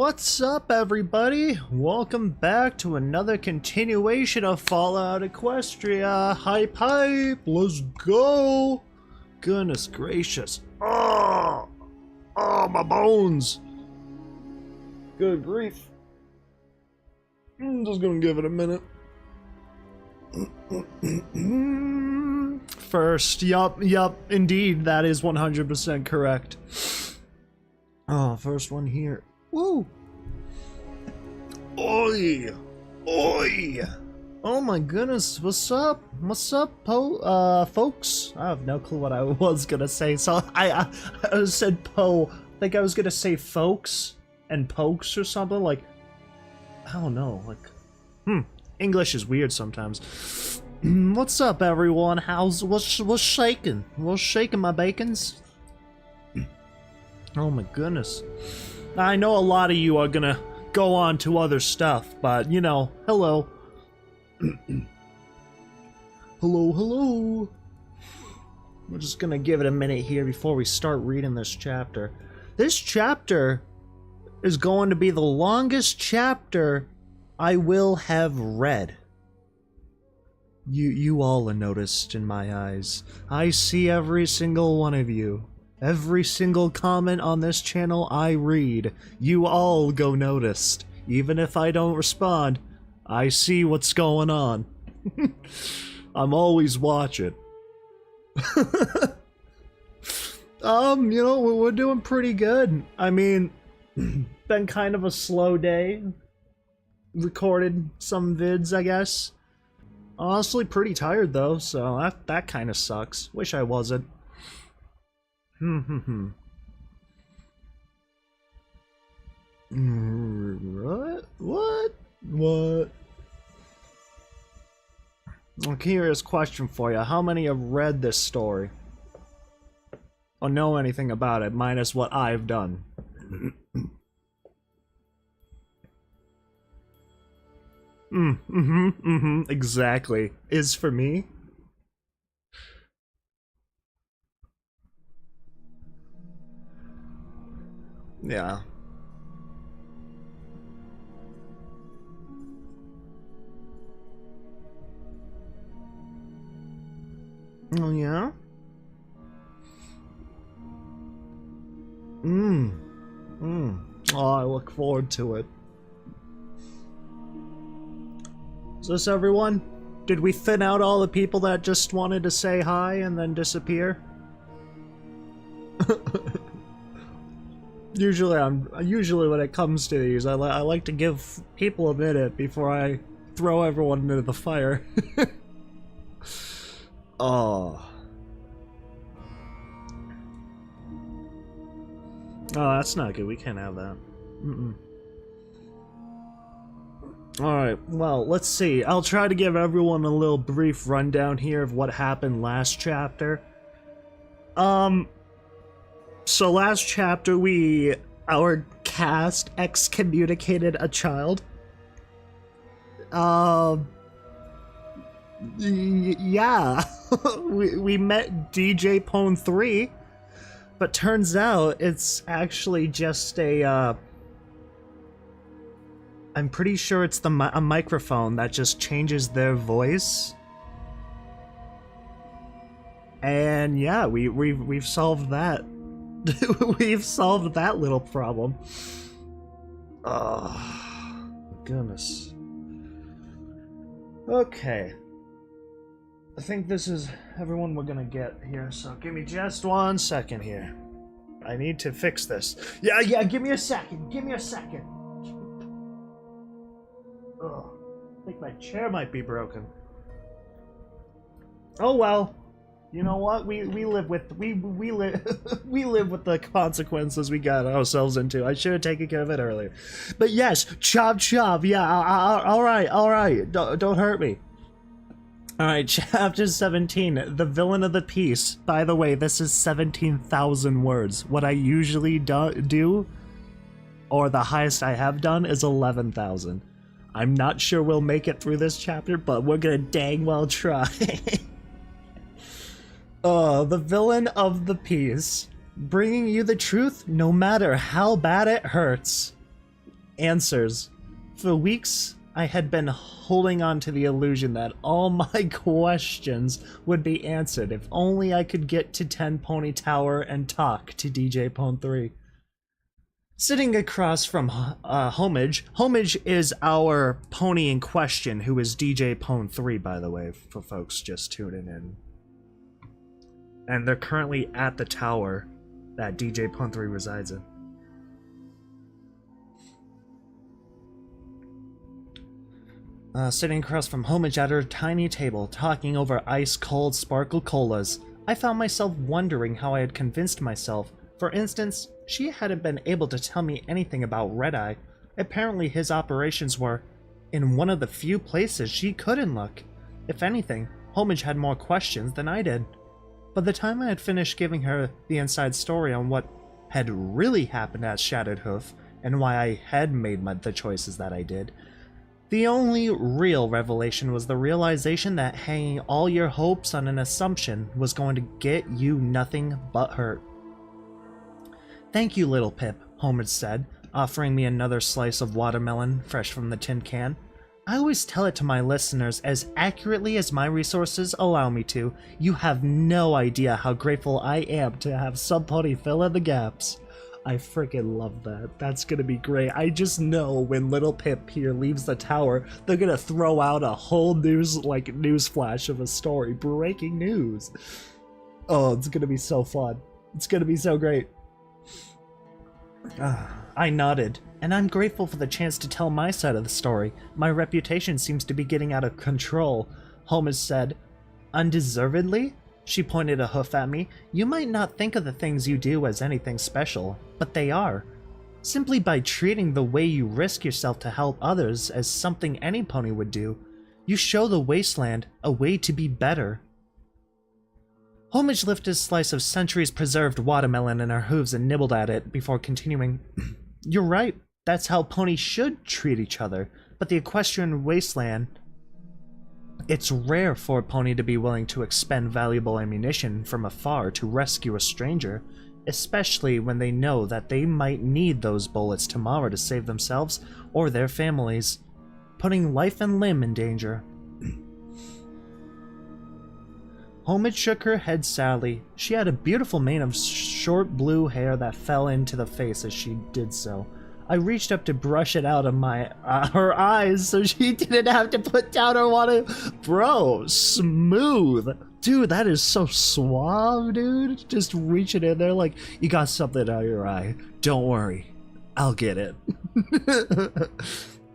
What's up, everybody? Welcome back to another continuation of Fallout Equestria. Hype, let's go! Goodness gracious. Oh, my bones. Good grief. I'm just gonna give it a minute. First, yup, indeed, that is 100% correct. Oh, first one here. Woo! Oi! Oi! Oh my goodness, what's up? What's up, folks? I have no clue what I was gonna say, so I said I think I was gonna say folks and pokes or something, like, I don't know, like, English is weird sometimes. What's up, everyone? What's shaking? What's shaking, my bacons? Oh my goodness. I know a lot of you are gonna go on to other stuff, but, you know, hello. hello. We're just gonna give it a minute here before we start reading this chapter. This chapter is going to be the longest chapter I will have read. You all are noticed in my eyes. I see every single one of you. Every single comment on this channel I read, you all go noticed. Even if I don't respond, I see what's going on. I'm always watching. You know, we're doing pretty good. I mean, been kind of a slow day. Recorded some vids, I guess. Honestly, pretty tired though, so that kind of sucks. Wish I wasn't. What? A curious question for you. How many have read this story? Or know anything about it, minus what I've done? Exactly. Is for me? Yeah. Oh, yeah? Oh, I look forward to it. Is this everyone? Did we thin out all the people that just wanted to say hi and then disappear? Usually when it comes to these, I like to give people a minute before I throw everyone into the fire. Oh, that's not good. We can't have that. Alright, well, let's see. I'll try to give everyone a little brief rundown here of what happened last chapter. So last chapter, our cast excommunicated a child. Yeah, we met DJ Pone 3, but turns out it's actually just a, I'm pretty sure it's a microphone that just changes their voice. And yeah, we've solved that. We've solved that little problem. Oh, goodness. Okay. I think this is everyone we're gonna get here, so give me just 1 second here. I need to fix this. Yeah, give me a second. Give me a second. Ugh. I think my chair might be broken. Oh well. You know what? We live with we live with the consequences we got ourselves into. I should have taken care of it earlier. But yes, chop. Yeah, all right. Don't hurt me. All right, chapter 17, the villain of the piece. By the way, this is 17,000 words. What I usually do, or the highest I have done, is 11,000. I'm not sure we'll make it through this chapter, but we're gonna dang well try. The villain of the piece. Bringing you the truth no matter how bad it hurts. answers. For weeks, I had been holding on to the illusion that all my questions would be answered if only I could get to 10 Pony Tower and talk to DJ Pone 3. Sitting across from Homage. Homage is our pony in question, who is DJ Pone 3, by the way, for folks just tuning in. And they're currently at the tower that DJ Pone 3 resides in. Sitting across from Homage at her tiny table, talking over ice-cold sparkle colas, I found myself wondering how I had convinced myself. For instance, she hadn't been able to tell me anything about Red-Eye. Apparently his operations were in one of the few places she couldn't look. If anything, Homage had more questions than I did. By the time I had finished giving her the inside story on what had really happened at Shattered Hoof, and why I had made the choices that I did, the only real revelation was the realization that hanging all your hopes on an assumption was going to get you nothing but hurt. Thank you, Little Pip, Homage said, offering me another slice of watermelon fresh from the tin can. I always tell it to my listeners as accurately as my resources allow me to. You have no idea how grateful I am to have some pony fill in the gaps. I freaking love that. That's gonna be great. I just know when Little Pip here leaves the tower, they're gonna throw out a whole news flash of a story. Breaking news. Oh, it's gonna be so fun. It's gonna be so great. I nodded, and I'm grateful for the chance to tell my side of the story. My reputation seems to be getting out of control, Homage said. Undeservedly? She pointed a hoof at me. You might not think of the things you do as anything special, but they are. Simply by treating the way you risk yourself to help others as something any pony would do, you show the wasteland a way to be better. Homage lifted a slice of centuries-preserved watermelon in her hooves and nibbled at it before continuing. You're right, that's how ponies should treat each other, but the equestrian wasteland... It's rare for a pony to be willing to expend valuable ammunition from afar to rescue a stranger, especially when they know that they might need those bullets tomorrow to save themselves or their families, putting life and limb in danger. Homage shook her head sadly. She had a beautiful mane of short blue hair that fell into the face as she did so. I reached up to brush it out of her eyes so she didn't have to put down her water. Bro, smooth. Dude, that is so suave, dude. Just reaching in there like, you got something out of your eye. Don't worry. I'll get it.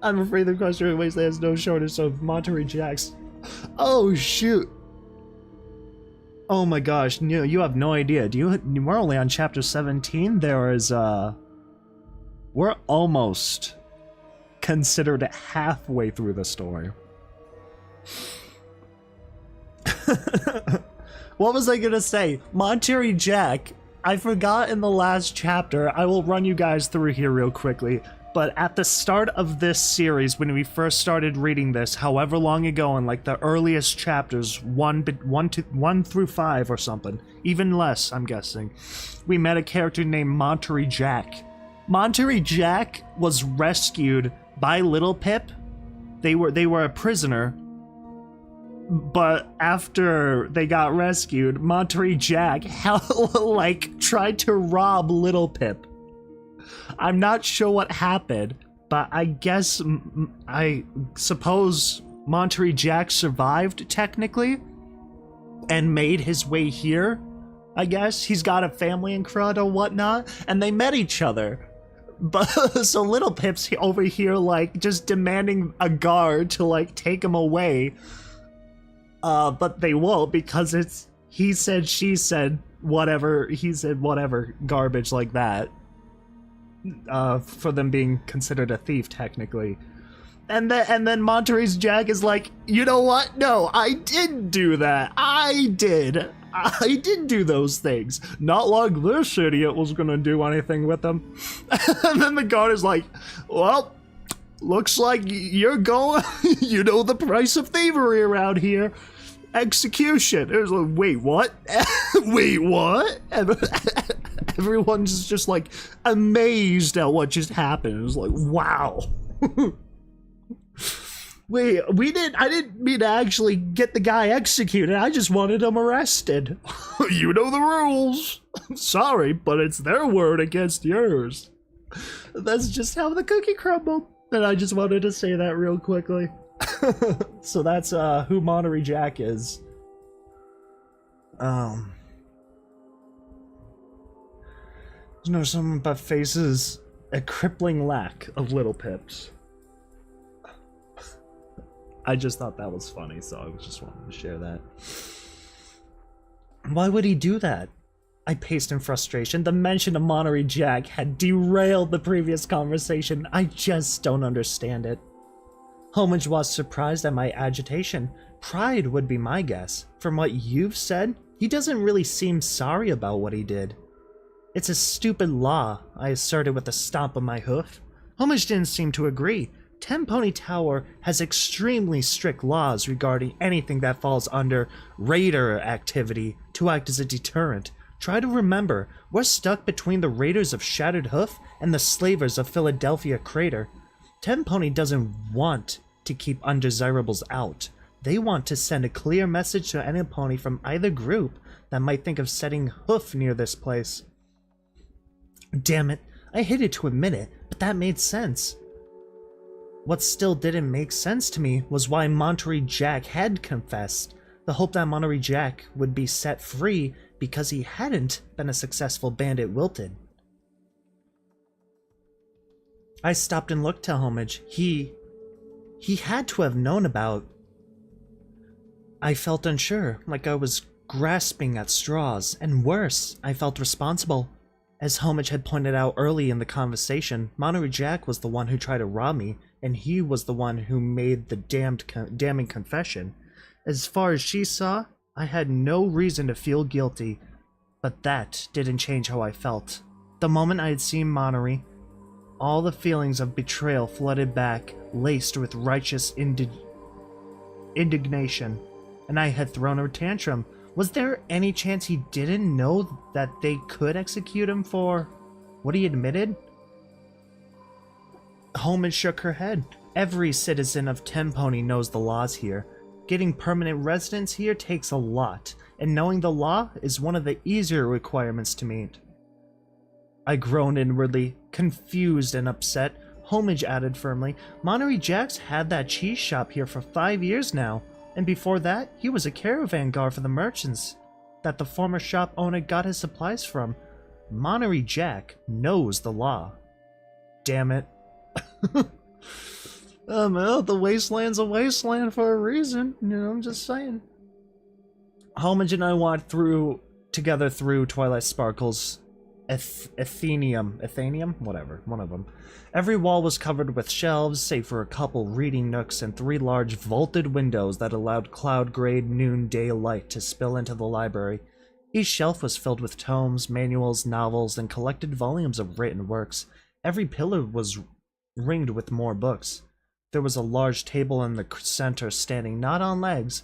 I'm afraid the equestrian wasteland has no shortage of Monterey Jacks. Oh, shoot. Oh my gosh, you have no idea. We're only on chapter 17. There is, we're almost considered halfway through the story. What was I gonna say? Monterey Jack. I forgot in the last chapter. I will run you guys through here real quickly. But at the start of this series, when we first started reading this, however long ago, in like the earliest chapters, 1 through 5 or something, even less, I'm guessing, we met a character named Monterey Jack. Monterey Jack was rescued by Little Pip. They were a prisoner, but after they got rescued, Monterey Jack tried to rob Little Pip. I'm not sure what happened, but I suppose Monterey Jack survived technically and made his way here. I guess he's got a family in Crud or whatnot, and they met each other. But so Little Pip's over here like just demanding a guard to like take him away. But they won't because it's he said, she said, whatever, he said whatever garbage like that. For them being considered a thief technically. And then Monterey's Jack is like, you know what? No, I did do that. I did do those things. Not like this idiot was gonna do anything with them. And then the guard is like, well, looks like you're going, you know the price of thievery around here. Execution. It was like, wait, what? Wait, what? Everyone's just like amazed at what just happened. It was like, wow. Wait, I didn't mean to actually get the guy executed. I just wanted him arrested. You know the rules. Sorry, but it's their word against yours. That's just how the cookie crumbled. And I just wanted to say that real quickly. So that's who Monterey Jack is. You know, something about faces a crippling lack of little pips. I just thought that was funny, so I just wanted to share that. Why would he do that? I paced in frustration. The mention of Monterey Jack had derailed the previous conversation. I just don't understand it. Homage was surprised at my agitation. Pride would be my guess. From what you've said, he doesn't really seem sorry about what he did. It's a stupid law, I asserted with a stomp of my hoof. Homage didn't seem to agree. 10 Pony Tower has extremely strict laws regarding anything that falls under raider activity to act as a deterrent. Try to remember, we're stuck between the raiders of Shattered Hoof and the slavers of Philadelphia Crater. 10 Pony doesn't want to keep undesirables out. They want to send a clear message to any pony from either group that might think of setting hoof near this place. Damn it, I hated to admit it, but that made sense. What still didn't make sense to me was why Monterey Jack had confessed, the hope that Monterey Jack would be set free because he hadn't been a successful bandit wilted. I stopped and looked to Homage. He had to have known about... I felt unsure, like I was grasping at straws, and worse, I felt responsible. As Homage had pointed out early in the conversation, Monterey Jack was the one who tried to rob me, and he was the one who made the damning confession. As far as she saw, I had no reason to feel guilty, but that didn't change how I felt. The moment I had seen Monterey, all the feelings of betrayal flooded back, laced with righteous indignation, and I had thrown a tantrum. Was there any chance he didn't know that they could execute him for what he admitted? Homage shook her head. Every citizen of 10 Pony knows the laws here. Getting permanent residence here takes a lot, and knowing the law is one of the easier requirements to meet. I groaned inwardly, confused and upset. Homage added firmly, Monterey Jack's had that cheese shop here for 5 years now, and before that, he was a caravan guard for the merchants that the former shop owner got his supplies from. Monterey Jack knows the law. Damn it. Well, the wasteland's a wasteland for a reason, you know, I'm just saying. Homage and I walked together through Twilight Sparkle's Athenaeum? Whatever, one of them. Every wall was covered with shelves, save for a couple reading nooks and 3 large vaulted windows that allowed cloud-grade noonday light to spill into the library. Each shelf was filled with tomes, manuals, novels, and collected volumes of written works. Every pillar was ringed with more books. There was a large table in the center standing not on legs,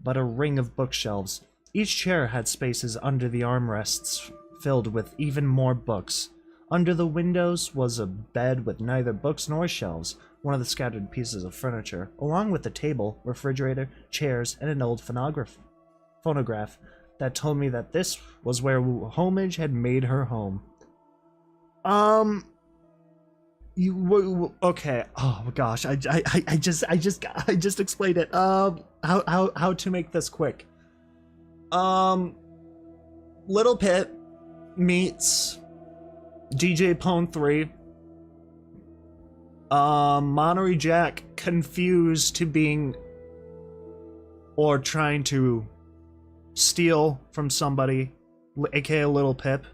but a ring of bookshelves. Each chair had spaces under the armrests filled with even more books. Under the windows was a bed with neither books nor shelves, one of the scattered pieces of furniture, along with a table, refrigerator, chairs, and an old phonograph that told me that this was where Homage had made her home. Okay. Oh gosh, I just explained it. How to make this quick? Little Pit meets DJ Pone 3. Monterey Jack confused to being or trying to steal from somebody, aka Little Pip,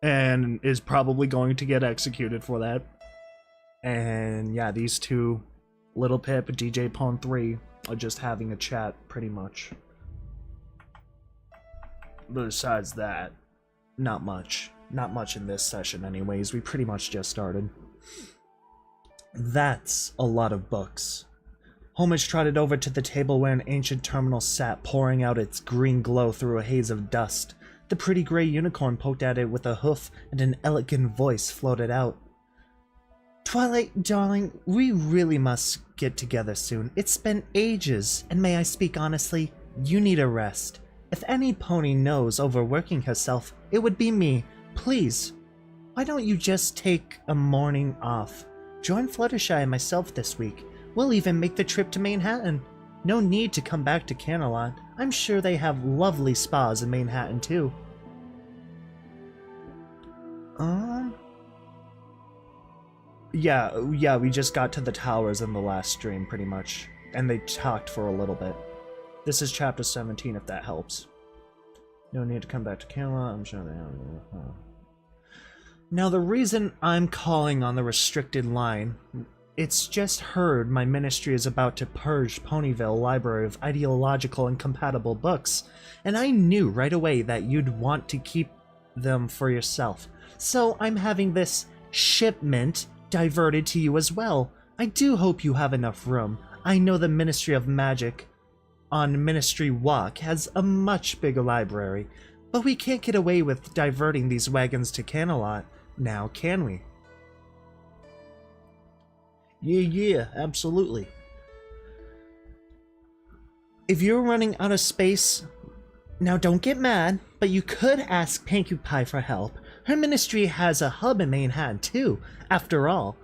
and is probably going to get executed for that. And yeah, these two, Little Pip and DJ Pone 3, are just having a chat, pretty much. Besides that, not much. Not much in this session anyways, we pretty much just started. That's a lot of books. Homage trotted over to the table where an ancient terminal sat, pouring out its green glow through a haze of dust. The pretty gray unicorn poked at it with a hoof, and an elegant voice floated out. Twilight, darling, we really must get together soon. It's been ages, and may I speak honestly, you need a rest. If any pony knows overworking herself, it would be me. Please, why don't you just take a morning off? Join Fluttershy and myself this week. We'll even make the trip to Manhattan. No need to come back to Camelot. I'm sure they have lovely spas in Manhattan too. Yeah, we just got to the towers in the last stream, pretty much. And they talked for a little bit. This is chapter 17, if that helps. No need to come back to Camelot, I'm sure they have... Now, the reason I'm calling on the restricted line, it's just heard my ministry is about to purge Ponyville Library of ideological and compatible books, and I knew right away that you'd want to keep them for yourself. So I'm having this shipment diverted to you as well. I do hope you have enough room. I know the Ministry of Magic on Ministry Walk has a much bigger library, but we can't get away with diverting these wagons to Camelot now, can we? Yeah, absolutely. If you're running out of space, now don't get mad, but you could ask Pinkie Pie for help. Her ministry has a hub in Manhattan too, after all.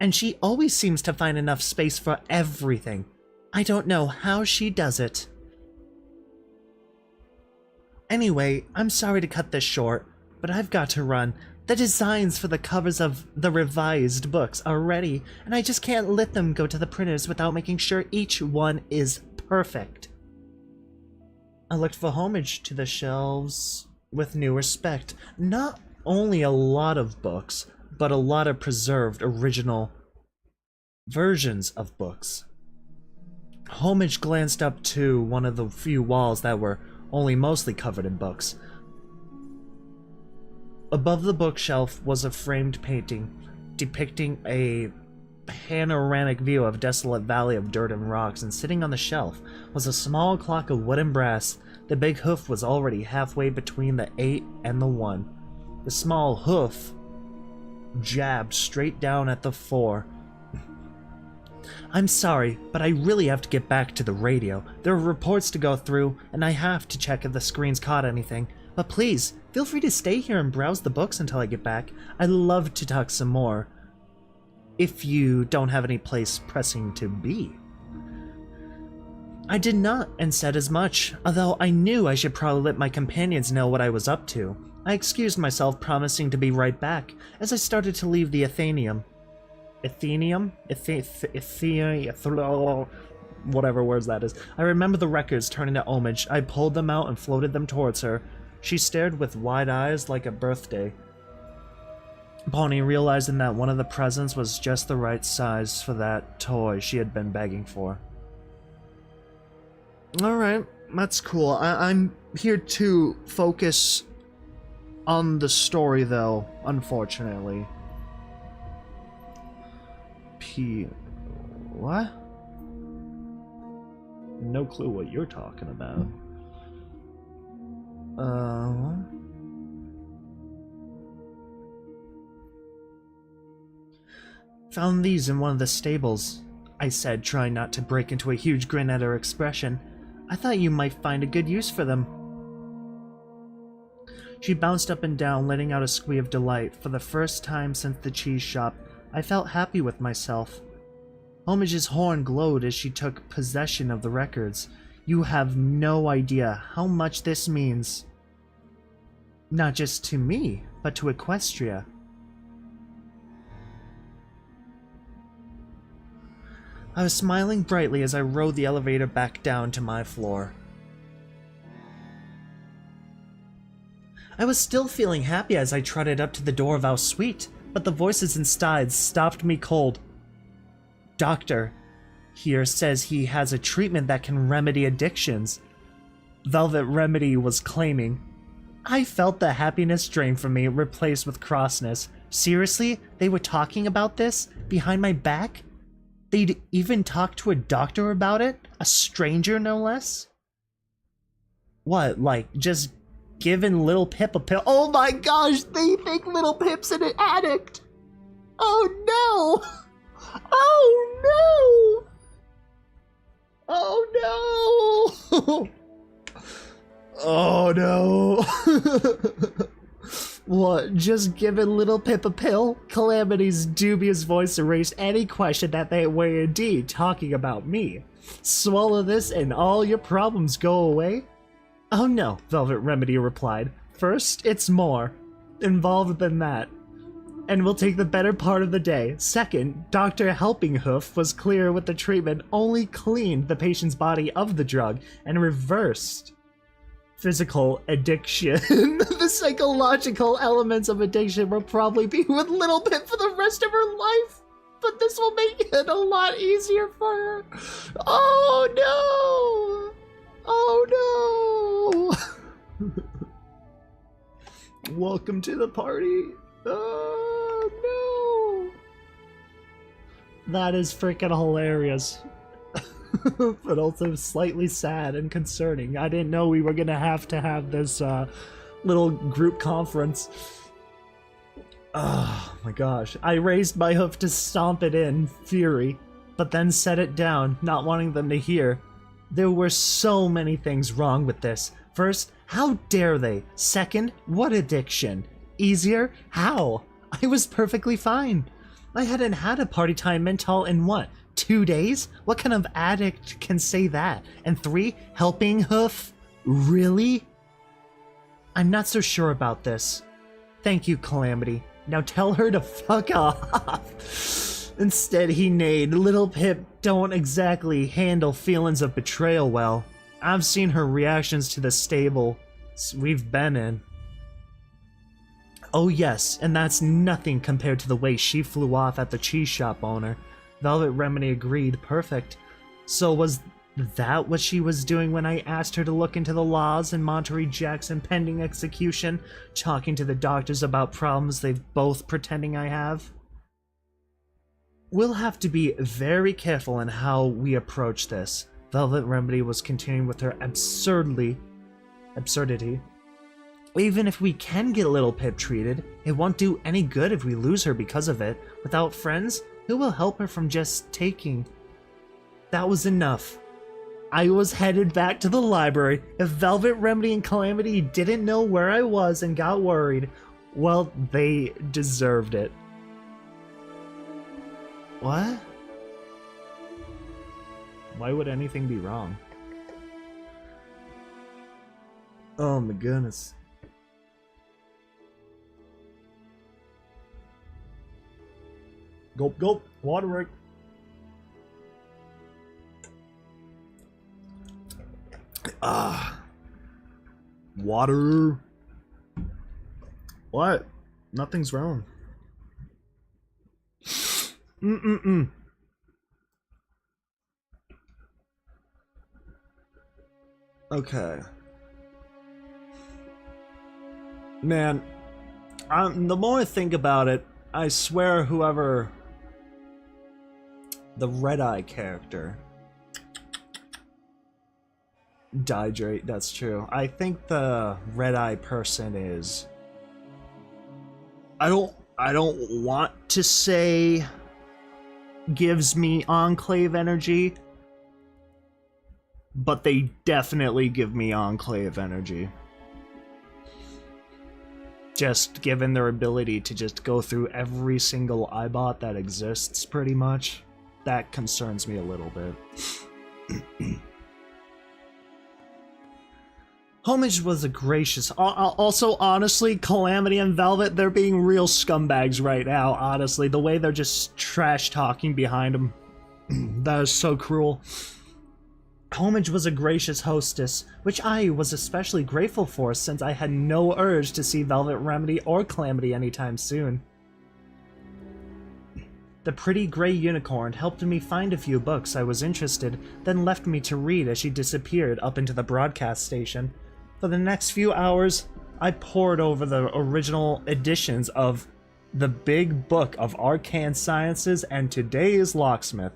And she always seems to find enough space for everything. I don't know how she does it. Anyway, I'm sorry to cut this short, but I've got to run. The designs for the covers of the revised books are ready, and I just can't let them go to the printers without making sure each one is perfect. I looked for homage to the shelves with new respect. Not only a lot of books, but a lot of preserved original versions of books. Homage glanced up to one of the few walls that were only mostly covered in books. Above the bookshelf was a framed painting depicting a panoramic view of a desolate valley of dirt and rocks, and sitting on the shelf was a small clock of wood and brass. The big hoof was already halfway between the 8 and the 1. The small hoof jabbed straight down at the 4. I'm sorry, but I really have to get back to the radio. There are reports to go through, and I have to check if the screen's caught anything. But please, feel free to stay here and browse the books until I get back. I'd love to talk some more, if you don't have any place pressing to be. I did not, and said as much, although I knew I should probably let my companions know what I was up to. I excused myself, promising to be right back, as I started to leave the Athenaeum. Whatever words that is. I remember the records turning to homage. I pulled them out and floated them towards her. She stared with wide eyes like a birthday pony, realizing that one of the presents was just the right size for that toy she had been begging for. Alright, that's cool. I'm here to focus on the story, though, unfortunately. What? No clue what you're talking about. Found these in one of the stables, I said, trying not to break into a huge grin at her expression. I thought you might find a good use for them. She bounced up and down, letting out a squeak of delight. For the first time since the cheese shop, I felt happy with myself. Homage's horn glowed as she took possession of the records. You have no idea how much this means. Not just to me, but to Equestria. I was smiling brightly as I rode the elevator back down to my floor. I was still feeling happy as I trotted up to the door of our suite, but the voices inside stopped me cold. Doctor here says he has a treatment that can remedy addictions, Velvet Remedy was claiming. I felt the happiness drain from me, replaced with crossness. Seriously? They were talking about this? Behind my back? They'd even talk to a doctor about it? A stranger, no less? What, like, just giving Little Pip a pill? Oh my gosh, they think Little Pip's an addict! Oh no! Oh no! Oh no! Oh no! What, just giving Little Pip a pill? Calamity's dubious voice erased any question that they were indeed talking about me. Swallow this and all your problems go away? Oh no, Velvet Remedy replied. First, it's more involved than that, and will take the better part of the day. Second, Dr. Helpinghoof was clear with the treatment only cleaned the patient's body of the drug and reversed physical addiction. The psychological elements of addiction will probably be with Little Pip for the rest of her life, but this will make it a lot easier for her. Oh no! Oh no! Welcome to the party. Oh no! That is freaking hilarious. But also slightly sad and concerning. I didn't know we were gonna have to have this little group conference. Oh my gosh. I raised my hoof to stomp it in fury, but then set it down, not wanting them to hear. There were so many things wrong with this. First, how dare they? Second, what addiction? Easier? How? I was perfectly fine. I hadn't had a party time mental in what? 2 days? What kind of addict can say that? And 3, helping hoof? Really? I'm not so sure about this. Thank you, Calamity. Now tell her to fuck off. Instead, he neighed. Little Pip don't exactly handle feelings of betrayal well. I've seen her reactions to the stable we've been in. Oh yes, and that's nothing compared to the way she flew off at the cheese shop owner. Velvet Remedy agreed. Perfect. So was that what she was doing when I asked her to look into the laws in Monterey Jackson pending execution, talking to the doctors about problems they've both pretending I have? We'll have to be very careful in how we approach this. Velvet Remedy was continuing with her absurdity. Even if we can get Little Pip treated, it won't do any good if we lose her because of it. Without friends, who will help her from just taking? That was enough. I was headed back to the library. If Velvet Remedy and Calamity didn't know where I was and got worried, well, they deserved it. What? Why would anything be wrong? Oh my goodness. Gulp, gulp, water break. Water. What? Nothing's wrong. Okay. Man, the more I think about it, I swear whoever... The Red-Eye character... Dihydrate, that's true. I think the Red-Eye person is... I don't want to say... gives me Enclave energy, but they definitely give me Enclave energy. Just given their ability to just go through every single Eyebot that exists, pretty much, that concerns me a little bit. Homage was a gracious... Also, honestly, Calamity and Velvet, they're being real scumbags right now, honestly. The way they're just trash-talking behind them. That is so cruel. Homage was a gracious hostess, which I was especially grateful for since I had no urge to see Velvet Remedy or Calamity anytime soon. The pretty gray unicorn helped me find a few books I was interested, then left me to read as she disappeared up into the broadcast station. For the next few hours, I pored over the original editions of The Big Book of Arcane Sciences and Today's Locksmith.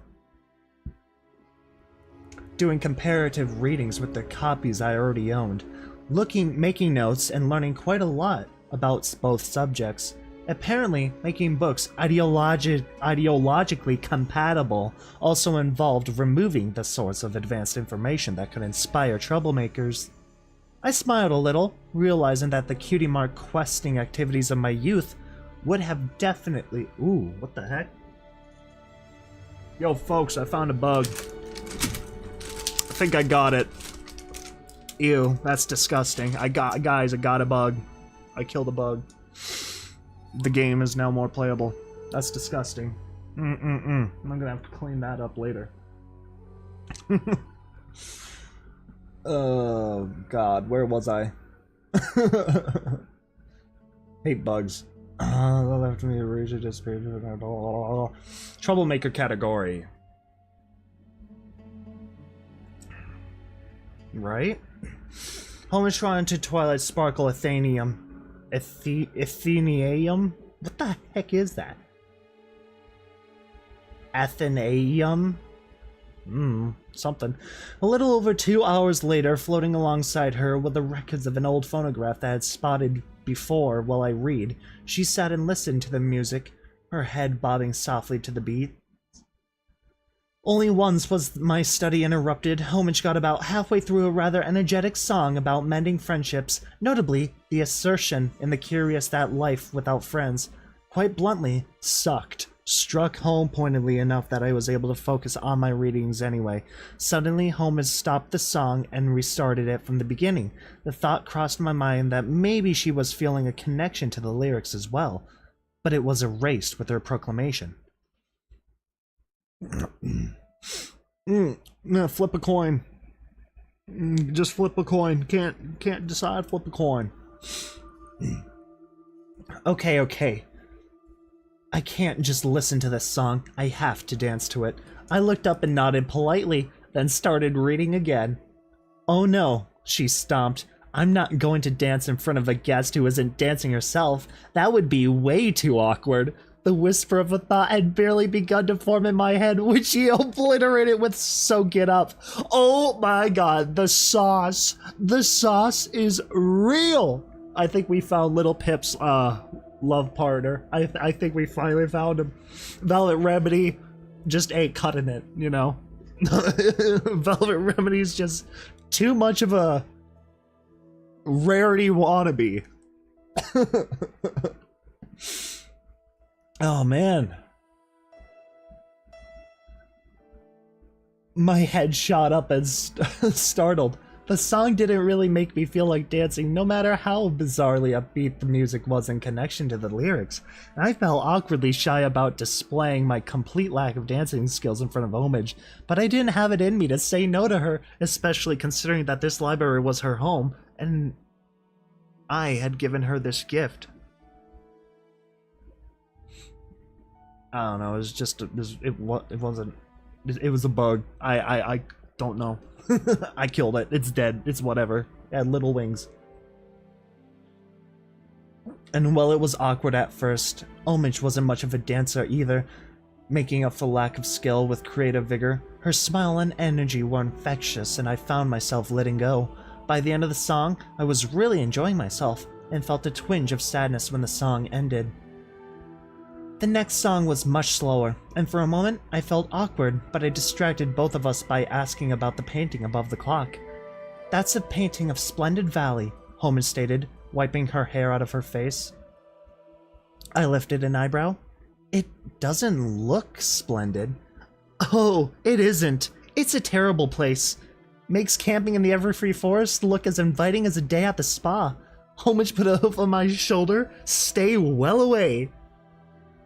doing comparative readings with the copies I already owned, making notes and learning quite a lot about both subjects. Apparently, making books ideologically compatible also involved removing the source of advanced information that could inspire troublemakers. I smiled a little, realizing that the cutie mark questing activities of my youth would have definitely— ooh, what the heck? Yo folks, I found a bug. I think I got it. Ew, that's disgusting. Guys, I got a bug. I killed a bug. The game is now more playable. That's disgusting. I'm gonna have to clean that up later. Oh god, where was I? Hate bugs. Left me to troublemaker category. Right? Home is trying to Twilight Sparkle Athenium. Athenium? What the heck is that? Athenaeum? Something. A little over 2 hours later, floating alongside her were the records of an old phonograph that I had spotted before while I read. She sat and listened to the music, her head bobbing softly to the beat. Only once was my study interrupted. Homage got about halfway through a rather energetic song about mending friendships, notably the assertion in the curious that life without friends, quite bluntly, sucked. Struck home pointedly enough that I was able to focus on my readings anyway. Suddenly, Homage stopped the song and restarted it from the beginning. The thought crossed my mind that maybe she was feeling a connection to the lyrics as well, but it was erased with her proclamation. Flip a coin. Just flip a coin. Can't decide. Flip a coin. Okay. I can't just listen to this song. I have to dance to it. I looked up and nodded politely, then started reading again. Oh no, she stomped. I'm not going to dance in front of a guest who isn't dancing herself. That would be way too awkward. The whisper of a thought had barely begun to form in my head when she obliterated with "So get up." Oh my god, the sauce. The sauce is real. I think we found Little Pip's love partner. I think we finally found him. Velvet Remedy just ain't cutting it, you know? Velvet Remedy's just too much of a rarity wannabe. Oh man. My head shot up and startled. The song didn't really make me feel like dancing, no matter how bizarrely upbeat the music was in connection to the lyrics. I felt awkwardly shy about displaying my complete lack of dancing skills in front of Homage, but I didn't have it in me to say no to her, especially considering that this library was her home, and I had given her this gift. I don't know, it was just, it was a bug. I don't know. I killed it. It's dead. It's whatever. It had little wings. And while it was awkward at first, Homage wasn't much of a dancer either, making up for lack of skill with creative vigor. Her smile and energy were infectious, and I found myself letting go. By the end of the song, I was really enjoying myself, and felt a twinge of sadness when the song ended. The next song was much slower, and for a moment I felt awkward, but I distracted both of us by asking about the painting above the clock. "That's a painting of Splendid Valley," Homage stated, wiping her hair out of her face. I lifted an eyebrow. "It doesn't look splendid." "Oh, it isn't. It's a terrible place. Makes camping in the Everfree Forest look as inviting as a day at the spa." Homage put a hoof on my shoulder. "Stay well away."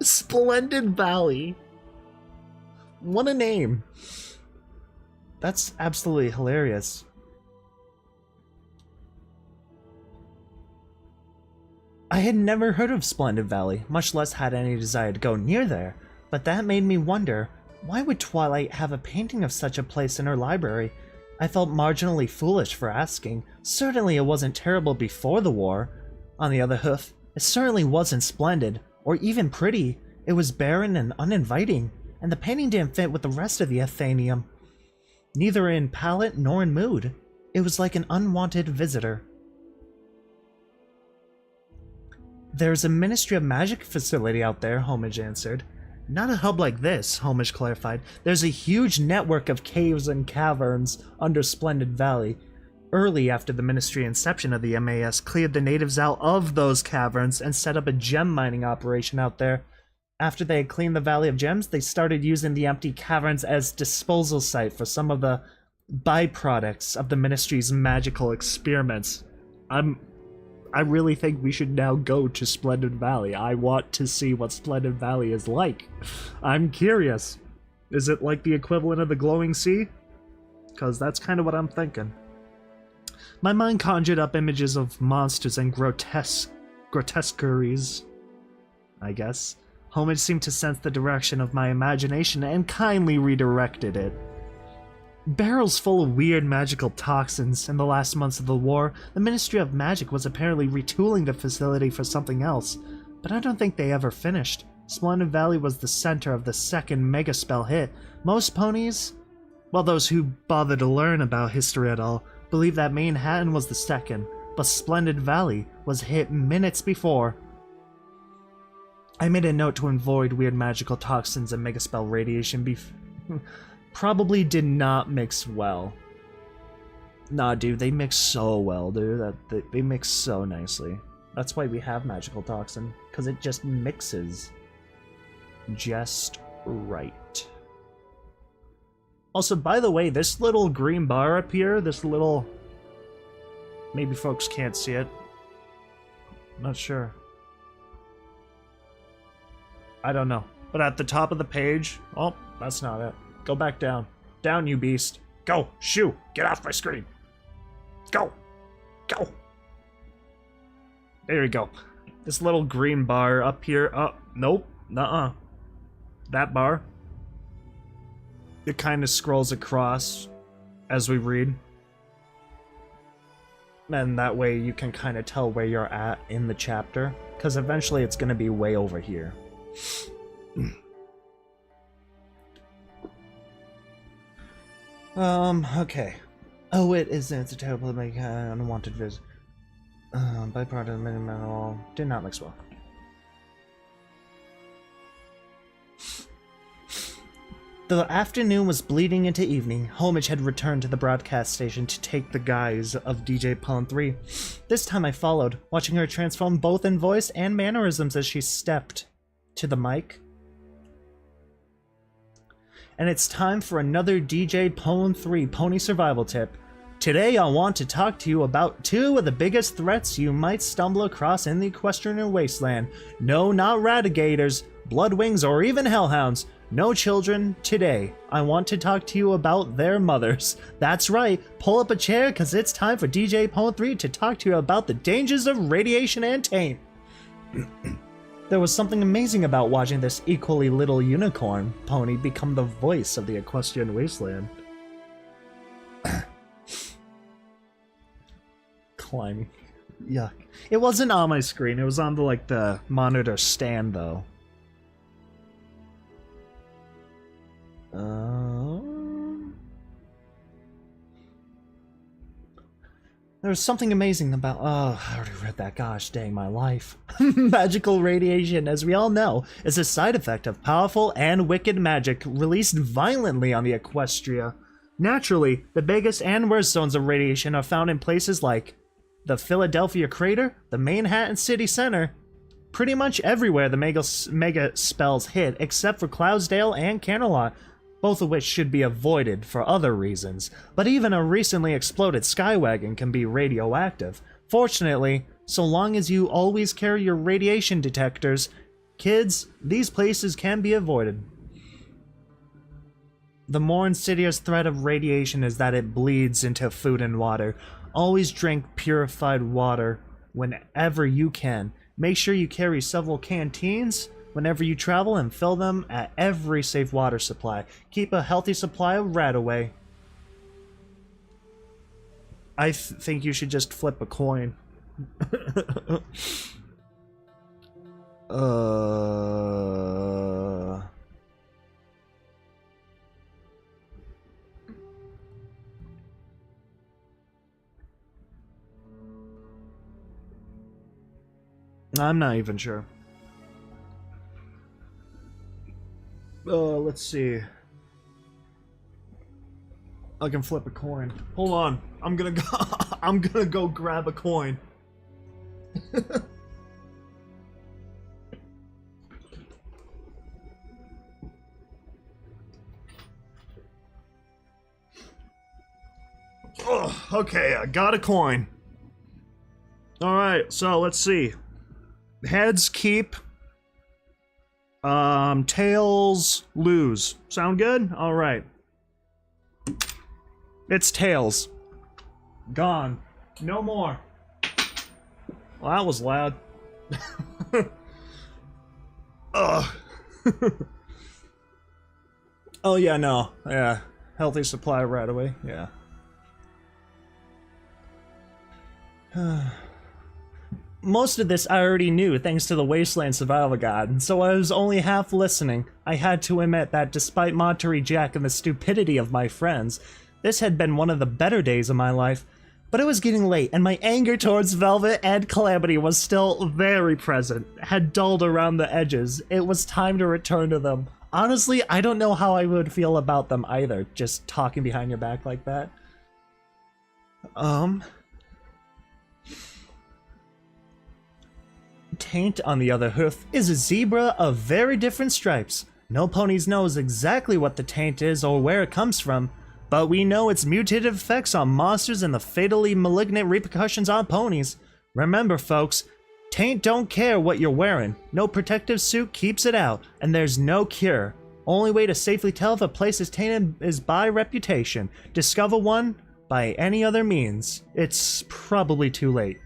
Splendid Valley. What a name. That's absolutely hilarious. I had never heard of Splendid Valley, much less had any desire to go near there, but that made me wonder, why would Twilight have a painting of such a place in her library? I felt marginally foolish for asking. Certainly it wasn't terrible before the war. On the other hoof, it certainly wasn't splendid, or even pretty. It was barren and uninviting, and the painting didn't fit with the rest of the Athenaeum. neither in palate nor in mood. It was like an unwanted visitor. There's a Ministry of Magic facility out there, Homage answered. Not a hub like this, Homage clarified. There's a huge network of caves and caverns under Splendid Valley. Early after the Ministry inception of the MAS cleared the natives out of those caverns and set up a gem mining operation out there. After they had cleaned the Valley of Gems, they started using the empty caverns as disposal site for some of the byproducts of the Ministry's magical experiments. I really think we should now go to Splendid Valley. I want to see what Splendid Valley is like. I'm curious. Is it like the equivalent of the Glowing Sea? Because that's kind of what I'm thinking. My mind conjured up images of monsters and grotesqueries, I guess. Homage seemed to sense the direction of my imagination and kindly redirected it. Barrels full of weird magical toxins. In the last months of the war, the Ministry of Magic was apparently retooling the facility for something else, but I don't think they ever finished. Splendid Valley was the center of the second mega spell hit. Most ponies, well, those who bother to learn about history at all, believe that Manhattan was the second, but Splendid Valley was hit minutes before. I made a note to avoid weird magical toxins and megaspell radiation probably did not mix well. Nah, dude, they mix so well, dude. They mix so nicely. That's why we have magical toxin, because it just mixes just right. Also, by the way, this little green bar up here, this little... Maybe folks can't see it. Not sure. I don't know. But at the top of the page... Oh, that's not it. Go back down. Down, you beast. Go! Shoo! Get off my screen! Go! Go! There you go. This little green bar up here... Oh, nope. Nuh-uh. That bar. It kind of scrolls across as we read. And that way you can kind of tell where you're at in the chapter. Because eventually it's going to be way over here. Okay. Oh, it is a terrible, like, unwanted visit. Byproduct of many mineral did not mix well. The afternoon was bleeding into evening. Homage had returned to the broadcast station to take the guise of DJ Pawn 3. This time I followed, watching her transform both in voice and mannerisms as she stepped to the mic. And it's time for another DJ Pawn 3 Pony Survival Tip. Today I want to talk to you about two of the biggest threats you might stumble across in the Equestrian Wasteland. No, not Ratigators, Bloodwings, or even Hellhounds. No children. Today, I want to talk to you about their mothers. That's right, pull up a chair because it's time for DJ Pawn 3 to talk to you about the dangers of radiation and taint. There was something amazing about watching this equally little unicorn pony become the voice of the Equestrian Wasteland. Climbing. Yuck. It wasn't on my screen, it was on the monitor stand though. There was something amazing about... Oh, I already read that. Gosh dang my life. Magical radiation, as we all know, is a side effect of powerful and wicked magic released violently on the Equestria. Naturally, the biggest and worst zones of radiation are found in places like the Philadelphia Crater, the Manhattan City Center, pretty much everywhere the mega spells hit, except for Cloudsdale and Canterlot, both of which should be avoided for other reasons. But even a recently exploded Skywagon can be radioactive. Fortunately, so long as you always carry your radiation detectors, kids, these places can be avoided. The more insidious threat of radiation is that it bleeds into food and water. Always drink purified water whenever you can. Make sure you carry several canteens whenever you travel and fill them at every safe water supply. Keep a healthy supply of Radaway. I think you should just flip a coin. I'm not even sure. Let's see. I can flip a coin. Hold on. I'm gonna go I'm gonna go grab a coin. Oh, okay, I got a coin. Alright, so let's see. Heads keep. Tails lose. Sound good? Alright. It's tails. Gone. No more. Well, that was loud. Ugh. Oh yeah, no. Yeah. Healthy supply right away. Yeah. Most of this I already knew thanks to the Wasteland Survival Guide, so I was only half listening. I had to admit that despite Monterey Jack and the stupidity of my friends, this had been one of the better days of my life. But it was getting late, and my anger towards Velvet and Calamity was still very present, had dulled around the edges. It was time to return to them. Honestly, I don't know how I would feel about them either, just talking behind your back like that. Taint, on the other hoof, is a zebra of very different stripes. No ponies knows exactly what the taint is or where it comes from, but we know its mutative effects on monsters and the fatally malignant repercussions on ponies. Remember folks, taint don't care what you're wearing, no protective suit keeps it out, and there's no cure. Only way to safely tell if a place is tainted is by reputation. Discover one by any other means. It's probably too late.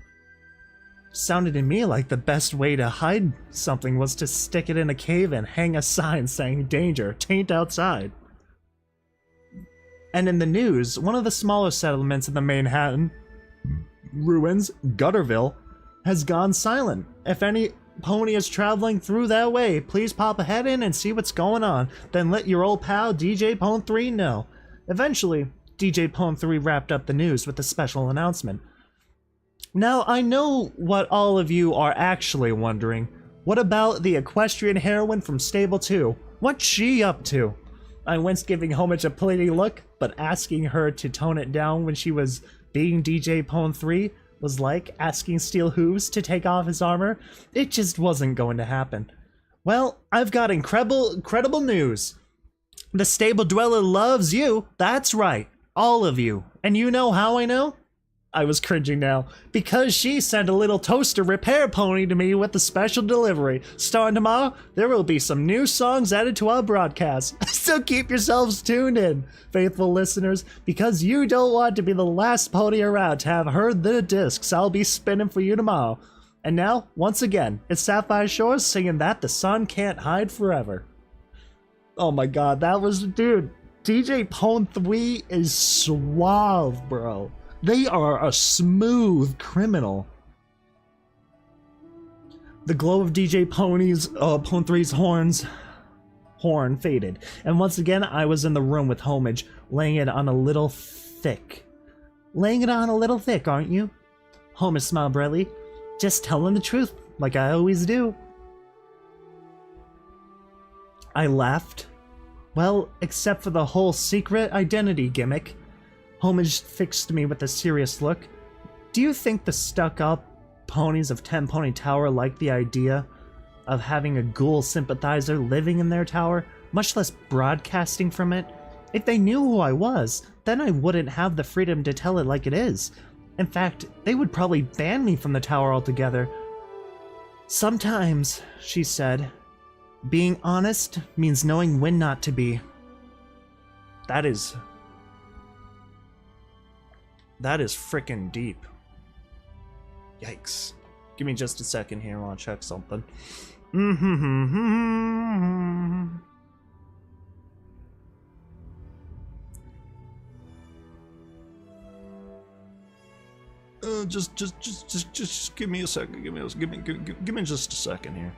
Sounded to me like the best way to hide something was to stick it in a cave and hang a sign saying danger, taint outside. And in the news, one of the smaller settlements in the Manhattan ruins, Gutterville, has gone silent. If any pony is traveling through that way, please pop a head in and see what's going on. Then let your old pal DJ Pone 3 know. Eventually, DJ Pone 3 wrapped up the news with a special announcement. Now, I know what all of you are actually wondering. What about the equestrian heroine from Stable 2? What's she up to? I winced, giving Homage a pretty look, but asking her to tone it down when she was being DJ Pone 3 was like asking Steel Hooves to take off his armor. It just wasn't going to happen. Well, I've got incredible news. The Stable Dweller loves you. That's right. All of you. And you know how I know? I was cringing now. Because she sent a little toaster repair pony to me with a special delivery. Starting tomorrow, there will be some new songs added to our broadcast. So keep yourselves tuned in, faithful listeners, because you don't want to be the last pony around to have heard the discs I'll be spinning for you tomorrow. And now, once again, it's Sapphire Shores singing That the Sun Can't Hide Forever. Oh my god, that was... Dude, DJ Pone 3 is suave, bro. They are a smooth criminal. The glow of DJ Pone 3's horn faded, and once again I was in the room with Homage, laying it on a little thick. Laying it on a little thick, aren't you? Homage smiled brightly. Just telling the truth, like I always do. I laughed. Well, except for the whole secret identity gimmick. Homage fixed me with a serious look. Do you think the stuck-up ponies of Ten Pony Tower like the idea of having a ghoul sympathizer living in their tower, much less broadcasting from it? If they knew who I was, then I wouldn't have the freedom to tell it like it is. In fact, they would probably ban me from the tower altogether. Sometimes, she said, being honest means knowing when not to be. That is frickin' deep. Yikes. Give me just a second here, I want to check something. Just give me a second. Give me just a second here.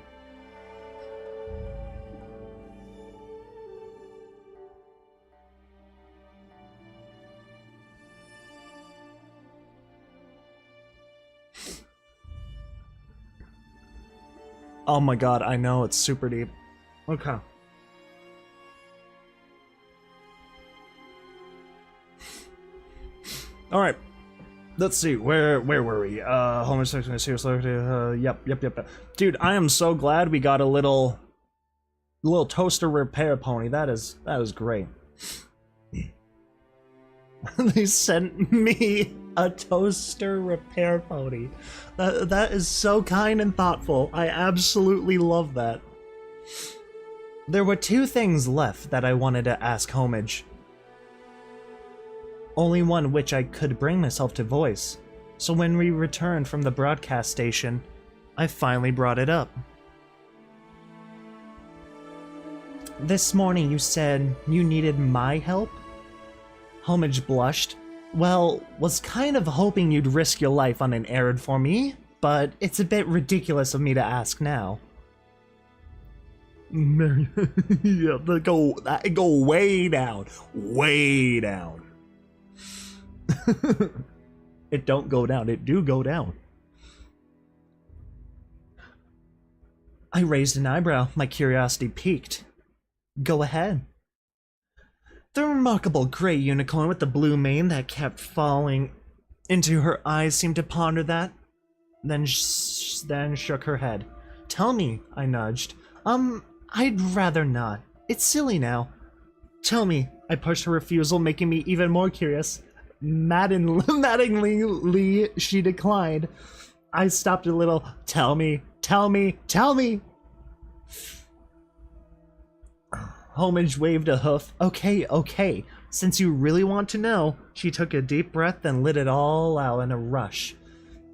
Oh my god, I know, it's super deep. Okay. Alright. Let's see, where were we? Homosexual, seriously, yep. Dude, I am so glad we got a little toaster repair pony. That is great. They sent me a toaster repair pony. That is so kind and thoughtful. I absolutely love that. There were 2 things left that I wanted to ask Homage. Only one which I could bring myself to voice. So when we returned from the broadcast station, I finally brought it up. This morning you said you needed my help? Homage blushed. Well, was kind of hoping you'd risk your life on an errand for me, but it's a bit ridiculous of me to ask now. Yeah, go way down. Way down. It don't go down, it do go down. I raised an eyebrow, my curiosity piqued. Go ahead. The remarkable gray unicorn with the blue mane that kept falling into her eyes seemed to ponder that, then shook her head. Tell me, I nudged. I'd rather not. It's silly now. Tell me, I pushed her refusal, making me even more curious. Maddeningly, she declined. I stopped a little. Tell me. Homage waved a hoof. Okay. Since you really want to know, she took a deep breath and let it all out in a rush.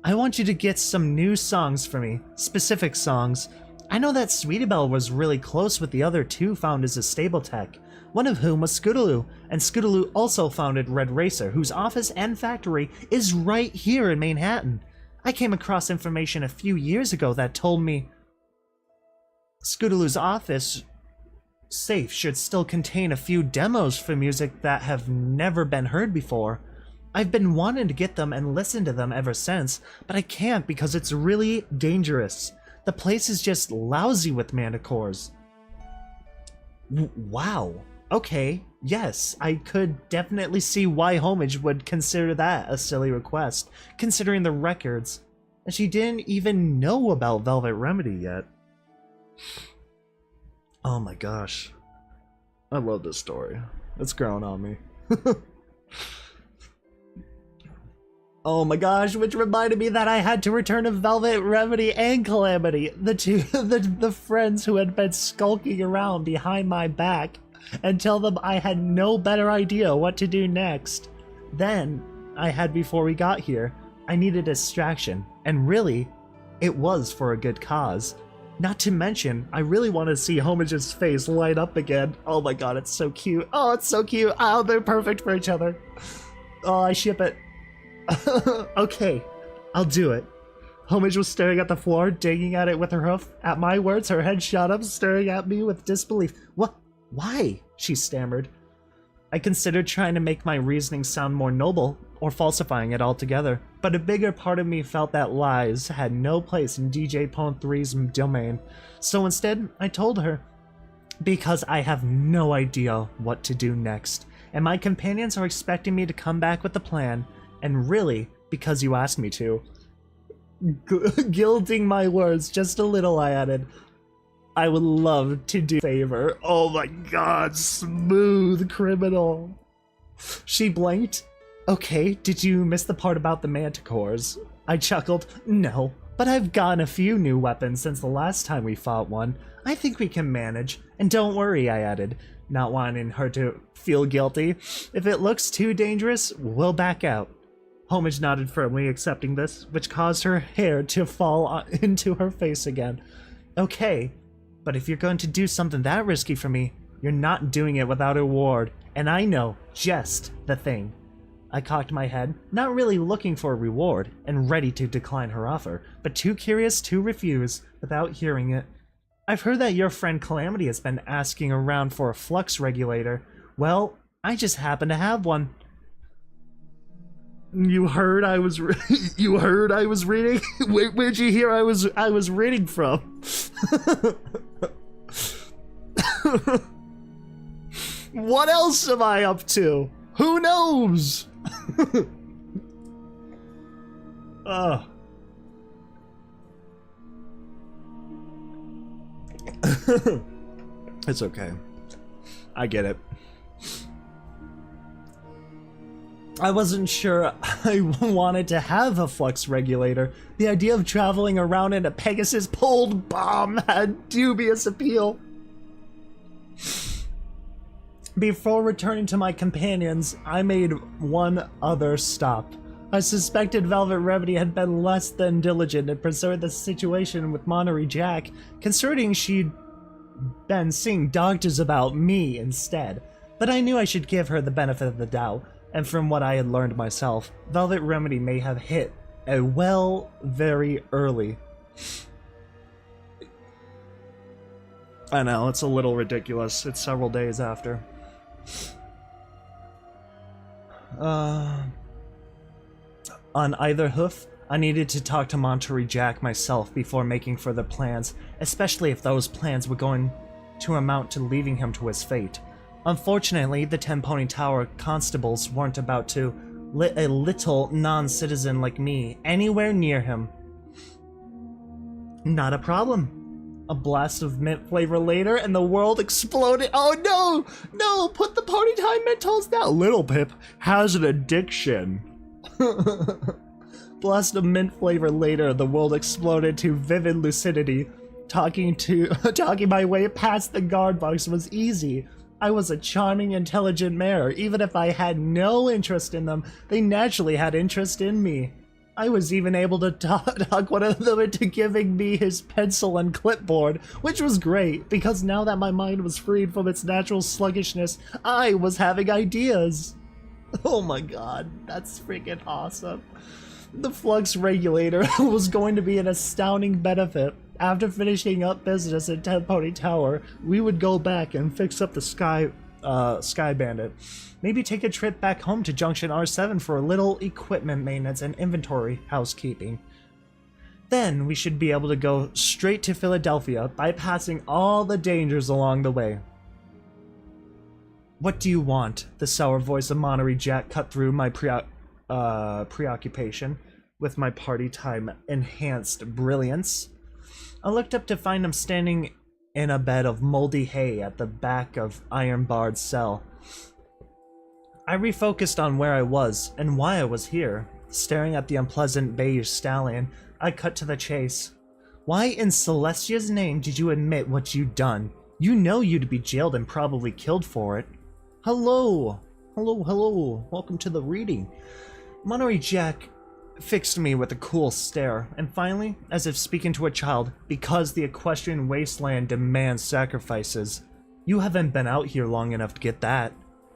I want you to get some new songs for me. Specific songs. I know that Sweetie Belle was really close with the other 2 found as a stable tech. One of whom was Scootaloo, and Scootaloo also founded Red Racer, whose office and factory is right here in Manhattan. I came across information a few years ago that told me Scootaloo's office safe should still contain a few demos for music that have never been heard before. I've been wanting to get them and listen to them ever since, but I can't because it's really dangerous. The place is just lousy with manticores. Wow. Okay, yes, I could definitely see why Homage would consider that a silly request, considering the records. And she didn't even know about Velvet Remedy yet. Oh my gosh. I love this story. It's growing on me. Oh my gosh, which reminded me that I had to return to Velvet Remedy and Calamity, the friends who had been skulking around behind my back, and tell them I had no better idea what to do next. Then, I had before we got here, I needed a distraction, and really, it was for a good cause. Not to mention, I really wanted to see Homage's face light up again. Oh my god, it's so cute. Oh, it's so cute. Oh, they're perfect for each other. Oh, I ship it. Okay, I'll do it. Homage was staring at the floor, digging at it with her hoof. At my words, her head shot up, staring at me with disbelief. What? Why? She stammered. I considered trying to make my reasoning sound more noble, or falsifying it altogether, but a bigger part of me felt that lies had no place in DJ Pwn 3's domain. So instead, I told her, because I have no idea what to do next, and my companions are expecting me to come back with a plan, and really, because you asked me to. Gilding my words just a little, I added, I would love to do a favor. Oh my god, smooth criminal. She blinked. Okay, did you miss the part about the manticores? I chuckled. No, but I've gotten a few new weapons since the last time we fought one. I think we can manage. And don't worry, I added, not wanting her to feel guilty. If it looks too dangerous, we'll back out. Homage nodded firmly, accepting this, which caused her hair to fall into her face again. Okay, but if you're going to do something that risky for me, you're not doing it without a reward, and I know just the thing. I cocked my head, not really looking for a reward, and ready to decline her offer, but too curious to refuse without hearing it. I've heard that your friend Calamity has been asking around for a flux regulator. Well, I just happen to have one. You heard I was reading? Where'd you hear I was reading from? What else am I up to? Who knows? Ugh. It's okay. I get it. I wasn't sure I wanted to have a flux regulator. The idea of traveling around in a Pegasus-pulled bomb had dubious appeal. Before returning to my companions, I made one other stop. I suspected Velvet Remedy had been less than diligent in preserving the situation with Monterey Jack, considering she'd been seeing doctors about me instead. But I knew I should give her the benefit of the doubt, and from what I had learned myself, Velvet Remedy may have hit a well very early. I know, it's a little ridiculous. It's several days after. On either hoof, I needed to talk to Monterey Jack myself before making further plans, especially if those plans were going to amount to leaving him to his fate. Unfortunately, the 10 Pony Tower constables weren't about to let a little non-citizen like me anywhere near him. Not a problem. A blast of mint flavor later, and the world exploded. Oh no! No! Put the party time Mentos down! Little Pip has an addiction. Blast of mint flavor later, the world exploded to vivid lucidity. Talking my way past the guard box was easy. I was a charming, intelligent mare. Even if I had no interest in them, they naturally had interest in me. I was even able to talk one of them into giving me his pencil and clipboard, which was great, because now that my mind was freed from its natural sluggishness, I was having ideas. Oh my god, that's freaking awesome. The flux regulator was going to be an astounding benefit. After finishing up business at 10 Pony Tower, we would go back and fix up the Sky Bandit. Maybe take a trip back home to Junction R7 for a little equipment maintenance and inventory housekeeping. Then we should be able to go straight to Philadelphia, bypassing all the dangers along the way. What do you want? The sour voice of Monterey Jack cut through my preoccupation with my party time enhanced brilliance. I looked up to find him standing in a bed of moldy hay at the back of iron-barred cell. I refocused on where I was and why I was here. Staring at the unpleasant beige stallion, I cut to the chase. Why in Celestia's name did you admit what you'd done? You know you'd be jailed and probably killed for it. Hello! Hello. Welcome to the reading. Monterey Jack fixed me with a cool stare, and finally, as if speaking to a child, because the equestrian wasteland demands sacrifices. You haven't been out here long enough to get that.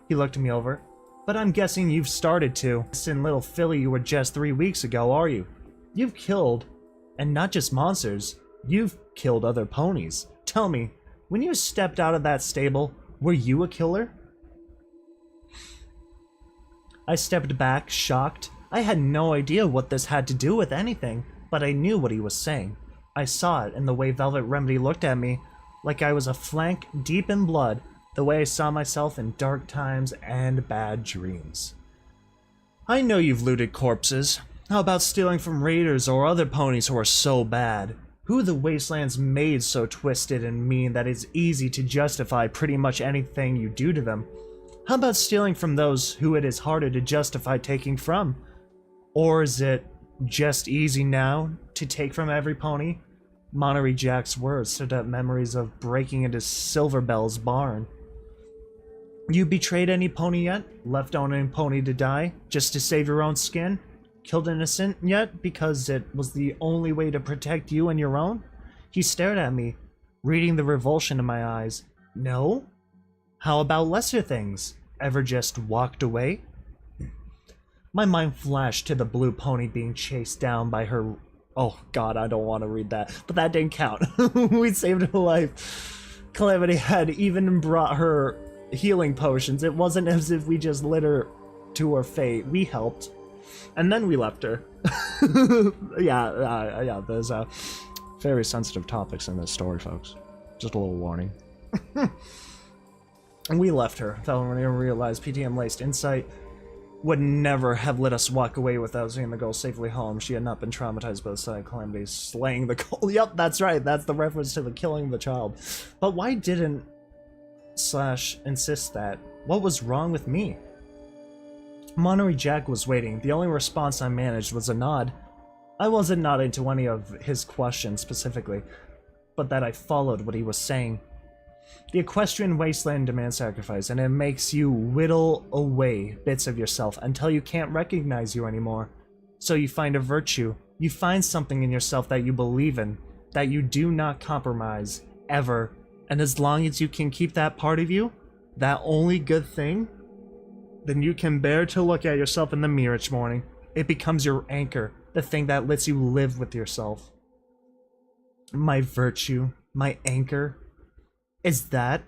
He looked me over. But I'm guessing you've started to. In Little Philly you were just 3 weeks ago, are you? You've killed, and not just monsters, you've killed other ponies. Tell me, when you stepped out of that stable, were you a killer? I stepped back, shocked. I had no idea what this had to do with anything, but I knew what he was saying. I saw it in the way Velvet Remedy looked at me, like I was a flank deep in blood, the way I saw myself in dark times and bad dreams. I know you've looted corpses. How about stealing from raiders or other ponies who are so bad? Who the wastelands made so twisted and mean that it's easy to justify pretty much anything you do to them? How about stealing from those who it is harder to justify taking from? Or is it just easy now to take from every pony? Monterey Jack's words stirred up memories of breaking into Silverbell's barn. You betrayed any pony yet? Left on any pony to die, just to save your own skin? Killed innocent yet, because it was the only way to protect you and your own? He stared at me, reading the revulsion in my eyes. No? How about lesser things? Ever just walked away? My mind flashed to the blue pony being chased down by her... Oh god, I don't want to read that, but that didn't count. We saved her life. Calamity had even brought her healing potions. It wasn't as if we just led her to her fate. We helped. And then we left her. Yeah, there's Very sensitive topics in this story, folks. Just a little warning. And we left her. Valeria realized PTM-laced insight would never have let us walk away without seeing the girl safely home. She had not been traumatized by the side calamities, slaying the girl. Yep, that's right. That's the reference to the killing of the child. But why didn't Slash insist that? What was wrong with me? Monterey Jack was waiting. The only response I managed was a nod. I wasn't nodding to any of his questions specifically, but that I followed what he was saying. The equestrian wasteland demands sacrifice, and it makes you whittle away bits of yourself until you can't recognize you anymore. So you find a virtue. You find something in yourself that you believe in, that you do not compromise, ever. And as long as you can keep that part of you, that only good thing, then you can bear to look at yourself in the mirror each morning. It becomes your anchor, the thing that lets you live with yourself. My virtue, my anchor, is that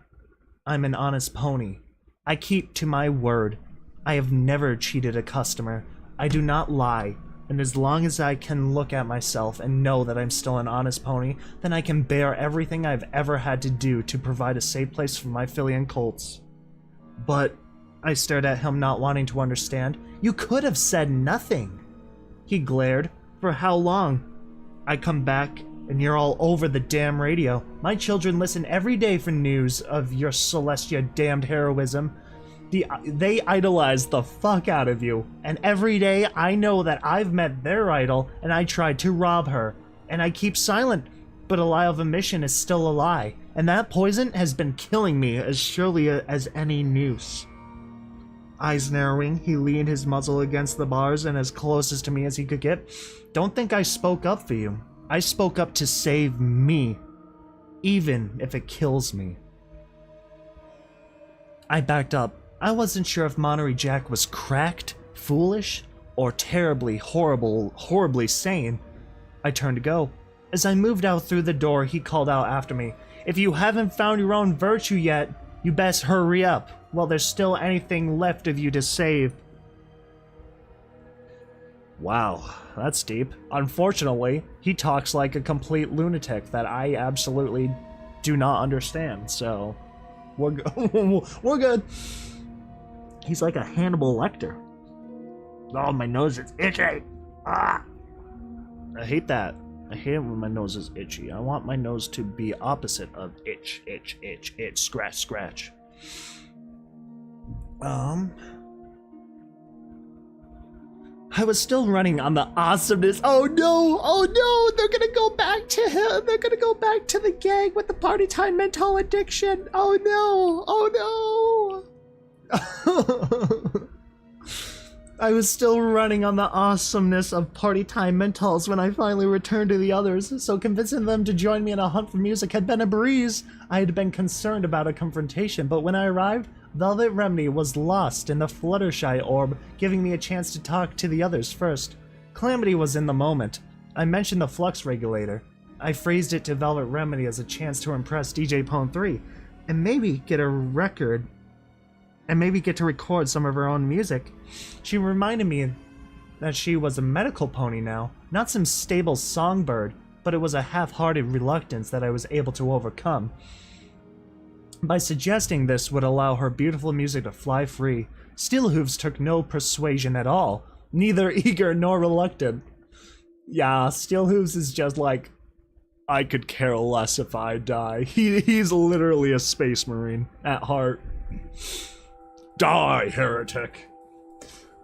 I'm an honest pony. I keep to my word. I have never cheated a customer. I do not lie. And as long as I can look at myself and know that I'm still an honest pony, then I can bear everything I've ever had to do to provide a safe place for my filly and colts. But I stared at him, not wanting to understand. You could have said nothing. He glared. For how long? I come back and you're all over the damn radio. My children listen every day for news of your Celestia damned heroism. They idolize the fuck out of you, and every day I know that I've met their idol and I tried to rob her, and I keep silent, but a lie of omission is still a lie, and that poison has been killing me as surely as any noose. Eyes narrowing, he leaned his muzzle against the bars and as close to me as he could get. Don't think I spoke up for you. I spoke up to save me, even if it kills me. I backed up. I wasn't sure if Monterey Jack was cracked, foolish, or horribly sane. I turned to go. As I moved out through the door, he called out after me, "If you haven't found your own virtue yet, you best hurry up, while there's still anything left of you to save." Wow, that's deep. Unfortunately, he talks like a complete lunatic that I absolutely do not understand, so we're good. He's like a Hannibal Lecter. Oh, my nose is itchy. Ah! I hate that. I hate it when my nose is itchy. I want my nose to be opposite of itch, itch, itch, itch, scratch, scratch. I was still running on the awesomeness. Oh no, they're gonna go back to him. They're gonna go back to the gang with the party time mental addiction. Oh no. I was still running on the awesomeness of party time mentals when I finally returned to the others, so convincing them to join me in a hunt for music had been a breeze. I had been concerned about a confrontation, but when I arrived, Velvet Remedy was lost in the Fluttershy orb, giving me a chance to talk to the others first. Calamity was in the moment. I mentioned the flux regulator. I phrased it to Velvet Remedy as a chance to impress DJ Pone 3, and maybe get a record, and maybe get to record some of her own music. She reminded me that she was a medical pony now, not some stable songbird, but it was a half-hearted reluctance that I was able to overcome. By suggesting this would allow her beautiful music to fly free, Steelhooves took no persuasion at all, neither eager nor reluctant. Yeah, Steelhooves is just like, I could care less if I die. He's literally a space marine at heart. Die, heretic!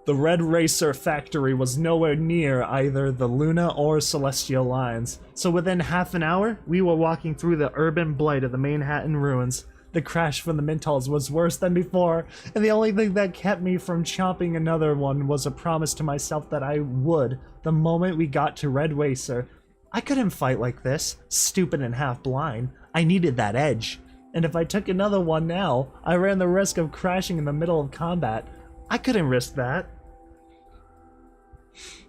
The Red Racer factory was nowhere near either the Luna or Celestial lines, so within half an hour, we were walking through the urban blight of the Manhattan ruins. The crash from the Mintals was worse than before, and the only thing that kept me from chomping another one was a promise to myself that I would, the moment we got to Red Racer. I couldn't fight like this, stupid and half blind. I needed that edge. And if I took another one now, I ran the risk of crashing in the middle of combat. I couldn't risk that.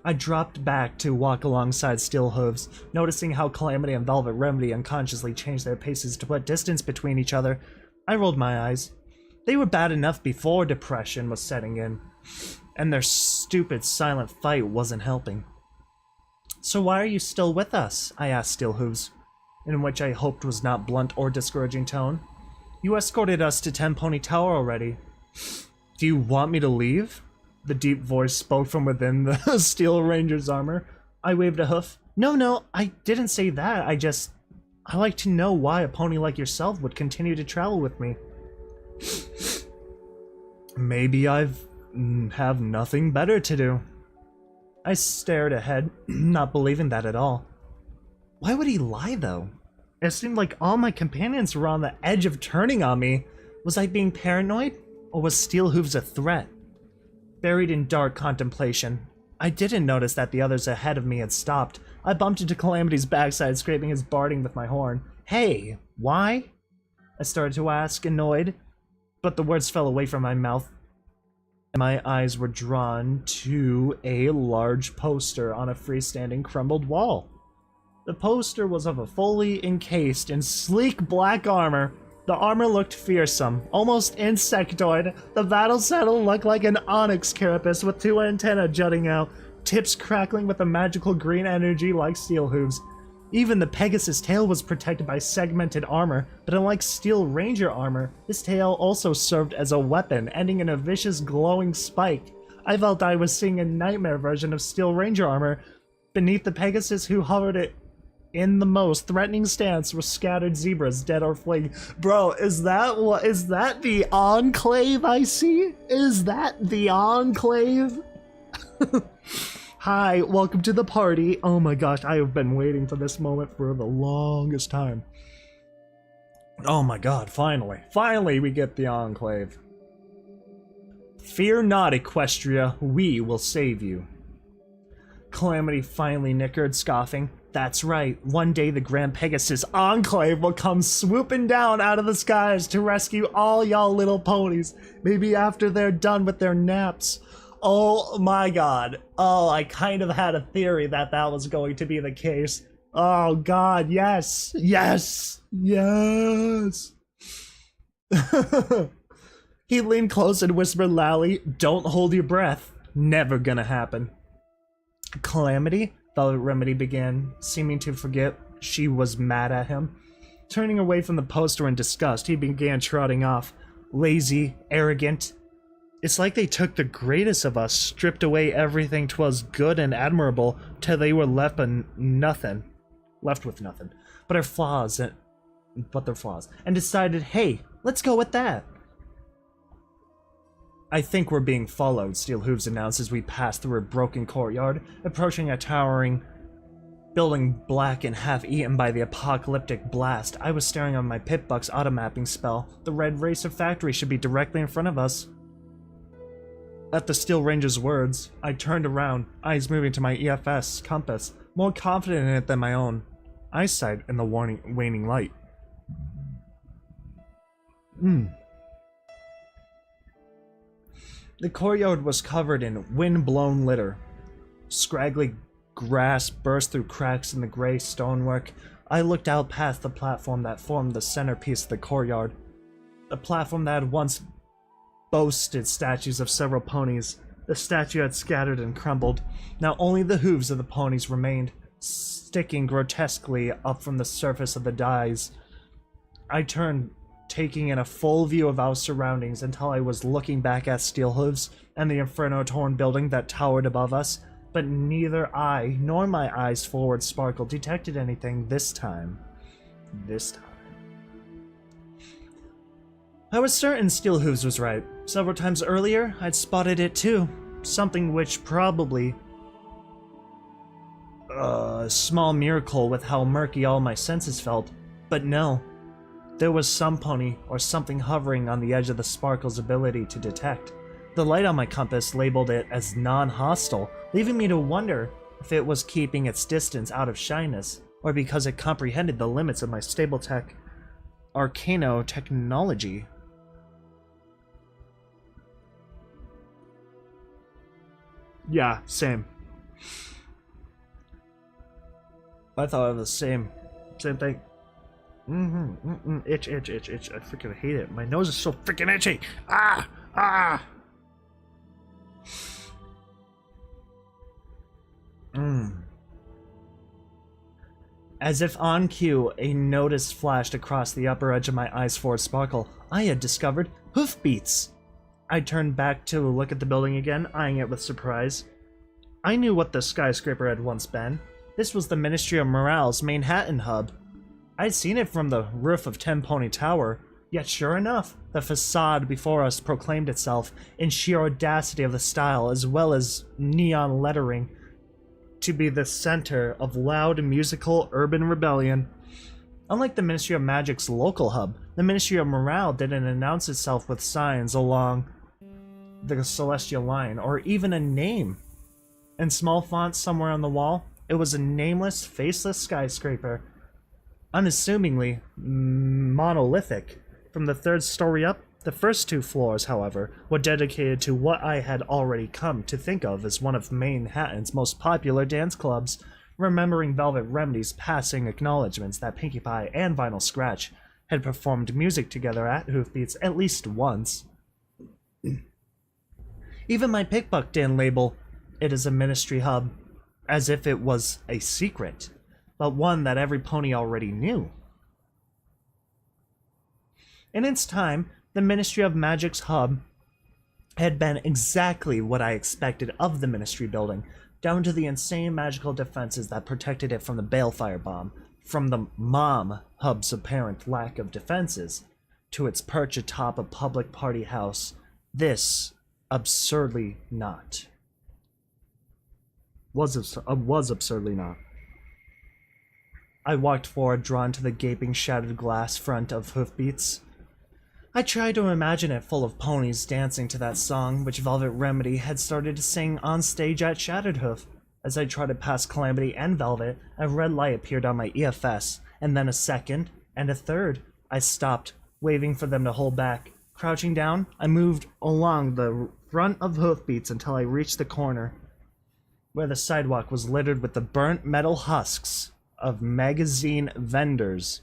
I dropped back to walk alongside Steelhooves, noticing how Calamity and Velvet Remedy unconsciously changed their paces to put distance between each other. I rolled my eyes. They were bad enough before depression was setting in, and their stupid silent fight wasn't helping. So why are you still with us? I asked Steelhooves, in which I hoped was not blunt or discouraging tone. You escorted us to 10 Pony Tower already. Do you want me to leave? The deep voice spoke from within the Steel Ranger's armor. I waved a hoof. No, I didn't say that. I like to know why a pony like yourself would continue to travel with me. Maybe I have nothing better to do. I stared ahead, not believing that at all. Why would he lie, though? It seemed like all my companions were on the edge of turning on me. Was I being paranoid? Or was Steelhooves a threat? Buried in dark contemplation, I didn't notice that the others ahead of me had stopped. I bumped into Calamity's backside, scraping his barding with my horn. Hey, why? I started to ask, annoyed, but the words fell away from my mouth. My eyes were drawn to a large poster on a freestanding crumbled wall. The poster was of a fully encased in sleek black armor. The armor looked fearsome, almost insectoid. The battle saddle looked like an onyx carapace with 2 antennae jutting out, tips crackling with a magical green energy like Steelhooves. Even the Pegasus tail was protected by segmented armor, but unlike Steel Ranger armor, this tail also served as a weapon, ending in a vicious glowing spike. I felt I was seeing a nightmare version of Steel Ranger armor. Beneath the Pegasus who hovered it in the most threatening stance were scattered zebras, dead or fleeing. Bro, is that the Enclave I see? Is that the Enclave? Hi, welcome to the party. Oh my gosh, I have been waiting for this moment for the longest time. Oh my god, finally we get the Enclave. Fear not, Equestria, we will save you. Calamity finally nickered, scoffing. That's right, one day the Grand Pegasus Enclave will come swooping down out of the skies to rescue all y'all little ponies, maybe after they're done with their naps. Oh my god. Oh, I kind of had a theory that that was going to be the case. Oh god, yes! Yes! Yes! He leaned close and whispered loudly, "Don't hold your breath. Never gonna happen." Calamity? The Remedy began, seeming to forget she was mad at him. Turning away from the poster in disgust, he began trotting off. Lazy, arrogant. It's like they took the greatest of us, stripped away everything 'twas good and admirable, till they were left with nothing. But their flaws, and decided, hey, let's go with that. I think we're being followed, Steelhooves announced as we passed through a broken courtyard, approaching a towering building black and half-eaten by the apocalyptic blast. I was staring on my Pip-Buck's auto-mapping spell. The Red Racer factory should be directly in front of us. At the Steel Ranger's words, I turned around, eyes moving to my EFS compass, more confident in it than my own eyesight in the waning light. The courtyard was covered in wind-blown litter. Scraggly grass burst through cracks in the gray stonework. I looked out past the platform that formed the centerpiece of the courtyard. The platform that had once boasted statues of several ponies. The statue had scattered and crumbled. Now only the hooves of the ponies remained, sticking grotesquely up from the surface of the dyes. I turned, taking in a full view of our surroundings until I was looking back at Steelhooves and the inferno-torn building that towered above us, but neither I nor my eyes forward sparkle detected anything this time. I was certain Steelhooves was right. Several times earlier, I'd spotted it too. Something which probably... a small miracle with how murky all my senses felt. But no. There was some pony or something hovering on the edge of the sparkle's ability to detect. The light on my compass labeled it as non-hostile, leaving me to wonder if it was keeping its distance out of shyness, or because it comprehended the limits of my stable tech arcano technology. Yeah, same. I thought it was the same thing. Itch. I freaking hate it. My nose is so freaking itchy. Ah. As if on cue, a notice flashed across the upper edge of my eyes for a sparkle. I had discovered hoofbeats. I turned back to look at the building again, eyeing it with surprise. I knew what the skyscraper had once been. This was the Ministry of Morale's Manhattan hub. I'd seen it from the roof of Ten Pony Tower, yet sure enough, the facade before us proclaimed itself, in sheer audacity of the style as well as neon lettering, to be the center of loud musical urban rebellion. Unlike the Ministry of Magic's local hub, the Ministry of Morale didn't announce itself with signs along the celestial line, or even a name. In small font somewhere on the wall, it was a nameless, faceless skyscraper, unassumingly monolithic. From the third story up, the first two floors, however, were dedicated to what I had already come to think of as one of Manhattan's most popular dance clubs, remembering Velvet Remedy's passing acknowledgments that Pinkie Pie and Vinyl Scratch had performed music together at Hoofbeats at least once. Even my pickbuck didn't label it as a ministry hub, as if it was a secret, but one that every pony already knew. In its time, the Ministry of Magic's hub had been exactly what I expected of the Ministry building, down to the insane magical defenses that protected it from the Balefire bomb, from the Mom hub's apparent lack of defenses, to its perch atop a public party house. This, absurdly not. Was absurdly not. I walked forward, drawn to the gaping, shattered glass front of Hoofbeats. I tried to imagine it full of ponies dancing to that song which Velvet Remedy had started to sing on stage at Shattered Hoof. As I trotted past Calamity and Velvet, a red light appeared on my EFS, and then a second, and a third. I stopped, waving for them to hold back. Crouching down, I moved along the front of Hoofbeats until I reached the corner, where the sidewalk was littered with the burnt metal husks of magazine vendors.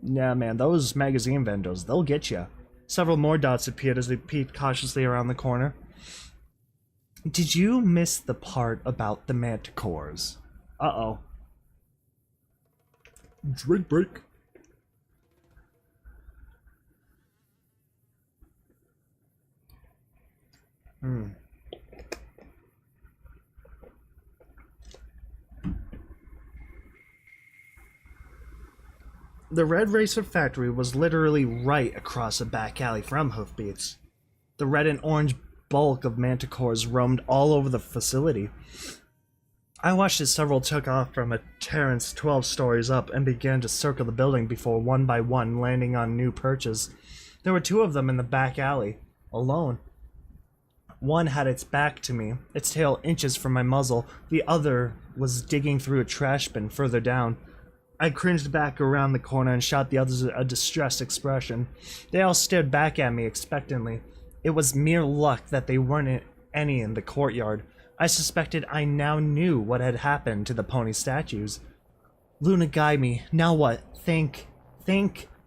Yeah, man, those magazine vendors, they'll get you. Several more dots appeared as we peeked cautiously around the corner. Did you miss the part about the manticores? Uh-oh. Drink break. The Red Racer factory was literally right across a back alley from Hoofbeats. The red and orange bulk of manticores roamed all over the facility. I watched as several took off from a terrace 12 stories up and began to circle the building before one by one landing on new perches. There were two of them in the back alley, alone. One had its back to me, its tail inches from my muzzle. The other was digging through a trash bin further down. I cringed back around the corner and shot the others a distressed expression. They all stared back at me expectantly. It was mere luck that they weren't any in the courtyard. I suspected I now knew what had happened to the pony statues. Luna, guide me. Now what? Think.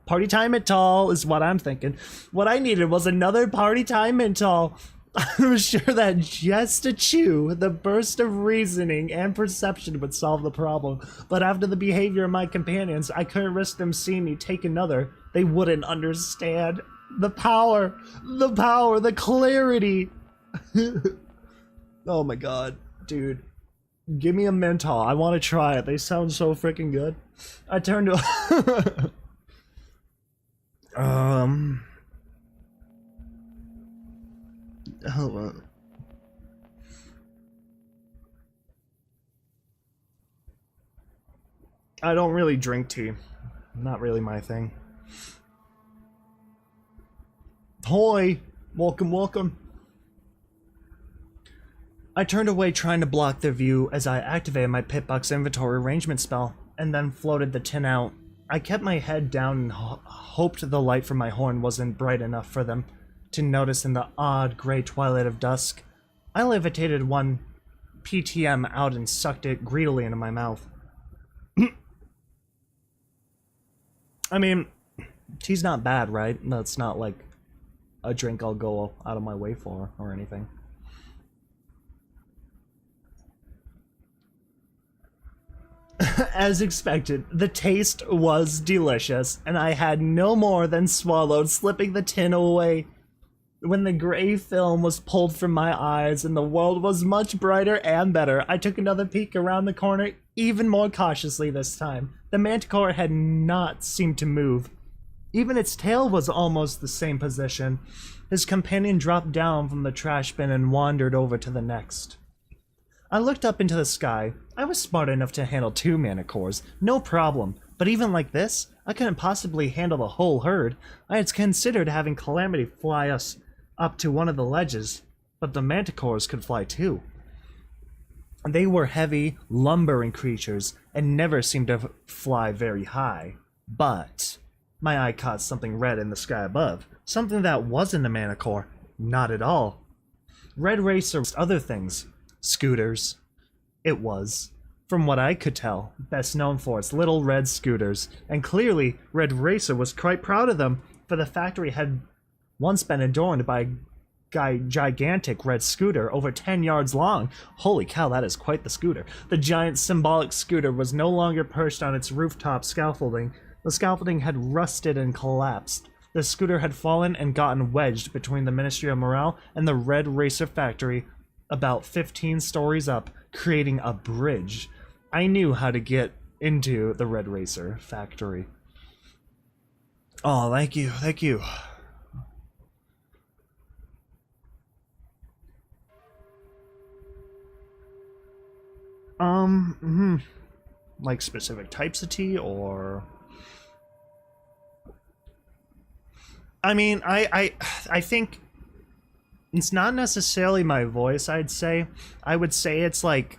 Party time Mental is what I'm thinking. What I needed was another party time Mental. I was sure that just a chew, the burst of reasoning and perception would solve the problem. But after the behavior of my companions, I couldn't risk them seeing me take another. They wouldn't understand. The power, the clarity. Oh my god, dude. Give me a mental. I want to try it. They sound so freaking good. I turned to... Hold on. I don't really drink tea. Not really my thing. Hoi! Welcome. I turned away trying to block their view as I activated my Pitbox inventory arrangement spell, and then floated the tin out. I kept my head down and hoped the light from my horn wasn't bright enough for them to notice in the odd gray twilight of dusk. I levitated one PTM out and sucked it greedily into my mouth. I mean, tea's not bad, right? That's not like a drink I'll go out of my way for or anything. As expected, the taste was delicious, and I had no more than swallowed, slipping the tin away. When the gray film was pulled from my eyes and the world was much brighter and better, I took another peek around the corner, even more cautiously this time. The manticore had not seemed to move. Even its tail was almost the same position. His companion dropped down from the trash bin and wandered over to the next. I looked up into the sky. I was smart enough to handle 2 manticores, no problem. But even like this, I couldn't possibly handle the whole herd. I had considered having Calamity fly us up to one of the ledges, but the manticores could fly too. They were heavy, lumbering creatures and never seemed to fly very high. But my eye caught something red in the sky above, something that wasn't a manticore. Not at all. Red Racer was other things. Scooters. It was, from what I could tell, best known for its little red scooters, and clearly Red Racer was quite proud of them, for the factory had once been adorned by a gigantic red scooter over 10 yards long. Holy cow, that is quite the scooter. The giant symbolic scooter was no longer perched on its rooftop scaffolding. The scaffolding had rusted and collapsed. The scooter had fallen and gotten wedged between the Ministry of Morale and the Red Racer factory, about 15 stories up, creating a bridge. I knew how to get into the Red Racer factory. Oh, thank you, thank you. Like specific types of tea, or... I mean, I think it's not necessarily my voice, I'd say. I would say it's like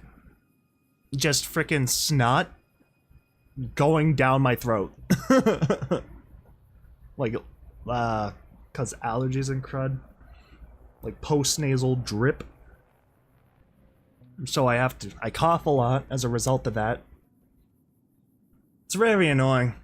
just frickin' snot going down my throat. Like, cause allergies and crud. Like post-nasal drip. So I cough a lot as a result of that. It's very annoying.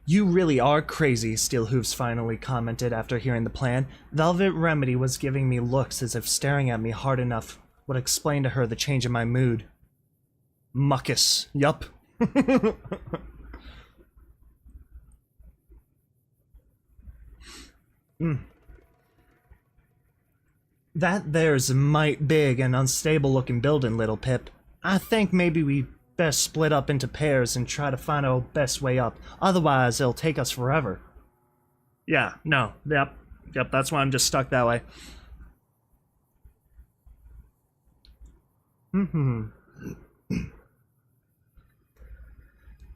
You really are crazy, Steelhooves finally commented after hearing the plan. Velvet Remedy was giving me looks as if staring at me hard enough would explain to her the change in my mood. Muckus, yup. That there's a mite big and unstable looking building, little Pip. I think maybe we best split up into pairs and try to find our best way up. Otherwise, it'll take us forever. Yeah, no, yep, that's why I'm just stuck that way.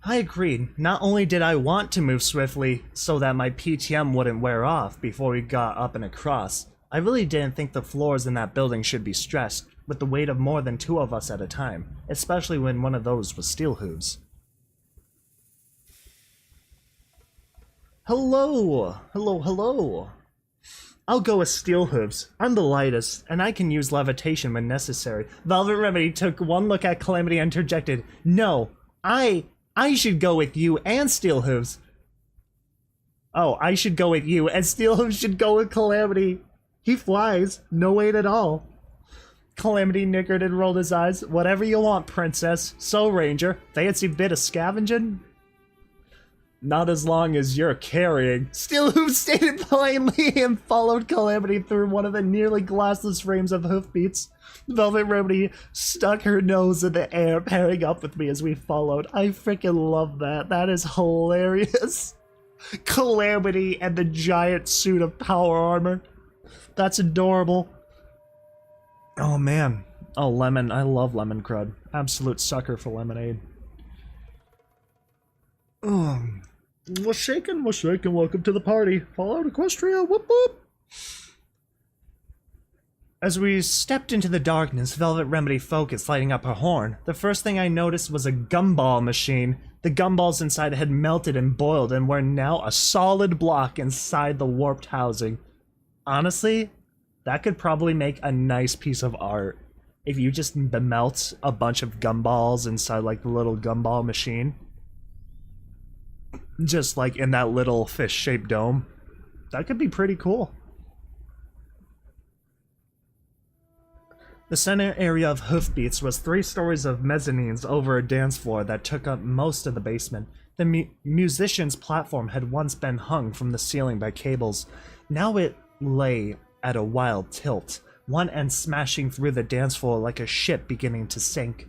I agreed. Not only did I want to move swiftly so that my PTM wouldn't wear off before we got up and across, I really didn't think the floors in that building should be stressed with the weight of more than 2 of us at a time, especially when one of those was Steelhooves. Hello! Hello. I'll go with Steelhooves. I'm the lightest, and I can use levitation when necessary. Velvet Remedy took one look at Calamity and interjected, "No, I should go with you and Steelhooves." Oh, I should go with you, and Steelhooves should go with Calamity. He flies, no weight at all. Calamity nickered and rolled his eyes. Whatever you want, princess. So, Ranger, fancy bit of scavenging? Not as long as you're carrying. Steelhooves stated plainly and followed Calamity through one of the nearly glassless frames of hoofbeats. Velvet Remedy stuck her nose in the air, pairing up with me as we followed. I freaking love that. That is hilarious. Calamity and the giant suit of power armor. That's adorable. Oh man. Oh, lemon. I love lemon crud. Absolute sucker for lemonade. What's shaking? What's shaking? Welcome to the party. Fallout Equestria. Whoop whoop. As we stepped into the darkness, Velvet Remedy focused, lighting up her horn. The first thing I noticed was a gumball machine. The gumballs inside had melted and boiled and were now a solid block inside the warped housing. Honestly, that could probably make a nice piece of art. If you just melt a bunch of gumballs inside like the little gumball machine. Just like in that little fish-shaped dome. That could be pretty cool. The center area of Hoofbeats was 3 stories of mezzanines over a dance floor that took up most of the basement. The musician's platform had once been hung from the ceiling by cables. Now it lay at a wild tilt, one end smashing through the dance floor like a ship beginning to sink.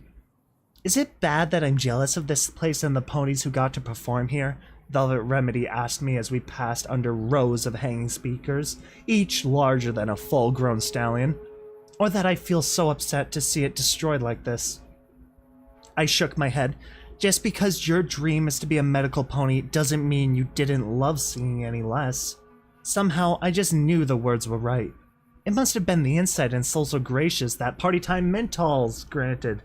Is it bad that I'm jealous of this place and the ponies who got to perform here? Velvet Remedy asked me as we passed under rows of hanging speakers, each larger than a full-grown stallion. Or that I feel so upset to see it destroyed like this. I shook my head. Just because your dream is to be a medical pony doesn't mean you didn't love singing any less. Somehow, I just knew the words were right. It must have been the insight and soul so gracious that Party Time Mentals granted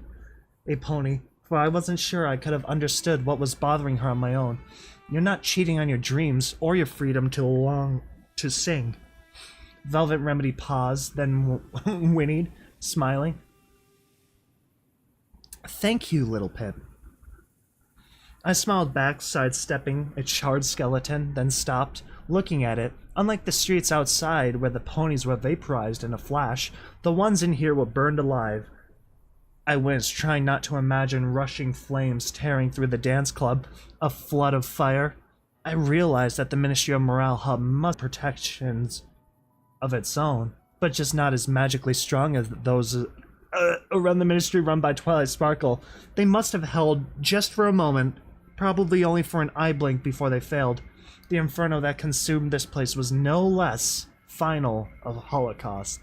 a pony, for I wasn't sure I could have understood what was bothering her on my own. You're not cheating on your dreams or your freedom to sing. Velvet Remedy paused, then whinnied, smiling. Thank you, little Pip. I smiled back, sidestepping a charred skeleton, then stopped, looking at it. Unlike the streets outside, where the ponies were vaporized in a flash, the ones in here were burned alive. I winced, trying not to imagine rushing flames tearing through the dance club, a flood of fire. I realized that the Ministry of Morale Hub must have protections of its own, but just not as magically strong as those around the ministry run by Twilight Sparkle. They must have held just for a moment, probably only for an eye blink before they failed. The inferno that consumed this place was no less final of Holocaust.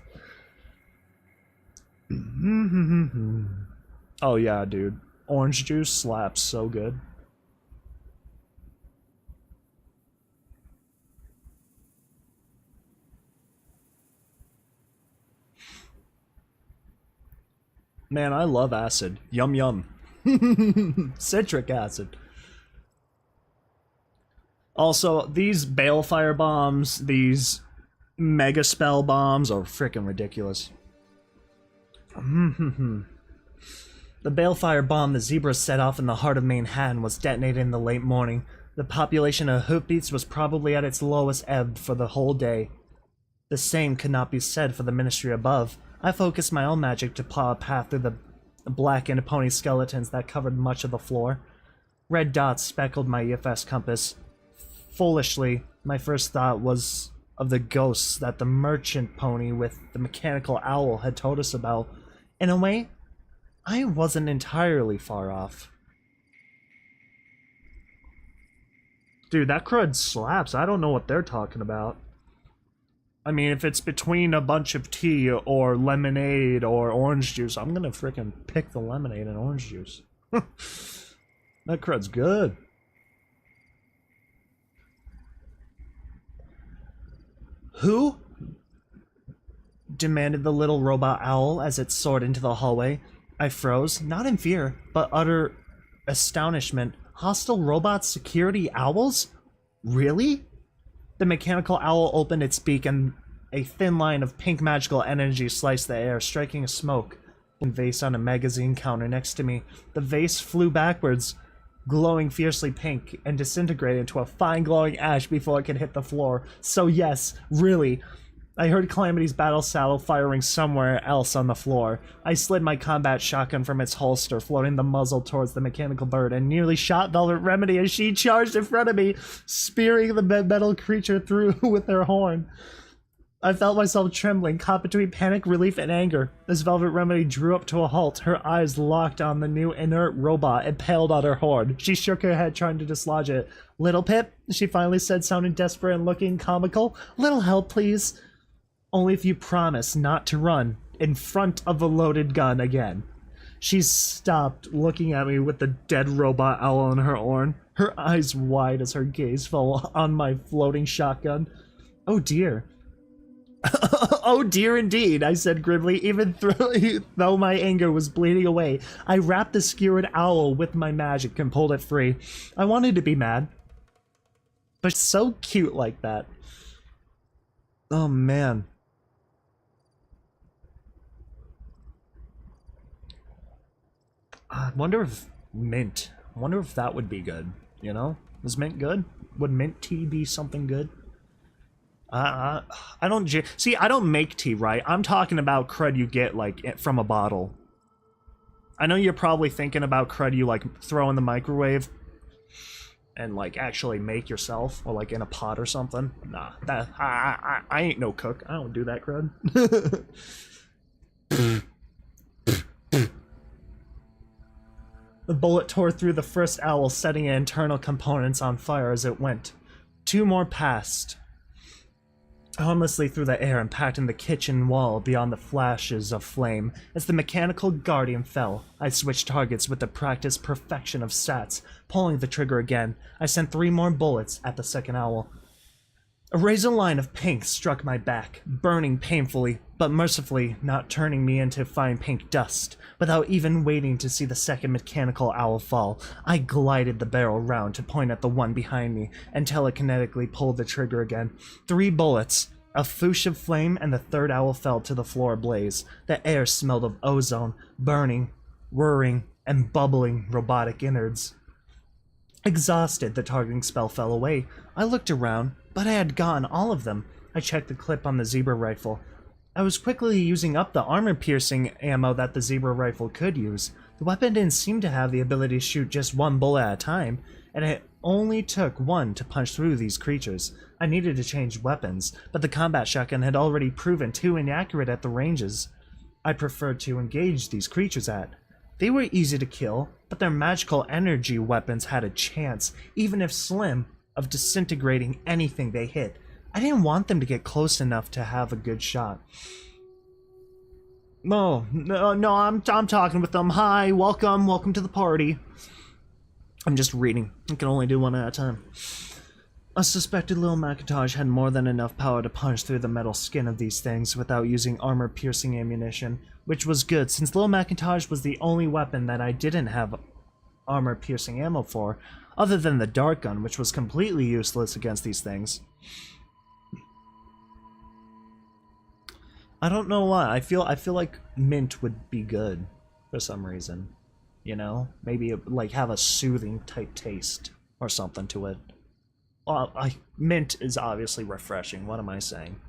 Oh yeah, dude. Orange juice slaps so good. Man, I love acid. Yum yum. Citric acid. Also, these balefire bombs, these mega spell bombs are freaking ridiculous. The balefire bomb the zebras set off in the heart of Manhattan was detonated in the late morning. The population of Hoofbeats was probably at its lowest ebb for the whole day. The same could not be said for the ministry above. I focused my own magic to plow a path through the blackened pony skeletons that covered much of the floor. Red dots speckled my EFS compass. Foolishly, my first thought was of the ghosts that the merchant pony with the mechanical owl had told us about. In a way, I wasn't entirely far off. Dude, that crud slaps. I don't know what they're talking about. I mean, if it's between a bunch of tea or lemonade or orange juice, I'm gonna frickin' pick the lemonade and orange juice. That crud's good. Who? Demanded the little robot owl as it soared into the hallway. I froze, not in fear, but utter astonishment. Hostile robot security owls? Really? The mechanical owl opened its beak and a thin line of pink magical energy sliced the air, striking a smoke vase on a magazine counter next to me. The vase flew backwards, glowing fiercely pink, and disintegrated into a fine glowing ash before it could hit the floor. So yes, really. I heard Calamity's battle saddle firing somewhere else on the floor. I slid my combat shotgun from its holster, floating the muzzle towards the mechanical bird, and nearly shot Velvet Remedy as she charged in front of me, spearing the metal creature through with her horn. I felt myself trembling, caught between panic, relief, and anger. As Velvet Remedy drew up to a halt, her eyes locked on the new inert robot impaled on her horn. She shook her head, trying to dislodge it. "Little Pip," she finally said, sounding desperate and looking comical. "Little help, please." "Only if you promise not to run in front of a loaded gun again." She stopped, looking at me with the dead robot owl on her horn, her eyes wide as her gaze fell on my floating shotgun. "Oh dear." "Oh dear indeed," I said grimly, even though my anger was bleeding away. I wrapped the skewered owl with my magic and pulled it free. I wanted to be mad, but so cute like that. Oh man. I wonder if mint. I wonder if that would be good, you know? Is mint good? Would mint tea be something good? I don't see. I don't make tea, right? I'm talking about crud you get like from a bottle. I know you're probably thinking about crud you like throw in the microwave and like actually make yourself, or like in a pot or something. Nah, that I ain't no cook. I don't do that crud. The bullet tore through the first owl, setting internal components on fire as it went. Two more passed harmlessly through the air, impacting the kitchen wall beyond the flashes of flame. As the mechanical guardian fell, I switched targets with the practiced perfection of stats. Pulling the trigger again, I sent 3 more bullets at the second owl. A razor line of pink struck my back, burning painfully, but mercifully not turning me into fine pink dust. Without even waiting to see the second mechanical owl fall, I glided the barrel round to point at the one behind me and telekinetically pulled the trigger again. 3 bullets, a foosh of flame, and the third owl fell to the floor ablaze. The air smelled of ozone, burning, whirring, and bubbling robotic innards. Exhausted, the targeting spell fell away. I looked around, but I had gotten all of them. I checked the clip on the zebra rifle. I was quickly using up the armor-piercing ammo that the zebra rifle could use. The weapon didn't seem to have the ability to shoot just 1 bullet at a time, and it only took 1 to punch through these creatures. I needed to change weapons, but the combat shotgun had already proven too inaccurate at the ranges I preferred to engage these creatures at. They were easy to kill, but their magical energy weapons had a chance, even if slim, of disintegrating anything they hit. I didn't want them to get close enough to have a good shot. No, I'm talking with them. Hi, welcome to the party. I'm just reading. I can only do one at a time. I suspected Lil Macintosh had more than enough power to punch through the metal skin of these things without using armor-piercing ammunition, which was good since Lil Macintosh was the only weapon that I didn't have armor-piercing ammo for, other than the dart gun, which was completely useless against these things. I don't know why. I feel like mint would be good for some reason. You know? Maybe like have a soothing type taste or something to it. Well, mint is obviously refreshing. What am I saying?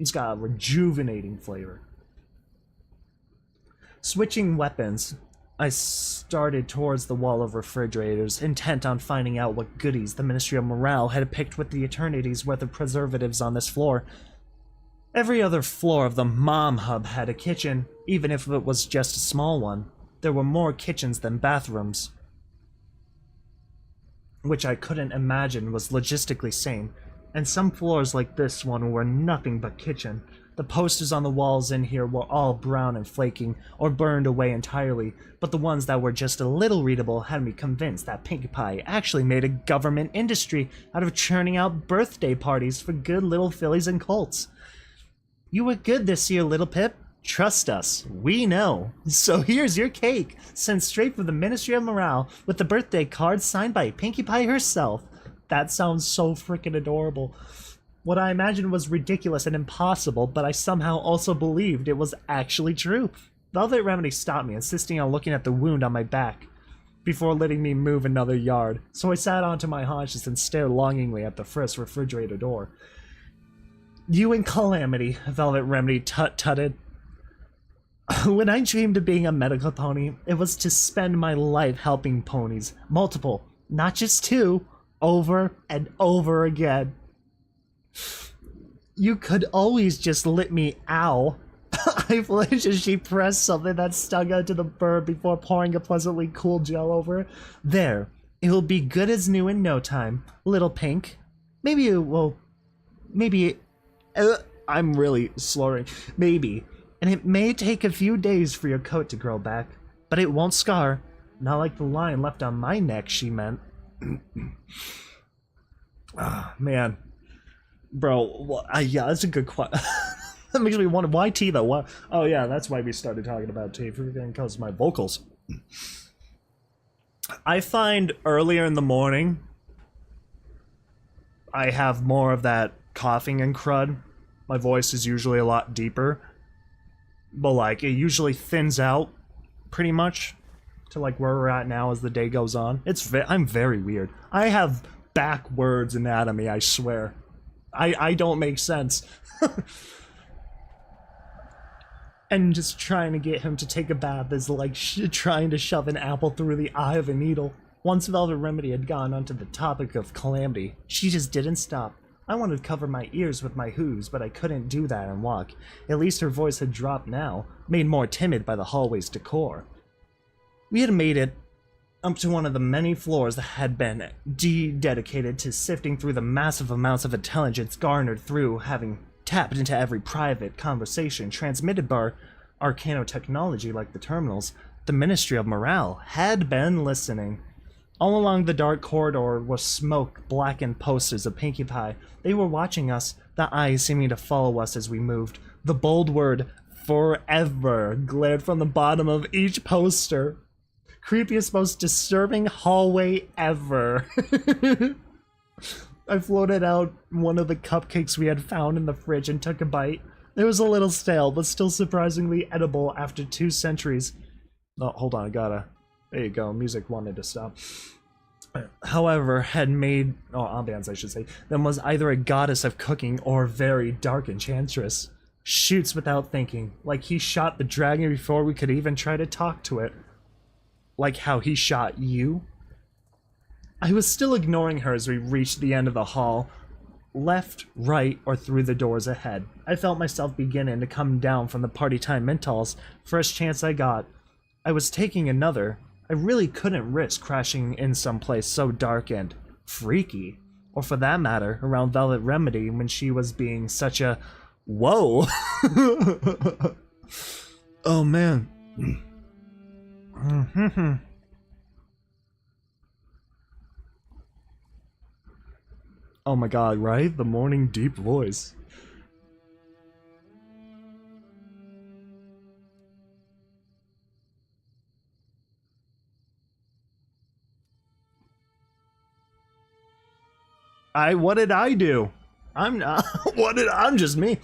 It's got a rejuvenating flavor. Switching weapons, I started towards the wall of refrigerators, intent on finding out what goodies the Ministry of Morale had picked with the eternity's worth of preservatives on this floor. Every other floor of the Mom Hub had a kitchen, even if it was just a small one. There were more kitchens than bathrooms, which I couldn't imagine was logistically sane, and some floors like this one were nothing but kitchen. The posters on the walls in here were all brown and flaking, or burned away entirely, but the ones that were just a little readable had me convinced that Pinkie Pie actually made a government industry out of churning out birthday parties for good little fillies and colts. You were good this year, little Pip. Trust us, we know. So here's your cake, sent straight from the Ministry of Morale, with the birthday card signed by Pinkie Pie herself. That sounds so freaking adorable. What I imagined was ridiculous and impossible, but I somehow also believed it was actually true. Velvet Remedy stopped me, insisting on looking at the wound on my back before letting me move another yard, so I sat onto my haunches and stared longingly at the first refrigerator door. You and Calamity, Velvet Remedy tutted. When I dreamed of being a medical pony, it was to spend my life helping ponies. Multiple, not just 2, over and over again. You could always just let me ow. I flinched as she pressed something that stung onto the bird before pouring a pleasantly cool gel over it. There, it will be good as new in no time, little Pink. Maybe it will... Maybe... I'm really slurring. Maybe. And it may take a few days for your coat to grow back, but it won't scar. Not like the line left on my neck, she meant. Ah, man. Bro, yeah, that's a good question. That makes me wonder, why tea though? What? Oh yeah, that's why we started talking about tea, because of my vocals. I find earlier in the morning, I have more of that coughing and crud. My voice is usually a lot deeper, but like it usually thins out pretty much to like where we're at now as the day goes on. I'm very weird. I have backwards anatomy, I swear. I don't make sense. And just trying to get him to take a bath is like trying to shove an apple through the eye of a needle. Once Velvet Remedy had gone onto the topic of calamity, she just didn't stop. I wanted to cover my ears with my hooves, but I couldn't do that and walk. At least her voice had dropped now, made more timid by the hallway's decor. We had made it up to one of the many floors that had been dedicated to sifting through the massive amounts of intelligence garnered through having tapped into every private conversation transmitted by arcanotechnology like the terminals. The Ministry of Morale had been listening. All along the dark corridor was smoke-blackened posters of Pinkie Pie. They were watching us, the eyes seeming to follow us as we moved. The bold word, forever, glared from the bottom of each poster. Creepiest, most disturbing hallway ever. I floated out one of the cupcakes we had found in the fridge and took a bite. It was a little stale, but still surprisingly edible after 2 centuries. Oh, hold on, I gotta... There you go, music wanted to stop. However, had made... Oh, ambiance, I should say. Then was either a goddess of cooking or very dark enchantress. Shoots without thinking. Like he shot the dragon before we could even try to talk to it. Like how he shot you. I was still ignoring her as we reached the end of the hall. Left, right, or through the doors ahead. I felt myself beginning to come down from the party time mentals. First chance I got. I was taking another. I really couldn't risk crashing in some place so dark and freaky. Or for that matter, around Velvet Remedy when she was being such a... Whoa! Oh man. Oh my god, right? The morning deep voice. What did I do? I'm not, I'm just me.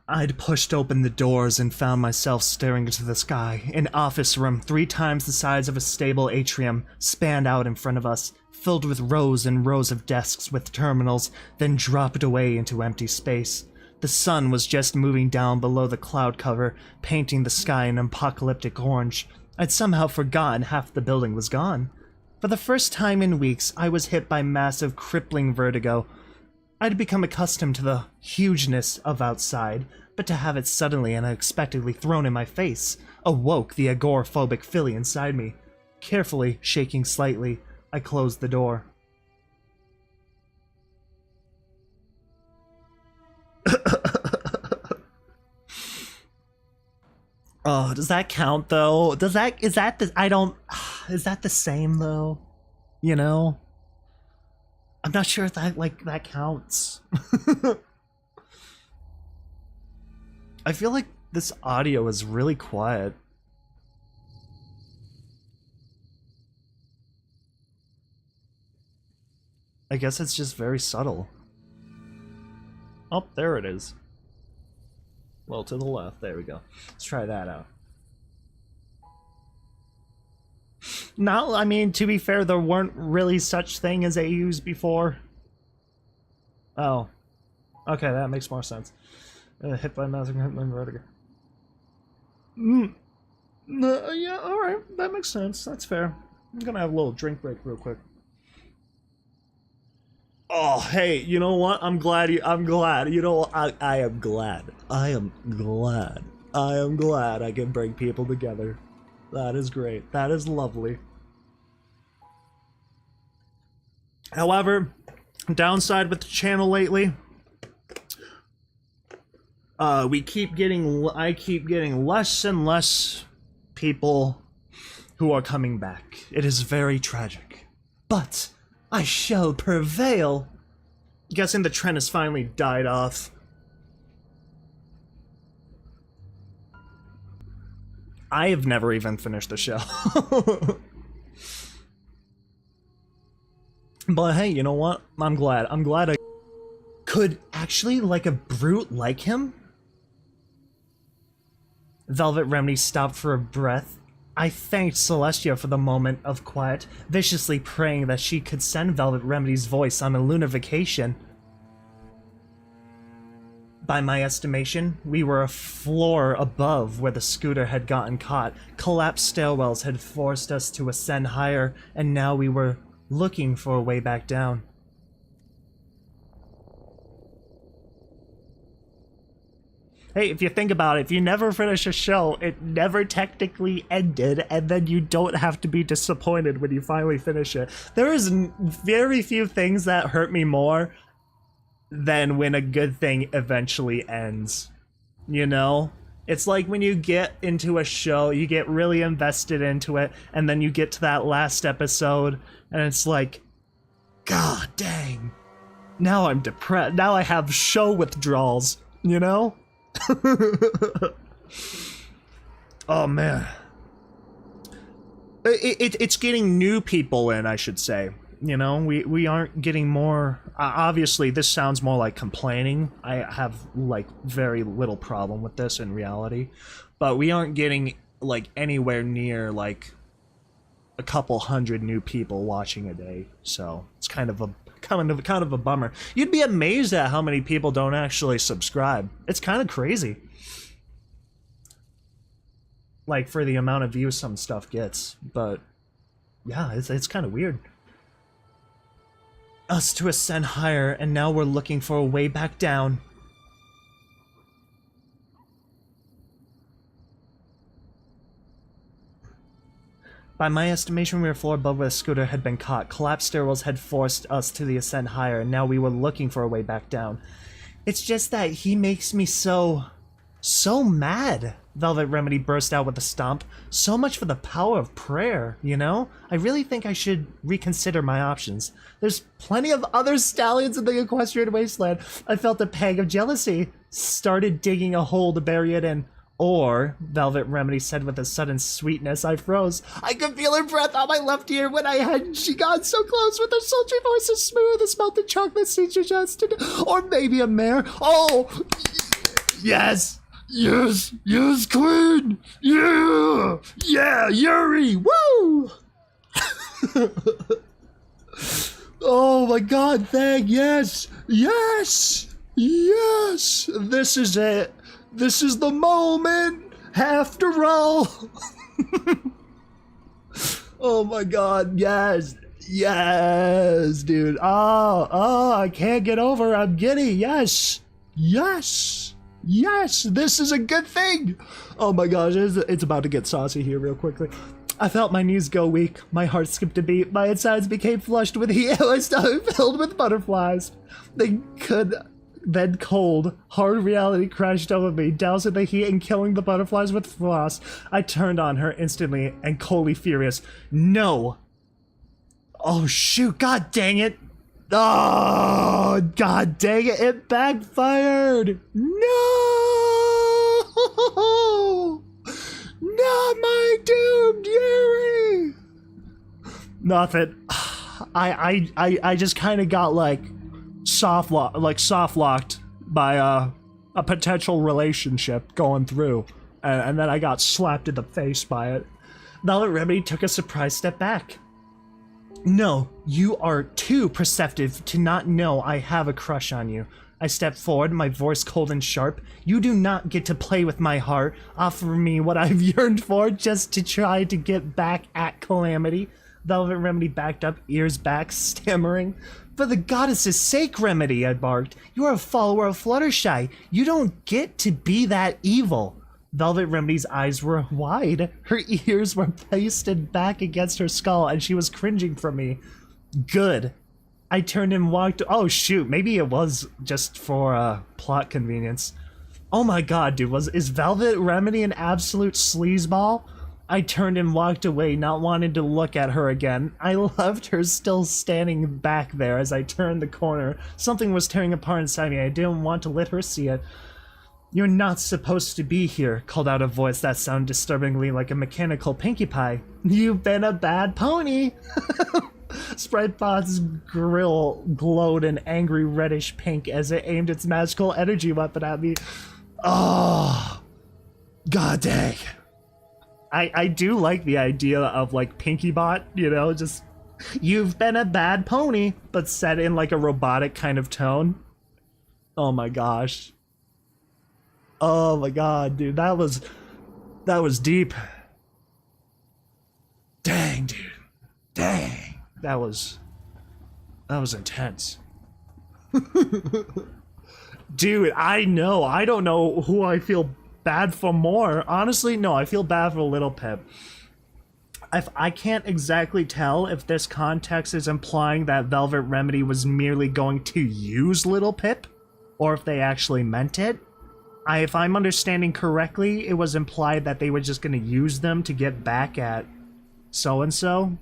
I'd pushed open the doors and found myself staring into the sky. An office room 3 times the size of a stable atrium spanned out in front of us, filled with rows and rows of desks with terminals, then dropped away into empty space. The sun was just moving down below the cloud cover, painting the sky an apocalyptic orange. I'd somehow forgotten half the building was gone. For the first time in weeks, I was hit by massive, crippling vertigo. I'd become accustomed to the hugeness of outside, but to have it suddenly and unexpectedly thrown in my face awoke the agoraphobic filly inside me. Carefully, shaking slightly, I closed the door. Oh, does that count though? Is that the same though? You know? I'm not sure if that counts. I feel like this audio is really quiet. I guess it's just very subtle. Oh, there it is. Well, to the left. There we go. Let's try that out. No, I mean, to be fair, there weren't really such thing as AUs before. Oh. Okay, that makes more sense. Hit by mouse and hit by vertigo. Yeah, alright. That makes sense. That's fair. I'm gonna have a little drink break real quick. Oh, hey, you know what? I'm glad. You know, I am glad. I am glad I can bring people together. That is great. That is lovely. However, downside with the channel lately, I keep getting less and less people who are coming back. It is very tragic. But I shall prevail. Guessing the trend has finally died off. I have never even finished the show. But hey, you know what? I'm glad I could actually like a brute like him. Velvet Remedy stopped for a breath. I thanked Celestia for the moment of quiet, viciously praying that she could send Velvet Remedy's voice on a lunar vacation. By my estimation, we were a floor above where the scooter had gotten caught. Collapsed stairwells had forced us to ascend higher, and now we were looking for a way back down. Hey, if you think about it, if you never finish a show, it never technically ended, and then you don't have to be disappointed when you finally finish it. There is very few things that hurt me more than when a good thing eventually ends. You know? It's like when you get into a show, you get really invested into it, and then you get to that last episode, and it's like, God dang. Now I'm depressed. Now I have show withdrawals, you know? Oh man, it's getting new people in, I should say. You know, we aren't getting more. Obviously, this sounds more like complaining. I have like very little problem with this in reality, but we aren't getting like anywhere near like a couple hundred new people watching a day. So it's kind of a bummer. You'd be amazed at how many people don't actually subscribe. It's kind of crazy. Like for the amount of views some stuff gets, but yeah, it's kind of weird. Us to ascend higher, and now we're looking for a way back down. By my estimation, we were a floor above where the scooter had been caught. Collapsed stairwells had forced us to the ascent higher, and now we were looking for a way back down. It's just that he makes me so mad. Velvet Remedy burst out with a stomp. So much for the power of prayer, you know? I really think I should reconsider my options. There's plenty of other stallions in the equestrian wasteland. I felt a pang of jealousy. Started digging a hole to bury it in. Or, Velvet Remedy said with a sudden sweetness, I froze. I could feel her breath on my left ear when I had she got so close with her sultry voice as smooth as melted chocolate she suggested. Or maybe a mare. Oh! Yes! Yes! Yes, Queen! Yeah! Yeah, Yuri! Woo! Oh my god, thank yes! Yes! Yes! This is it! This is the moment, after all. Oh my god, yes. Yes, dude. Oh, I can't get over. I'm giddy. Yes. Yes. Yes, this is a good thing. Oh my gosh, it's about to get saucy here real quickly. I felt my knees go weak. My heart skipped a beat. My insides became flushed with heat. My stomach filled with butterflies. Then cold, hard reality crashed over me, dousing the heat and killing the butterflies with frost. I turned on her instantly and coldly furious. No! Oh shoot, god dang it! Oh, god dang it, it backfired! No! Not my doomed Yuri! Nothing. I just kind of got like soft locked by a potential relationship going through, and then I got slapped in the face by it. Velvet Remedy took a surprise step back. No, you are too perceptive to not know I have a crush on you. I stepped forward, my voice cold and sharp. You do not get to play with my heart, offer me what I've yearned for just to try to get back at Calamity. Velvet Remedy backed up, ears back, stammering. For the goddess's sake, Remedy, I barked. You are a follower of Fluttershy. You don't get to be that evil. Velvet Remedy's eyes were wide. Her ears were pasted back against her skull, and she was cringing from me. Good. I turned and walked. Oh shoot, maybe it was just for plot convenience. Oh my god, dude, is Velvet Remedy an absolute sleazeball? I turned and walked away, not wanting to look at her again. I left her still standing back there as I turned the corner. Something was tearing apart inside me. I didn't want to let her see it. You're not supposed to be here, called out a voice that sounded disturbingly like a mechanical Pinkie Pie. You've been a bad pony! Sprite Bot's grill glowed an angry reddish pink as it aimed its magical energy weapon at me. Oh, god dang. I do like the idea of like Pinky Bot, you know, just you've been a bad pony, but set in like a robotic kind of tone. Oh my gosh. Oh my god, dude, that was deep. Dang, dude. Dang. That was intense. Dude, I know. I don't know who I feel bad for more. Honestly, no, I feel bad for Little Pip. I can't exactly tell if this context is implying that Velvet Remedy was merely going to use Little Pip, or if they actually meant it. If I'm understanding correctly, it was implied that they were just going to use them to get back at so-and-so.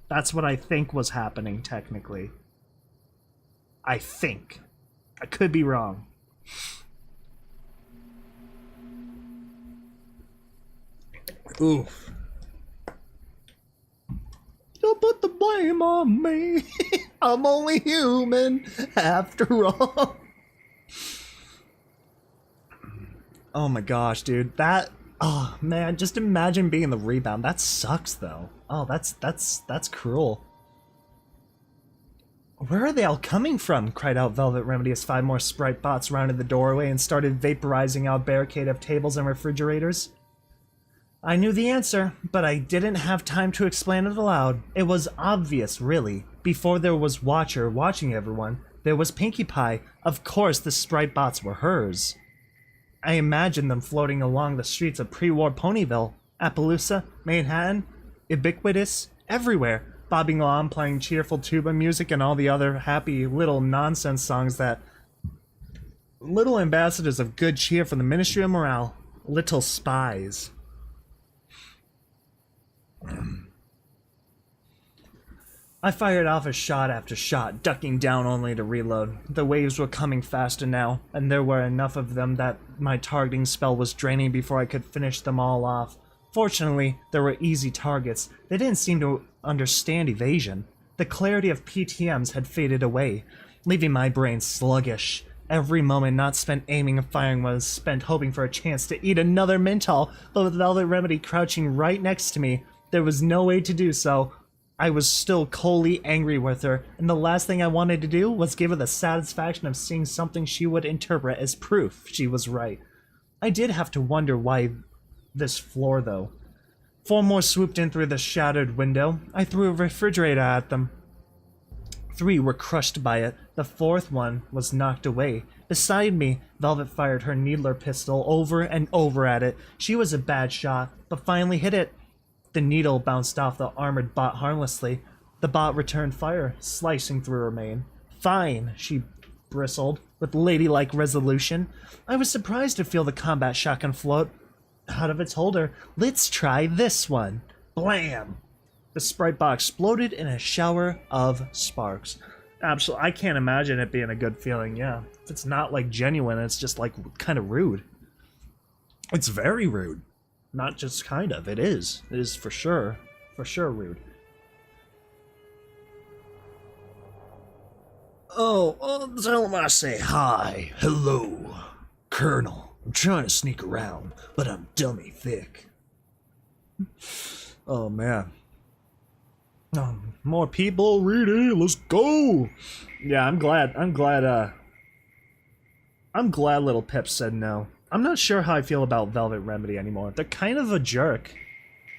That's what I think was happening, technically. I think. I could be wrong. Oof. Don't put the blame on me. I'm only human, after all. Oh my gosh, dude. That... Oh, man, just imagine being the rebound. That sucks, though. Oh, that's cruel. Where are they all coming from? Cried out Velvet Remedy as 5 more sprite bots rounded the doorway and started vaporizing our barricade of tables and refrigerators. I knew the answer, but I didn't have time to explain it aloud. It was obvious, really. Before there was Watcher watching everyone, there was Pinkie Pie. Of course, the sprite bots were hers. I imagined them floating along the streets of pre-war Ponyville, Appaloosa, Manhattan, ubiquitous, everywhere, bobbing along, playing cheerful tuba music and all the other happy little nonsense songs that... Little ambassadors of good cheer for the Ministry of Morale. Little spies. I fired off a shot after shot, ducking down only to reload. The waves were coming faster now, and there were enough of them that my targeting spell was draining before I could finish them all off. Fortunately, there were easy targets. They didn't seem to understand evasion. The clarity of PTMs had faded away, leaving my brain sluggish. Every moment not spent aiming and firing was spent hoping for a chance to eat another Mintal, but with Velvet Remedy crouching right next to me, there was no way to do so. I was still coldly angry with her, and the last thing I wanted to do was give her the satisfaction of seeing something she would interpret as proof she was right. I did have to wonder why this floor, though. 4 more swooped in through the shattered window. I threw a refrigerator at them. 3 were crushed by it. The 4th one was knocked away. Beside me, Velvet fired her needler pistol over and over at it. She was a bad shot, but finally hit it. The needle bounced off the armored bot harmlessly. The bot returned fire, slicing through her mane. Fine, she bristled, with ladylike resolution. I was surprised to feel the combat shotgun float out of its holder. Let's try this one. Blam! The sprite bot exploded in a shower of sparks. Absolutely, I can't imagine it being a good feeling, yeah. If it's not, like, genuine, it's just, like, kind of rude. It's very rude. Not just kind of, it is. It is for sure rude. Oh, tell him I say hi, hello, Colonel. I'm trying to sneak around, but I'm dummy thick. Oh, man. More people, Reedy, let's go! Yeah, I'm glad Little Pip said no. I'm not sure how I feel about Velvet Remedy anymore. They're kind of a jerk.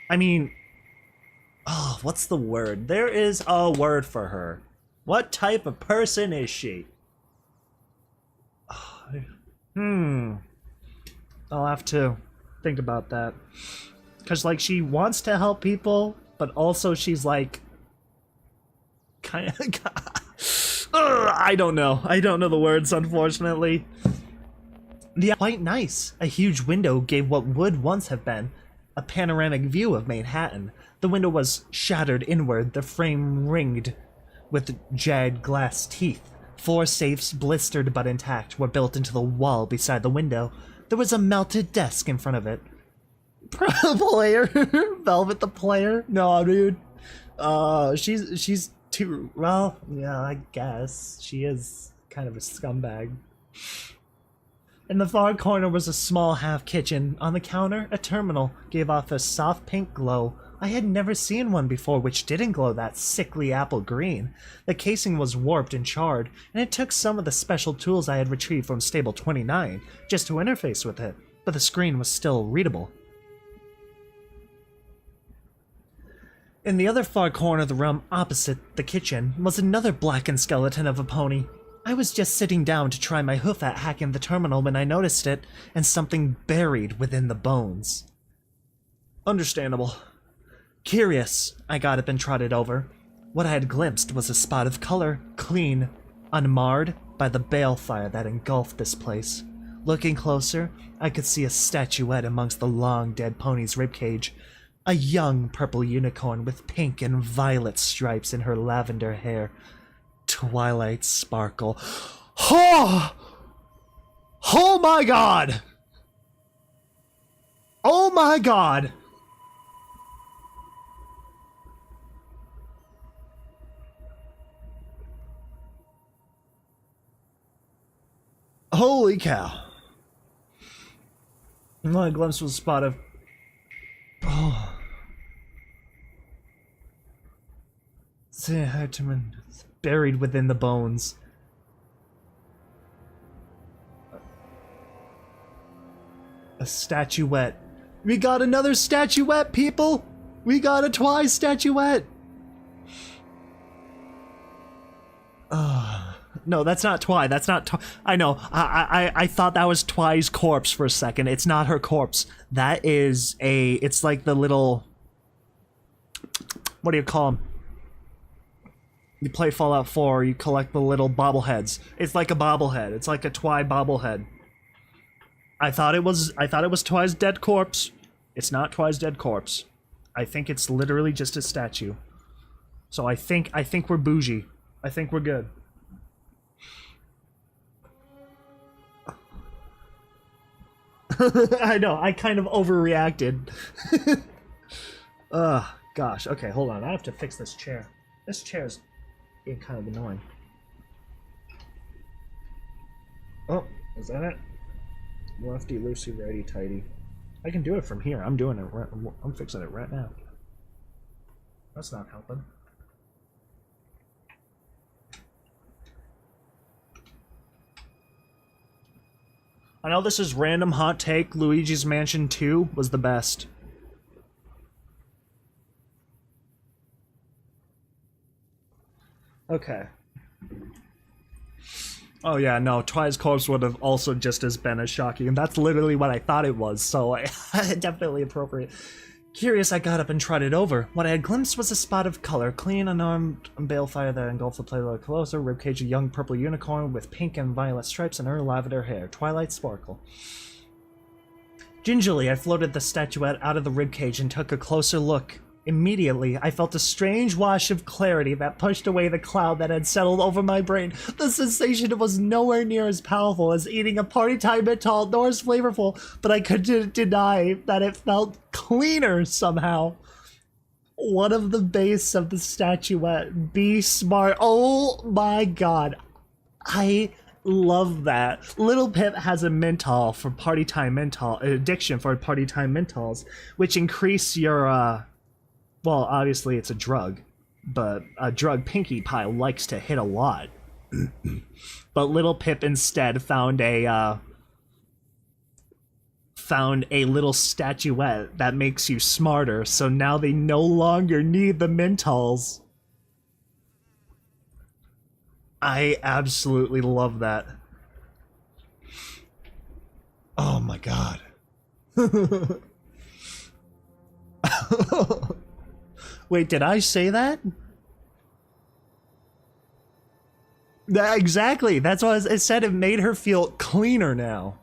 I mean... Oh, what's the word? There is a word for her. What type of person is she? I'll have to think about that. Because, like, she wants to help people, but also she's, like... kind of... I don't know. I don't know the words, unfortunately. Yeah, quite nice. A huge window gave what would once have been a panoramic view of Manhattan. The window was shattered inward, the frame ringed with jagged glass teeth. 4 safes, blistered but intact, were built into the wall beside the window. There was a melted desk in front of it. Player? Velvet the player? No, dude. She's too... Well, yeah, I guess. She is kind of a scumbag. In the far corner was a small half-kitchen. On the counter, a terminal gave off a soft pink glow. I had never seen one before which didn't glow that sickly apple green. The casing was warped and charred, and it took some of the special tools I had retrieved from Stable 29 just to interface with it, but the screen was still readable. In the other far corner of the room opposite the kitchen was another blackened skeleton of a pony. I was just sitting down to try my hoof at hacking the terminal when I noticed it, and something buried within the bones. Understandable. Curious, I got up and trotted over. What I had glimpsed was a spot of color, clean, unmarred by the balefire that engulfed this place. Looking closer, I could see a statuette amongst the long dead pony's ribcage. A young purple unicorn with pink and violet stripes in her lavender hair. Twilight sparkle. Oh! Oh my god! Oh my god! Holy cow. My glimpse was a spot of... Oh. Buried within the bones. A statuette. We got another statuette, people! We got a Twice statuette! No, that's not Twi. That's not I know. I thought that was Twi's corpse for a second. It's not her corpse. That is a... It's like the little... What do you call them? You play Fallout 4, you collect the little bobbleheads. It's like a bobblehead. It's like a Twi bobblehead. I thought it was Twi's dead corpse. It's not Twi's dead corpse. I think it's literally just a statue. So I think we're bougie. I think we're good. I know, I kind of overreacted. Ugh, gosh. Okay, hold on. I have to fix this chair. This chair's being kind of annoying. Oh, is that it? Lefty, loosey, righty, tighty. I can do it from here. I'm doing it right, I'm fixing it right now. That's not helping. I know this is random hot take. Luigi's Mansion 2 was the best. Okay. Oh yeah, no, Twi's corpse would have also just as been as shocking, and that's literally what I thought it was, so definitely appropriate. Curious, I got up and trotted over. What I had glimpsed was a spot of color, clean, unarmed balefire that engulfed the play like closer, ribcage a young purple unicorn with pink and violet stripes in her lavender hair, twilight sparkle. Gingerly, I floated the statuette out of the ribcage and took a closer look. Immediately, I felt a strange wash of clarity that pushed away the cloud that had settled over my brain. The sensation was nowhere near as powerful as eating a party time mental, nor as flavorful, but I couldn't deny that it felt cleaner somehow. One of the base of the statuette, be smart. Oh my god. I love that. Little Pip has a menthol for party time menthol, addiction for party time menthols, which increase your, well, obviously it's a drug, but a drug Pinkie Pie likes to hit a lot. But Little Pip instead found a little statuette that makes you smarter, so now they no longer need the menthols. I absolutely love that. Oh my god. Wait, did I say that? Exactly. That's what it said. It made her feel cleaner now.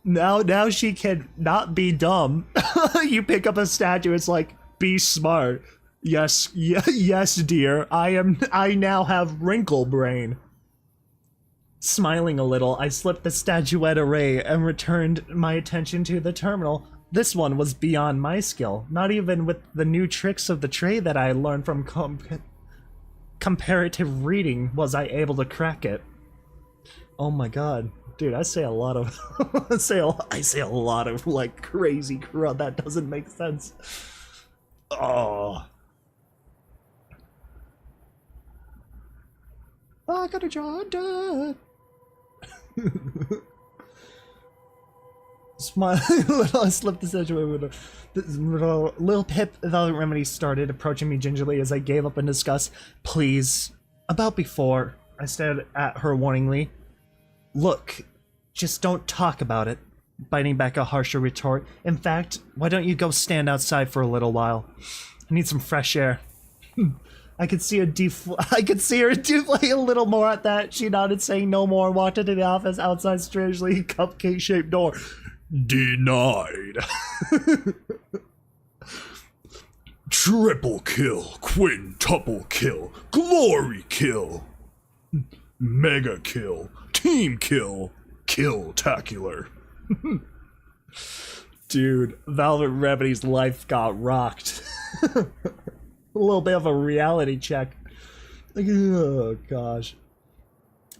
Now she can not be dumb. You pick up a statue. It's like, be smart. Yes, yes, dear. I now have wrinkle brain. Smiling a little, I slipped the statuette array and returned my attention to the terminal. This one was beyond my skill. Not even with the new tricks of the tray that I had learned from comparative reading was I able to crack it. Oh my god. Dude, I say a lot of I say a lot of like crazy crud that doesn't make sense. Oh. I got a job done. Smile. I slipped the situation with Lil Pip, the remedy, started approaching me gingerly as I gave up in disgust. Please. About before, I stared at her warningly. Look, just don't talk about it. Biting back a harsher retort. In fact, why don't you go stand outside for a little while? I need some fresh air. I could see her deflate a little more at that. She nodded, saying no more, and walked into the office outside strangely cupcake-shaped door. Denied. Triple kill, quintuple kill, glory kill, mega kill, team kill, kill-tacular. Dude, Velvet Remedy's life got rocked. A little bit of a reality check. Like, oh gosh.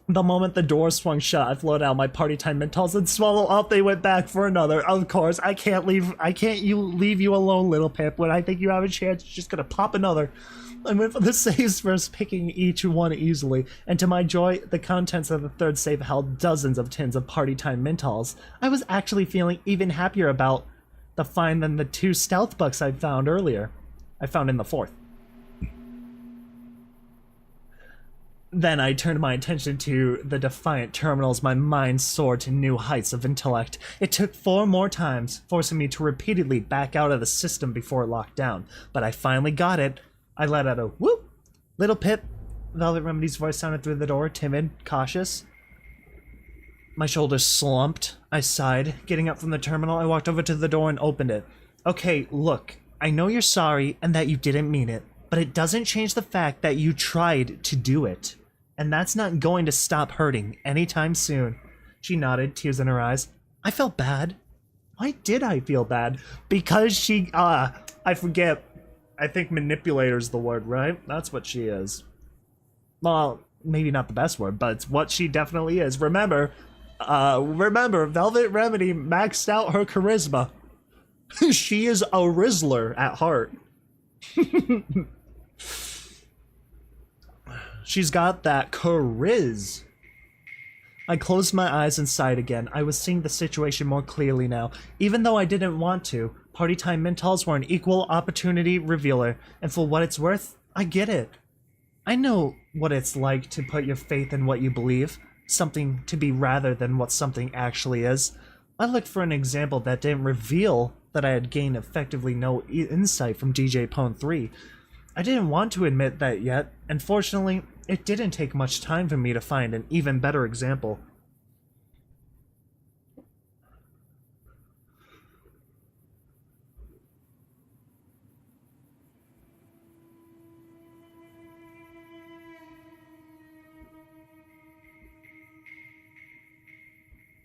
The moment the door swung shut, I flowed out my party time Mentos and swallow up. They went back for another. Of course, I can't leave you alone, little Pip. When I think you have a chance, you're just gonna pop another. I went for the saves first, picking each one easily, and to my joy, the contents of the third save held dozens of tins of party time Mentos. I was actually feeling even happier about the find than the 2 stealth bucks I found earlier. I found in the 4th. Then I turned my attention to the defiant terminals. My mind soared to new heights of intellect. It took 4 more times, forcing me to repeatedly back out of the system before it locked down. But I finally got it. I let out a whoop. Little Pip. Velvet Remedy's voice sounded through the door, timid, cautious. My shoulders slumped. I sighed. Getting up from the terminal, I walked over to the door and opened it. Okay, look. I know you're sorry and that you didn't mean it, but it doesn't change the fact that you tried to do it. And that's not going to stop hurting anytime soon. She nodded, tears in her eyes. I felt bad. Why did I feel bad? Because she, I forget. I think manipulator's the word, right? That's what she is. Well, maybe not the best word, but it's what she definitely is. Remember, Velvet Remedy maxed out her charisma. She is a Rizzler at heart. She's got that chariz. I closed my eyes and sighed again. I was seeing the situation more clearly now. Even though I didn't want to, party time Mentos were an equal opportunity revealer, and for what it's worth, I get it. I know what it's like to put your faith in what you believe, something to be rather than what something actually is. I looked for an example that didn't reveal that I had gained effectively no insight from DJ Pwn 3. I didn't want to admit that yet, and fortunately, it didn't take much time for me to find an even better example.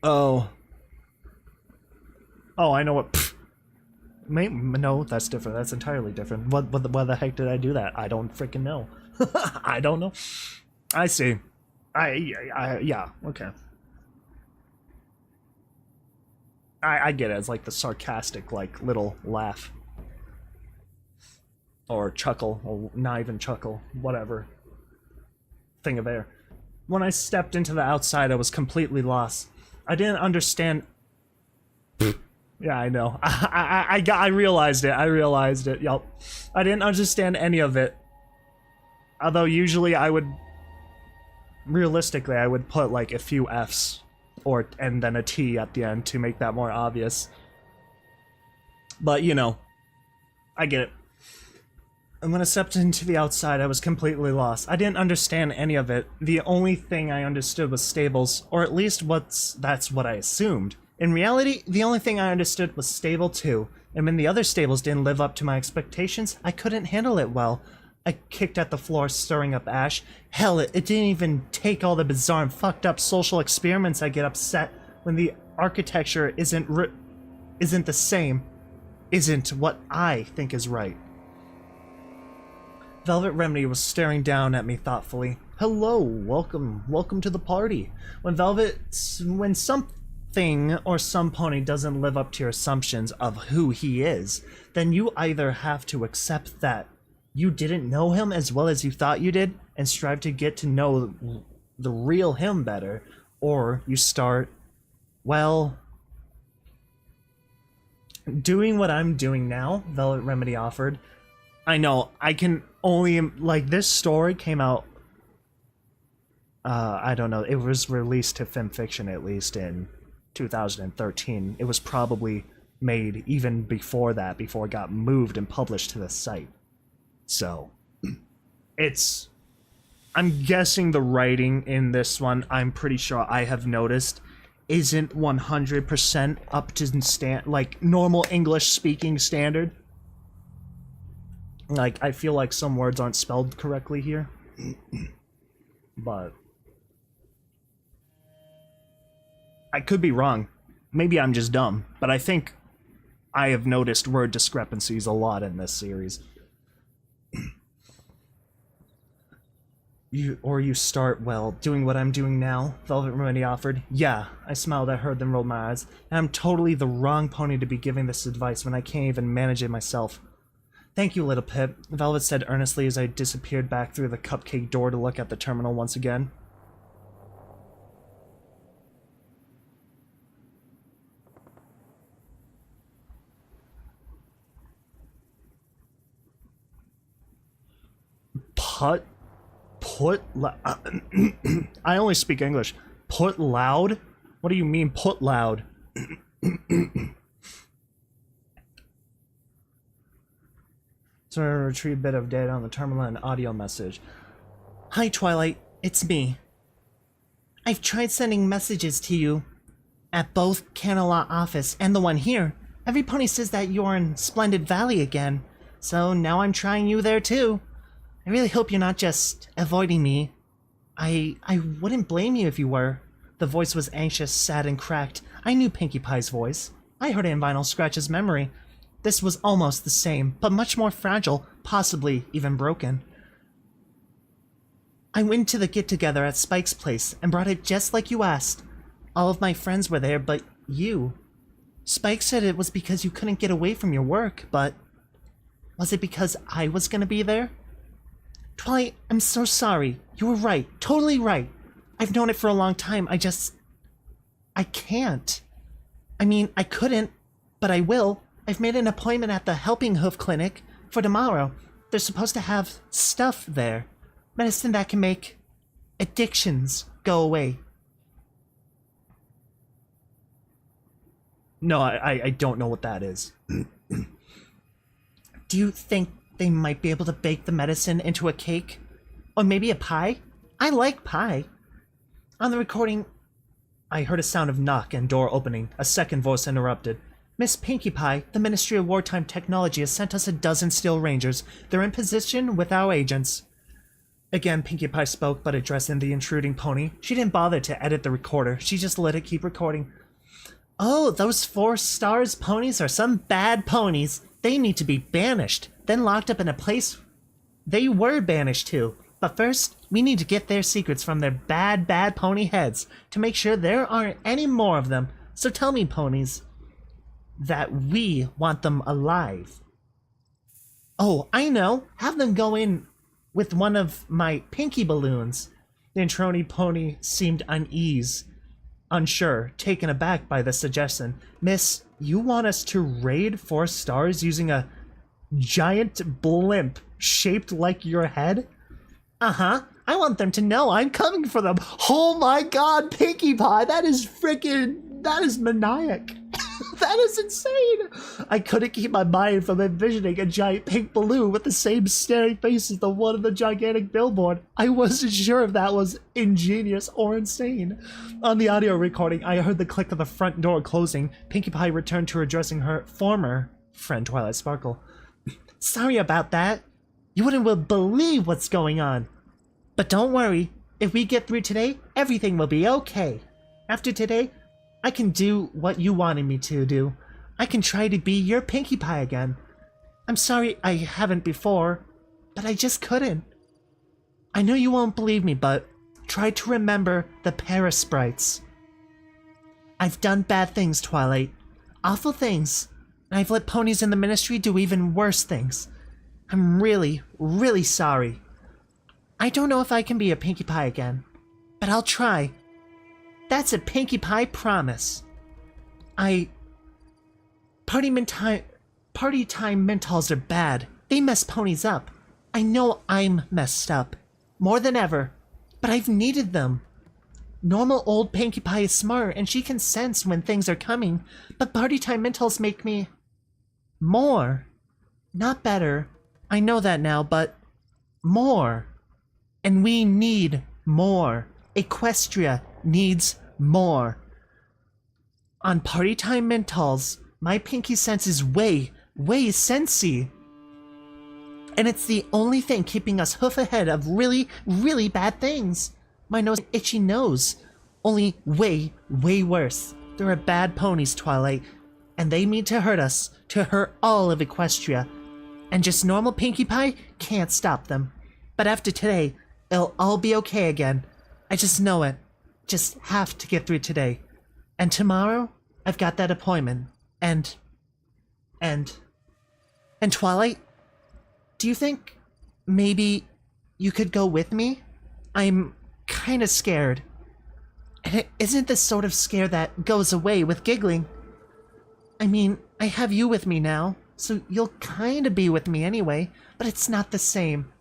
Oh, I know what. No, that's different. That's entirely different. What the heck did I do that? I don't freaking know. I don't know. I see. Yeah, okay. I get it. It's like the sarcastic, like, little laugh. Or chuckle, or not even chuckle, whatever. Thing of air. When I stepped into the outside, I was completely lost. I didn't understand. Yeah, I know. I realized it. Yup. I didn't understand any of it. Although usually realistically, I would put like a few F's and then a T at the end to make that more obvious. But, you know, I get it. And when I stepped into the outside, I was completely lost. I didn't understand any of it. The only thing I understood was stables, or at least that's what I assumed. In reality, the only thing I understood was stable 2, and when the other stables didn't live up to my expectations, I couldn't handle it well. I kicked at the floor, stirring up ash. Hell, it didn't even take all the bizarre and fucked up social experiments I get upset when the architecture isn't the same, isn't what I think is right. Velvet Remedy was staring down at me thoughtfully. Hello, welcome to the party. When something or some pony doesn't live up to your assumptions of who he is, then you either have to accept that you didn't know him as well as you thought you did and strive to get to know the real him better, or you start, well, doing what I'm doing now, Velvet Remedy offered. I know, I can only, like, this story came out, I don't know, it was released to FimFiction at least in 2013. It was probably made even before that, before it got moved and published to the site. So, I'm guessing the writing in this one, I'm pretty sure I have noticed, isn't 100% up to like normal English speaking standard. Like, I feel like some words aren't spelled correctly here. But I could be wrong. Maybe I'm just dumb, but I think I have noticed word discrepancies a lot in this series. You start, well, doing what I'm doing now, Velvet Remedy offered. Yeah, I smiled at her, then rolled my eyes. And I'm totally the wrong pony to be giving this advice when I can't even manage it myself. Thank you, little Pip, Velvet said earnestly as I disappeared back through the cupcake door to look at the terminal once again. I only speak English. Put loud? What do you mean, put loud? So I retrieve a bit of data on the terminal and audio message. Hi, Twilight. It's me. I've tried sending messages to you at both Canalot office and the one here. Every pony says that you're in Splendid Valley again, so now I'm trying you there too. I really hope you're not just avoiding me. I wouldn't blame you if you were. The voice was anxious, sad, and cracked. I knew Pinkie Pie's voice. I heard it in Vinyl Scratch's memory. This was almost the same, but much more fragile, possibly even broken. I went to the get-together at Spike's place and brought it just like you asked. All of my friends were there, but you. Spike said it was because you couldn't get away from your work, but was it because I was gonna be there? Twilight, I'm so sorry. You were right. Totally right. I've known it for a long time. I can't. I mean, I couldn't, but I will. I've made an appointment at the Helping Hoof Clinic for tomorrow. They're supposed to have stuff there. Medicine that can make addictions go away. No, I don't know what that is. Do you think they might be able to bake the medicine into a cake? Or maybe a pie? I like pie. On the recording, I heard a sound of knock and door opening. A second voice interrupted. Miss Pinkie Pie, the Ministry of Wartime Technology has sent us a dozen Steel Rangers. They're in position with our agents. Again, Pinkie Pie spoke, but addressing the intruding pony. She didn't bother to edit the recorder. She just let it keep recording. Oh, those 4 stars ponies are some bad ponies. They need to be banished, then locked up in a place they were banished to. But first, we need to get their secrets from their bad pony heads to make sure there aren't any more of them. So tell me, ponies, that we want them alive. Oh, I know. Have them go in with one of my pinky balloons. The Introni pony seemed unsure, taken aback by the suggestion. Miss, you want us to raid 4 stars using a giant blimp shaped like your head? Uh-huh. I want them to know I'm coming for them. Oh my god, Pinkie Pie, that is maniac. That is insane. I couldn't keep my mind from envisioning a giant pink balloon with the same staring face as the one on the gigantic billboard. I wasn't sure if that was ingenious or insane. On the audio recording, I heard the click of the front door closing. Pinkie Pie returned to addressing her former friend Twilight Sparkle. Sorry about that. You wouldn't believe what's going on. But don't worry. If we get through today, everything will be okay. After today, I can do what you wanted me to do. I can try to be your Pinkie Pie again. I'm sorry I haven't before, but I just couldn't. I know you won't believe me, but try to remember the Paris sprites. I've done bad things, Twilight. Awful things. And I've let ponies in the ministry do even worse things. I'm really, really sorry. I don't know if I can be a Pinkie Pie again, but I'll try. That's a Pinkie Pie promise. Party time mentals are bad. They mess ponies up. I know I'm messed up. More than ever. But I've needed them. Normal old Pinkie Pie is smart and she can sense when things are coming, but party time mentals make me... more. Not better. I know that now, but... more. And we need more. Equestria needs more. On party time mentals, my Pinkie sense is way sensy. And it's the only thing keeping us hoof ahead of really, really bad things. My nose, itchy nose. Only way worse. There are bad ponies, Twilight, and they mean to hurt us, to hurt all of Equestria. And just normal Pinkie Pie can't stop them. But after today, it'll all be okay again. I just know it. Just have to get through today. And tomorrow, I've got that appointment. And Twilight, do you think maybe you could go with me? I'm kind of scared. And it isn't the sort of scare that goes away with giggling. I mean, I have you with me now, so you'll kind of be with me anyway, but it's not the same.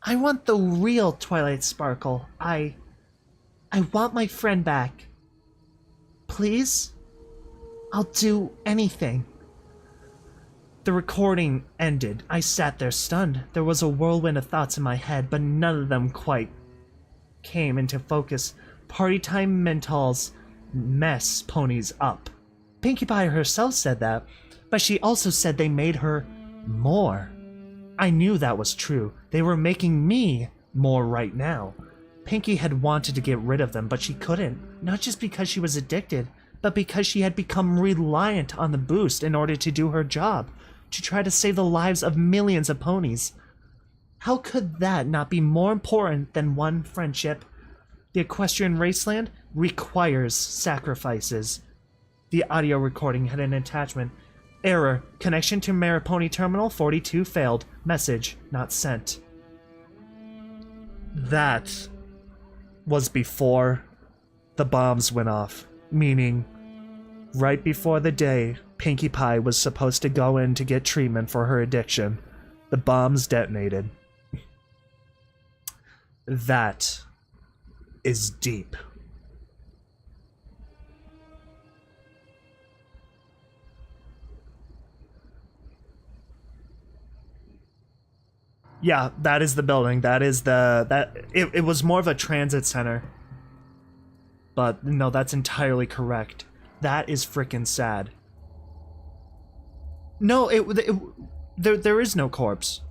I want the real Twilight Sparkle. I want my friend back. Please? I'll do anything. The recording ended. I sat there stunned. There was a whirlwind of thoughts in my head, but none of them quite came into focus. Party time mentals mess ponies up. Pinkie Pie herself said that, but she also said they made her more. I knew that was true. They were making me more right now. Pinkie had wanted to get rid of them, but she couldn't. Not just because she was addicted, but because she had become reliant on the boost in order to do her job, to try to save the lives of millions of ponies. How could that not be more important than one friendship? The equestrian raceland requires sacrifices. The audio recording had an attachment. Error. Connection to Maripony Terminal 42 failed. Message not sent. That was before the bombs went off. Meaning, right before the day Pinkie Pie was supposed to go in to get treatment for her addiction, the bombs detonated. That is deep. Yeah, that is the building. That is it was more of a transit center. But no, that's entirely correct. That is frickin' sad. No, there is no corpse.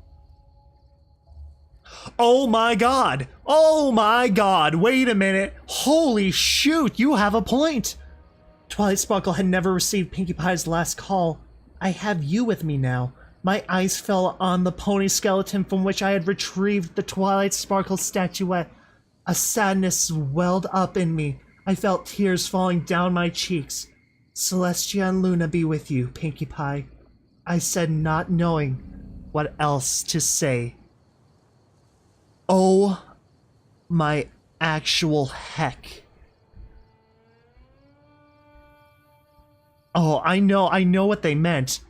Oh my god! Oh my god! Wait a minute! Holy shoot, you have a point! Twilight Sparkle had never received Pinkie Pie's last call. I have you with me now. My eyes fell on the pony skeleton from which I had retrieved the Twilight Sparkle statuette. A sadness welled up in me. I felt tears falling down my cheeks. Celestia and Luna be with you, Pinkie Pie. I said, not knowing what else to say. Oh my actual heck. Oh, I know what they meant.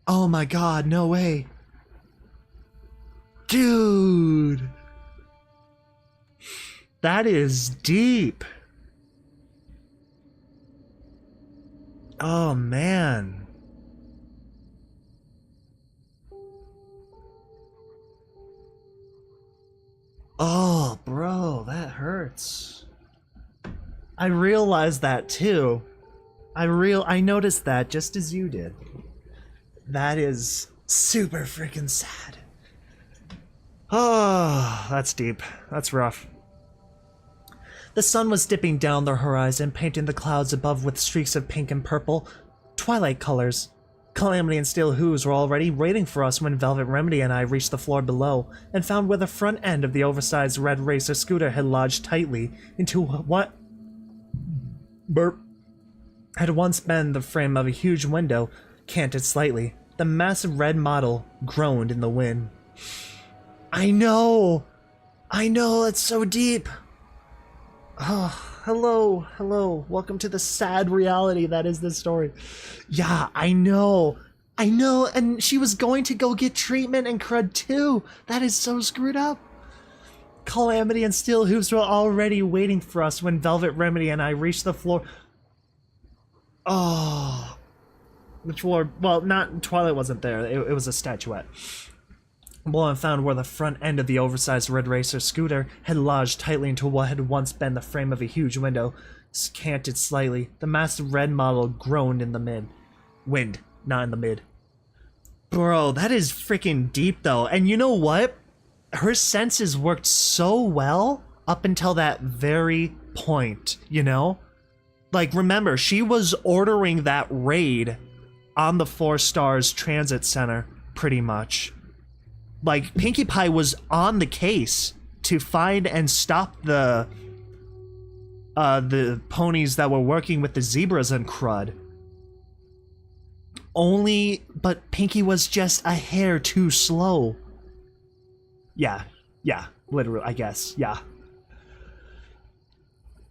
Oh my god, no way. Dude. That is deep. Oh man. Oh, bro, that hurts. I realized that too. I noticed that just as you did. That is super freaking sad. Oh, that's deep. That's rough. The sun was dipping down the horizon, painting the clouds above with streaks of pink and purple, twilight colors. Calamity and Steel Hooves were already waiting for us when Velvet Remedy and I reached the floor below and found where the front end of the oversized red racer scooter had lodged tightly into what had once been the frame of a huge window, canted slightly. The massive red model groaned in the wind. I know, it's so deep. Oh, hello, welcome to the sad reality that is this story. Yeah, I know, and she was going to go get treatment and crud too. That is so screwed up. Calamity and Steel Hooves were already waiting for us when Velvet Remedy and I reached the floor. Oh, the floor, well, not, Twilight wasn't there, it was a statuette. Well, I found where the front end of the oversized red racer scooter had lodged tightly into what had once been the frame of a huge window, canted slightly. The massive red model groaned in the wind, not in the mid. Bro, that is freaking deep though, and you know what? Her senses worked so well up until that very point, you know? Like, remember, she was ordering that raid on the 4 Stars Transit Center, pretty much. Like, Pinkie Pie was on the case to find and stop the ponies that were working with the zebras and crud. But Pinkie was just a hair too slow. Yeah, literally, I guess, yeah.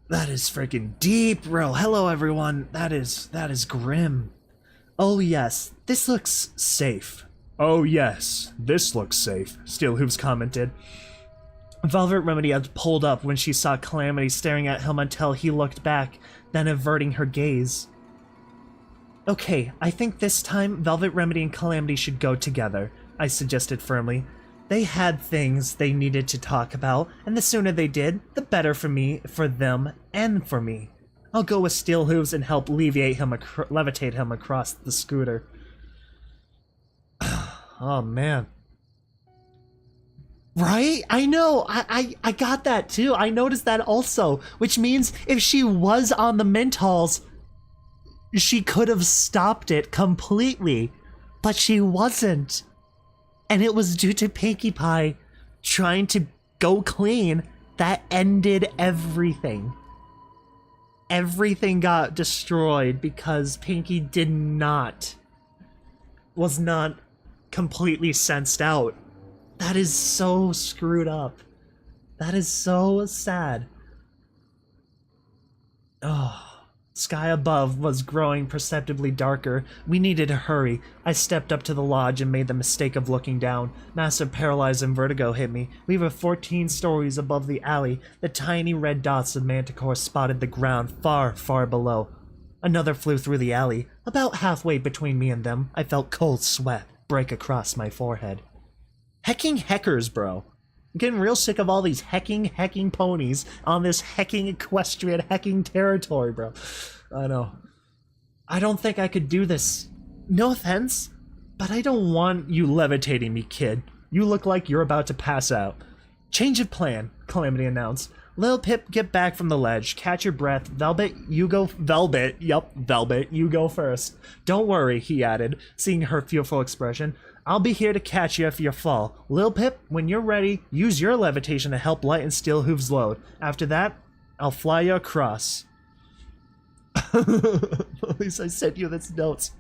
That is freaking deep, bro. Hello, everyone. That is grim. Oh, yes, this looks safe. Oh, yes, this looks safe, Steel Hooves commented. Velvet Remedy had pulled up when she saw Calamity staring at him until he looked back, then averting her gaze. Okay, I think this time Velvet Remedy and Calamity should go together, I suggested firmly. They had things they needed to talk about, and the sooner they did, the better for me, for them, and for me. I'll go with Steel Hooves and help levitate him across the scooter. Oh, man. Right? I know. I got that too. I noticed that also. Which means if she was on the Mentals, she could have stopped it completely. But she wasn't. And it was due to Pinkie Pie trying to go clean that ended everything. Everything got destroyed because Pinkie was not completely sensed out. That is so screwed up. That is so sad. Oh, sky above was growing perceptibly darker. We needed to hurry. I stepped up to the lodge and made the mistake of looking down. Massive paralyzed and vertigo hit me. We were 14 stories above the alley. The tiny red dots of Manticore spotted the ground far, far below. Another flew through the alley. About halfway between me and them, I felt cold sweat break across my forehead. Hecking heckers, bro. I'm getting real sick of all these hecking ponies on this hecking equestrian hecking territory, bro. I know. I don't think I could do this. No offense, but I don't want you levitating me, kid. You look like you're about to pass out. Change of plan, Calamity announced. Lil Pip, get back from the ledge. Catch your breath. Velvet, you go first. Don't worry, he added, seeing her fearful expression. I'll be here to catch you if you fall. Lil Pip, when you're ready, use your levitation to help lighten Steel Hooves' load. After that, I'll fly you across. At least I sent you this note.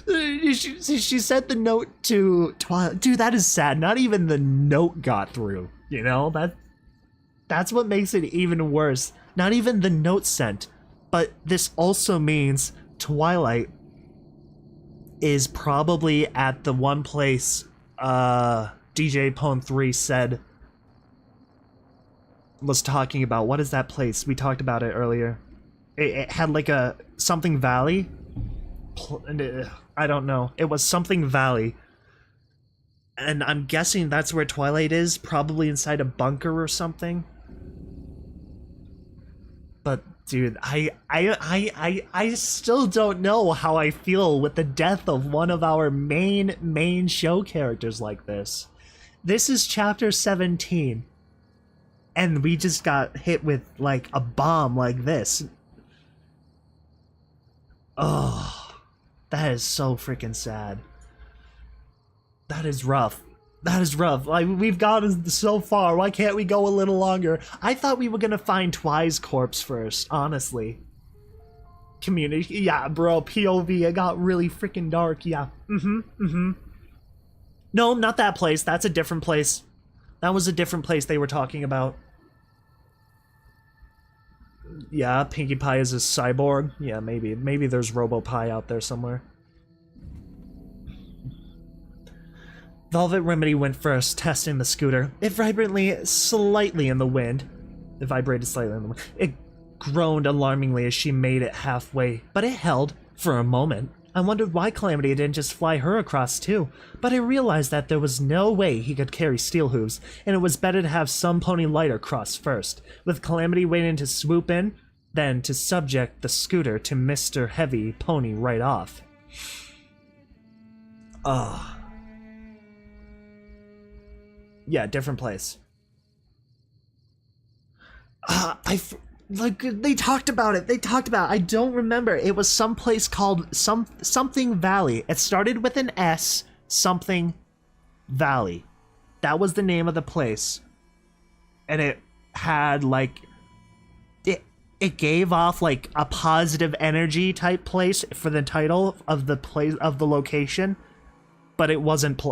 She sent the note to Twilight. Dude, that is sad. Not even the note got through, you know? That's what makes it even worse. Not even the note sent. But this also means Twilight is probably at the one place DJ Pwn 3 said was talking about. What is that place? We talked about it earlier. It had like a something valley. I don't know. It was something valley. And I'm guessing that's where Twilight is, probably inside a bunker or something. But dude, I still don't know how I feel with the death of one of our main show characters like this. This is chapter 17. And we just got hit with like a bomb like this. Oh, That is so freaking sad. That is rough. That is rough. Like, we've gotten so far. Why can't we go a little longer? I thought we were gonna find Twy's corpse first, honestly. Community. Yeah, bro. POV. It got really freaking dark. Yeah. No, not that place. That's a different place. That was a different place they were talking about. Yeah, Pinkie Pie is a cyborg. Yeah, maybe. Maybe there's RoboPie out there somewhere. Velvet Remedy went first, testing the scooter. It vibrated slightly in the wind. It vibrated slightly in the wind. It groaned alarmingly as she made it halfway, but it held for a moment. I wondered why Calamity didn't just fly her across too, but I realized that there was no way he could carry Steel Hooves, and it was better to have some pony lighter cross first, with Calamity waiting to swoop in, than to subject the scooter to Mr. Heavy Pony right off. Ugh. Yeah, different place. Like, they talked about it. I don't remember. It was some place called something Valley. It started with an S, something Valley. That was the name of the place. And it had, like, it gave off, like, a positive energy type place for the title of the place, of the location. But it wasn't,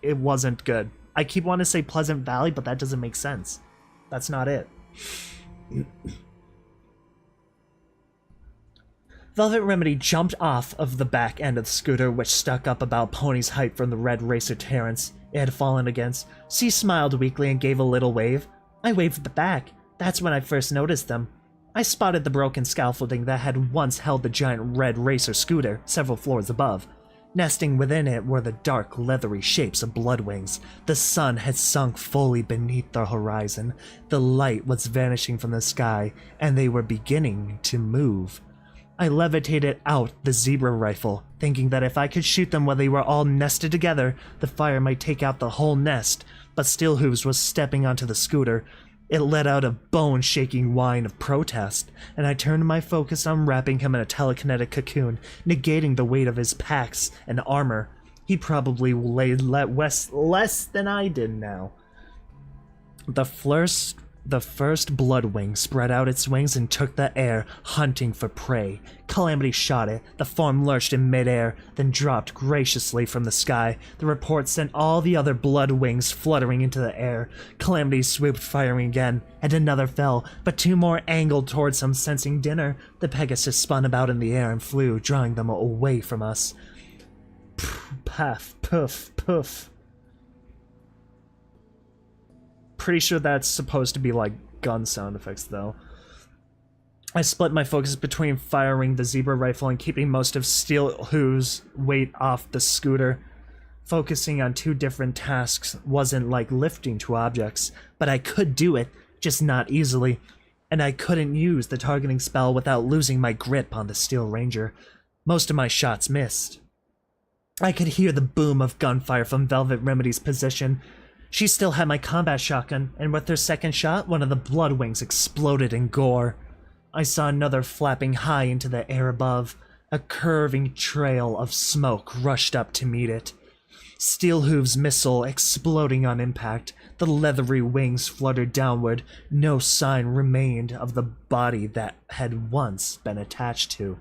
it wasn't good. I keep wanting to say Pleasant Valley, but that doesn't make sense. That's not it. Velvet Remedy jumped off of the back end of the scooter, which stuck up about Pony's height from the red racer Terrence it had fallen against. She smiled weakly and gave a little wave. I waved at the back. That's when I first noticed them. I spotted the broken scaffolding that had once held the giant red racer scooter several floors above. Nesting within it were the dark, leathery shapes of Bloodwings. The sun had sunk fully beneath the horizon. The light was vanishing from the sky, and they were beginning to move. I levitated out the zebra rifle, thinking that if I could shoot them while they were all nested together, the fire might take out the whole nest, but Steel Hooves was stepping onto the scooter. It let out a bone-shaking whine of protest, and I turned my focus on wrapping him in a telekinetic cocoon, negating the weight of his packs and armor. He probably weighed less than I did now. The first Bloodwing spread out its wings and took the air, hunting for prey. Calamity shot it. The form lurched in midair, then dropped graciously from the sky. The report sent all the other Bloodwings fluttering into the air. Calamity swooped, firing again, and another fell, but two more angled towards him, sensing dinner. The Pegasus spun about in the air and flew, drawing them away from us. Puff, puff, puff. Pretty sure that's supposed to be like gun sound effects though. I split my focus between firing the zebra rifle and keeping most of Steel Hooves' weight off the scooter. Focusing on two different tasks wasn't like lifting two objects, but I could do it, just not easily. And I couldn't use the targeting spell without losing my grip on the Steel Ranger. Most of my shots missed. I could hear the boom of gunfire from Velvet Remedy's position. She still had my combat shotgun, and with her second shot, one of the Bloodwings exploded in gore. I saw another flapping high into the air above. A curving trail of smoke rushed up to meet it. Steel Hooves' missile exploding on impact. The leathery wings fluttered downward. No sign remained of the body that had once been attached to.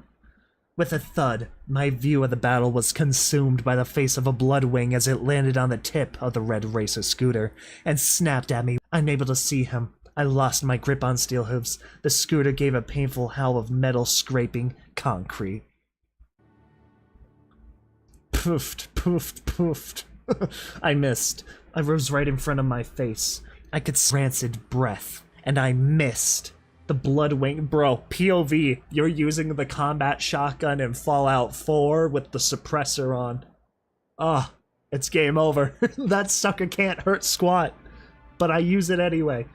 With a thud, my view of the battle was consumed by the face of a Bloodwing as it landed on the tip of the red racer scooter and snapped at me, unable to see him. I lost my grip on Steel Hooves. The scooter gave a painful howl of metal scraping concrete. Poofed, poofed, poofed. I missed. I was right in front of my face. I could see rancid breath, and I missed. The Bloodwing, bro, POV, you're using the combat shotgun in Fallout 4 with the suppressor on. Ah, it's game over. That sucker can't hurt squat, but I use it anyway.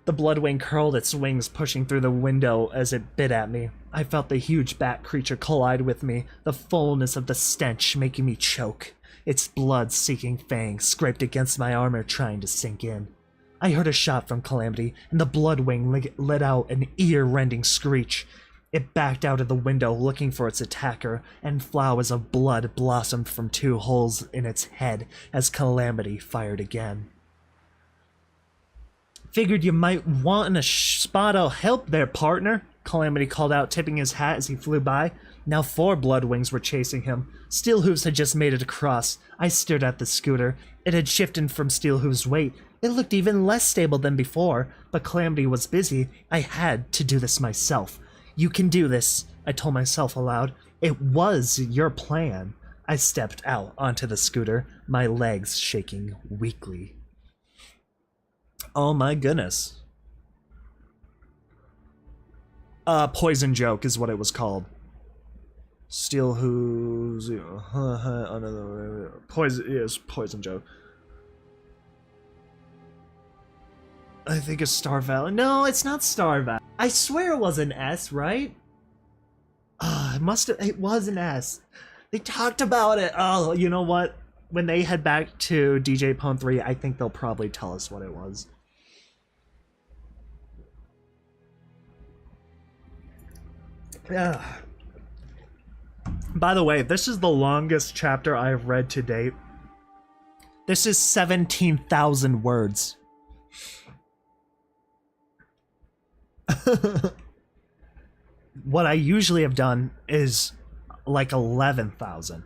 The Bloodwing curled its wings, pushing through the window as it bit at me. I felt the huge bat creature collide with me, the fullness of the stench making me choke. Its blood-seeking fangs scraped against my armor, trying to sink in. I heard a shot from Calamity, and the Bloodwing let out an ear-rending screech. It backed out of the window looking for its attacker, and flowers of blood blossomed from 2 holes in its head as Calamity fired again. "Figured you might want a spot of help there, partner," Calamity called out, tipping his hat as he flew by. Now 4 Bloodwings were chasing him. Steelhooves had just made it across. I stared at the scooter. It had shifted from Steelhooves' weight. It looked even less stable than before, but Calamity was busy. I had to do this myself. "You can do this," I told myself aloud. "It was your plan." I stepped out onto the scooter, my legs shaking weakly. Oh my goodness. Poison Joke is what it was called. Steel Hooves. Poison. Yes, Poison Joke. I think it's Star Valley. No, it's not Star Valley. I swear it was an S, right? It was an S. They talked about it. Oh, you know what? When they head back to DJ Pwn 3, I think they'll probably tell us what it was. Yeah. By the way, this is the longest chapter I've read to date. This is 17,000 words. What I usually have done is like 11,000.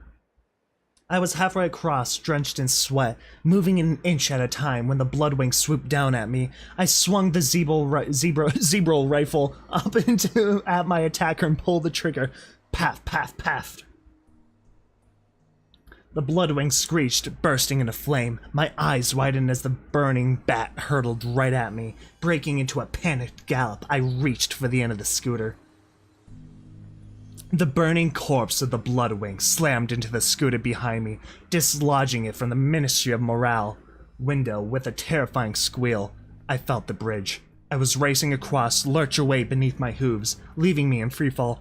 I was halfway across, drenched in sweat, moving an inch at a time when the Bloodwing swooped down at me. I swung the zebra rifle up at my attacker and pulled the trigger. Paff, paff, paff. The Bloodwing screeched, bursting into flame. My eyes widened as the burning bat hurtled right at me. Breaking into a panicked gallop, I reached for the end of the scooter. The burning corpse of the Bloodwing slammed into the scooter behind me, dislodging it from the Ministry of Morale window with a terrifying squeal. I felt the bridge. I was racing across, lurch away beneath my hooves, leaving me in freefall.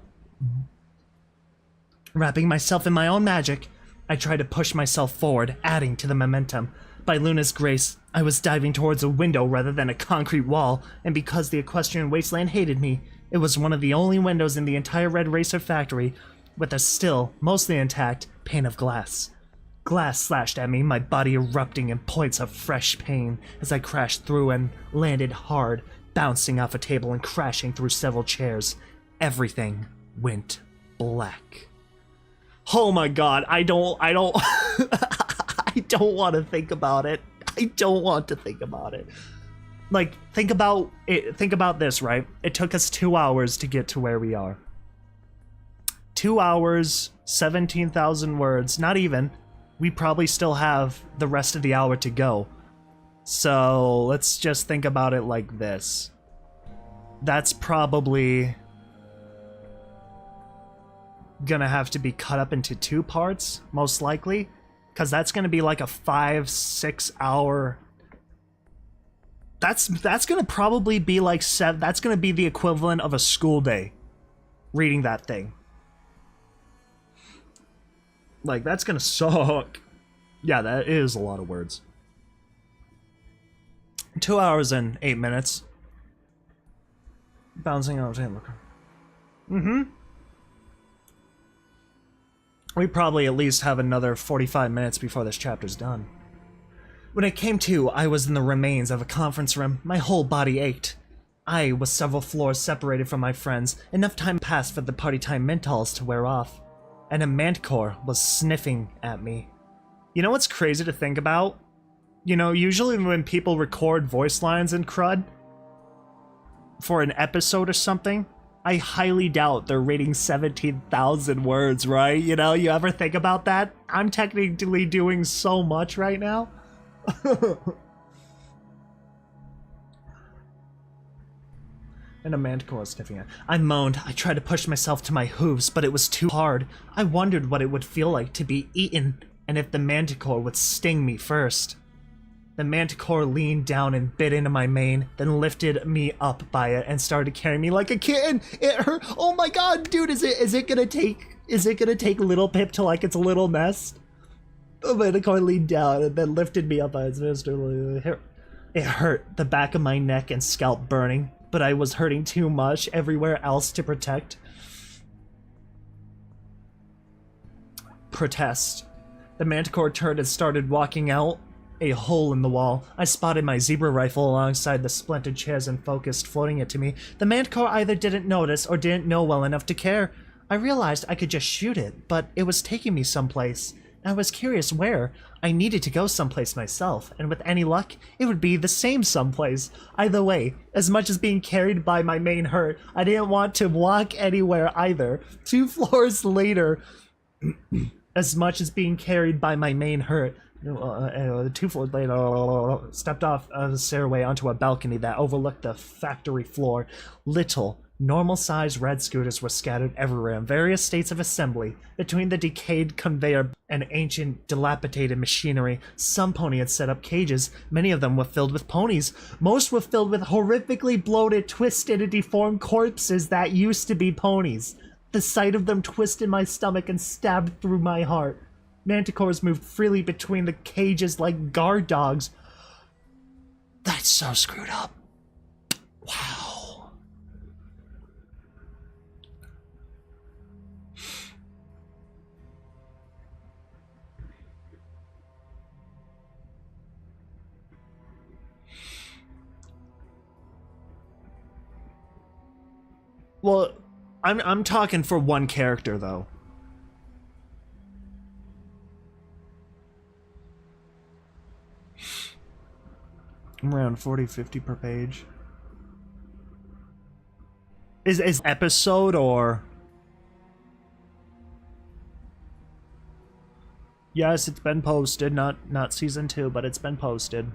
Wrapping myself in my own magic, I tried to push myself forward, adding to the momentum. By Luna's grace, I was diving towards a window rather than a concrete wall, and because the equestrian wasteland hated me, it was one of the only windows in the entire Red Racer factory with a still, mostly intact, pane of glass. Glass slashed at me, my body erupting in points of fresh pain as I crashed through and landed hard, bouncing off a table and crashing through several chairs. Everything went black. Oh my god, I don't I don't want to think about it. I don't want to think about it. Like, think about this, right? It took us 2 hours to get to where we are. 2 hours, 17,000 words, not even. We probably still have the rest of the hour to go. So, let's just think about it like this. That's probably gonna have to be cut up into 2 parts, most likely. Because that's gonna be like a 5-6 hour... That's gonna probably be like that's gonna be the equivalent of a school day reading that thing. Like, that's gonna suck. Yeah, that is a lot of words. 2 hours and 8 minutes. Bouncing out of him. We probably at least have another 45 minutes before this chapter's done. When it came to, I was in the remains of a conference room. My whole body ached. I was several floors separated from my friends. Enough time passed for the party time mentals to wear off. And a manticore was sniffing at me. You know what's crazy to think about? You know, usually when people record voice lines in CRUD for an episode or something, I highly doubt they're reading 17,000 words, right? You know, you ever think about that? I'm technically doing so much right now. And a manticore was sniffing it. I moaned. I tried to push myself to my hooves, but it was too hard. I wondered what it would feel like to be eaten, and if the manticore would sting me first. The manticore leaned down and bit into my mane, then lifted me up by it and started carrying me like a kitten. It hurt. Oh my god, dude, is it gonna take Little Pip to like its little nest? The manticore leaned down and then lifted me up by its nest. It hurt, the back of my neck and scalp burning, but I was hurting too much everywhere else to protect. protest. The manticore turned and started walking out a hole in the wall. I spotted my zebra rifle alongside the splintered chairs and focused, floating it to me. The manticore either didn't notice or didn't know well enough to care. I realized I could just shoot it, but it was taking me someplace. I was curious where. I needed to go someplace myself, and with any luck, it would be the same someplace. Either way, as much as being carried by my main hurt, I didn't want to walk anywhere either. 2 floors later, as much as being carried by my main hurt, 2 floors later, stepped off the stairway onto a balcony that overlooked the factory floor. Little, normal-sized red scooters were scattered everywhere in various states of assembly. Between the decayed conveyor and ancient, dilapidated machinery, some pony had set up cages. Many of them were filled with ponies. Most were filled with horrifically bloated, twisted, and deformed corpses that used to be ponies. The sight of them twisted my stomach and stabbed through my heart. Manticores moved freely between the cages like guard dogs. That's so screwed up. Wow. Well, I'm talking for one character though. I'm around 40-50 per page. Is episode or? Yes, it's been posted, not season 2, but it's been posted.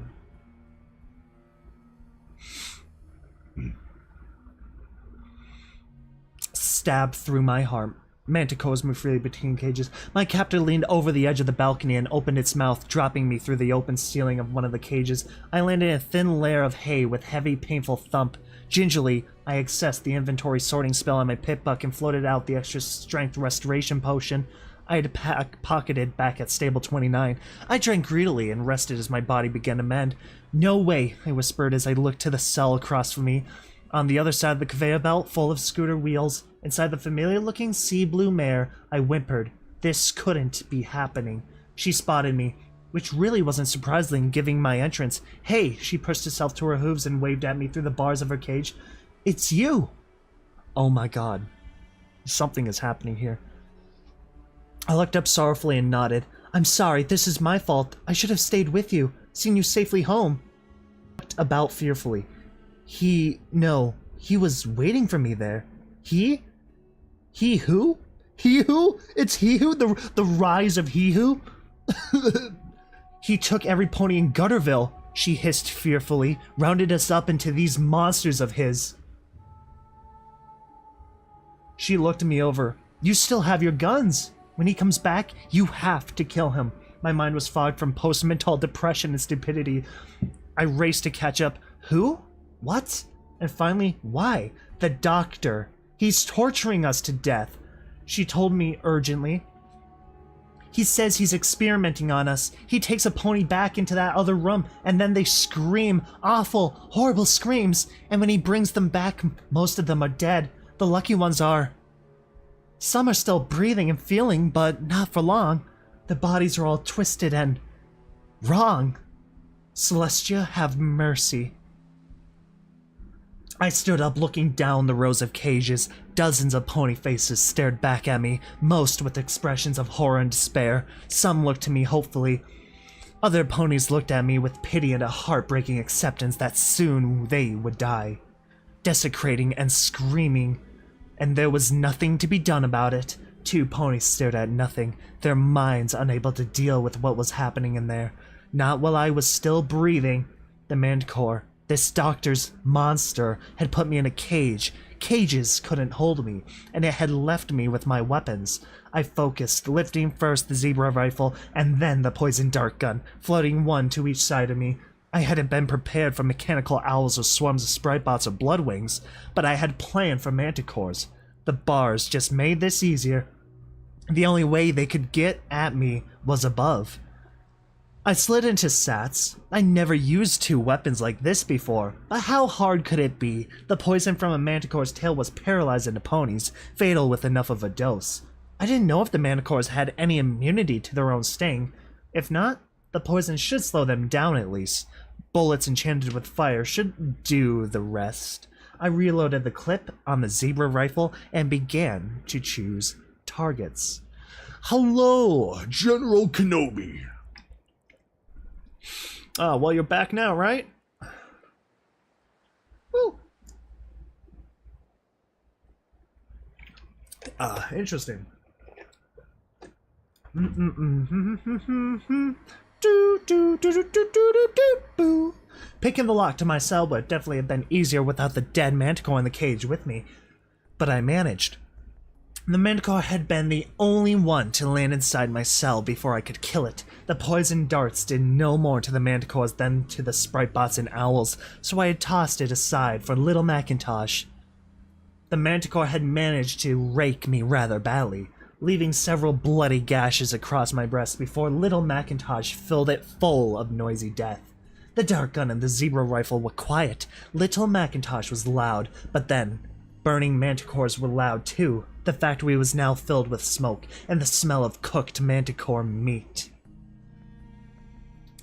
Stabbed through my heart. Manticores moved freely between cages. My captor leaned over the edge of the balcony and opened its mouth, dropping me through the open ceiling of one of the cages. I landed in a thin layer of hay with heavy, painful thump. Gingerly, I accessed the inventory sorting spell on my pit buck and floated out the extra strength restoration potion I had pocketed back at Stable 29. I drank greedily and rested as my body began to mend. No way, I whispered as I looked to the cell across from me. On the other side of the conveyor belt, full of scooter wheels, inside the familiar-looking sea blue mare, I whimpered. This couldn't be happening. She spotted me, which really wasn't surprising given my entrance. Hey, she pushed herself to her hooves and waved at me through the bars of her cage. It's you! Oh my god. Something is happening here. I looked up sorrowfully and nodded. I'm sorry, this is my fault. I should have stayed with you, seen you safely home. I looked about fearfully. No, he was waiting for me there. He who? He who? It's he who? The rise of he who? He took every pony in Gutterville, she hissed fearfully, rounded us up into these monsters of his. She looked me over. You still have your guns. When he comes back, you have to kill him. My mind was fogged from post-mental depression and stupidity. I raced to catch up. Who? What? And finally, why? The doctor. He's torturing us to death. She told me urgently. He says he's experimenting on us. He takes a pony back into that other room, and then they scream awful, horrible screams. And when he brings them back, most of them are dead. The lucky ones are. Some are still breathing and feeling, but not for long. Their bodies are all twisted and wrong. Celestia, have mercy. I stood up, looking down the rows of cages. Dozens of pony faces stared back at me, most with expressions of horror and despair. Some looked to me hopefully. Other ponies looked at me with pity and a heartbreaking acceptance that soon they would die. Desecrating and screaming, and there was nothing to be done about it. 2 ponies stared at nothing, their minds unable to deal with what was happening in there. Not while I was still breathing. The Manticore, this doctor's monster, had put me in a cage. Cages couldn't hold me, and it had left me with my weapons. I focused, lifting first the zebra rifle and then the poison dart gun, floating one to each side of me. I hadn't been prepared for mechanical owls or swarms of sprite bots or bloodwings, but I had planned for manticores. The bars just made this easier. The only way they could get at me was above. I slid into Sats. I never used 2 weapons like this before, but how hard could it be? The poison from a manticore's tail was paralyzing to ponies, fatal with enough of a dose. I didn't know if the manticores had any immunity to their own sting. If not, the poison should slow them down at least. Bullets enchanted with fire should do the rest. I reloaded the clip on the zebra rifle and began to choose targets. Hello, General Kenobi. Well, you're back now, right? Woo. Interesting. Picking the lock to my cell would definitely have been easier without the dead manticore in the cage with me, but I managed. The manticore had been the only one to land inside my cell before I could kill it. The poison darts did no more to the manticores than to the sprite bots and owls, so I had tossed it aside for little Macintosh. The manticore had managed to rake me rather badly, leaving several bloody gashes across my breast before little Macintosh filled it full of noisy death. The dart gun and the zebra rifle were quiet. Little Macintosh was loud, but then burning manticores were loud too. The factory was now filled with smoke and the smell of cooked manticore meat.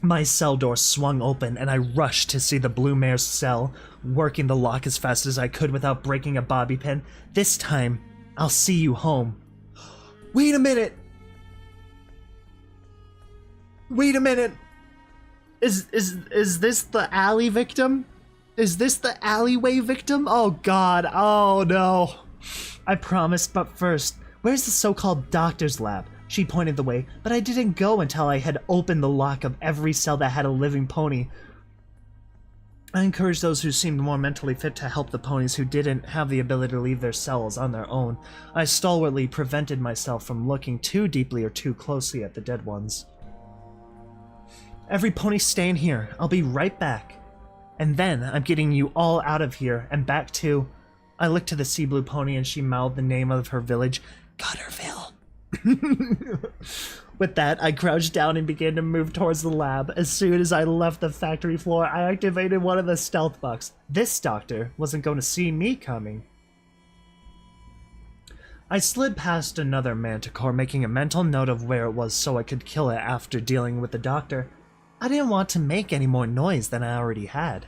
My cell door swung open and I rushed to see the blue mare's cell, working the lock as fast as I could without breaking a bobby pin. This time, I'll see you home. Wait a minute! Wait a minute! Is this the alley victim? Is this the alleyway victim? Oh god, oh no. I promised, but first, where's the so-called doctor's lab? She pointed the way, but I didn't go until I had opened the lock of every cell that had a living pony. I encouraged those who seemed more mentally fit to help the ponies who didn't have the ability to leave their cells on their own. I stalwartly prevented myself from looking too deeply or too closely at the dead ones. Every pony stay in here. I'll be right back. And then I'm getting you all out of here and back to... I looked to the sea blue pony and she mouthed the name of her village, Gutterville. With that, I crouched down and began to move towards the lab. As soon as I left the factory floor, I activated one of the stealth bucks. This doctor wasn't going to see me coming. I slid past another manticore, making a mental note of where it was so I could kill it after dealing with the doctor. I didn't want to make any more noise than I already had.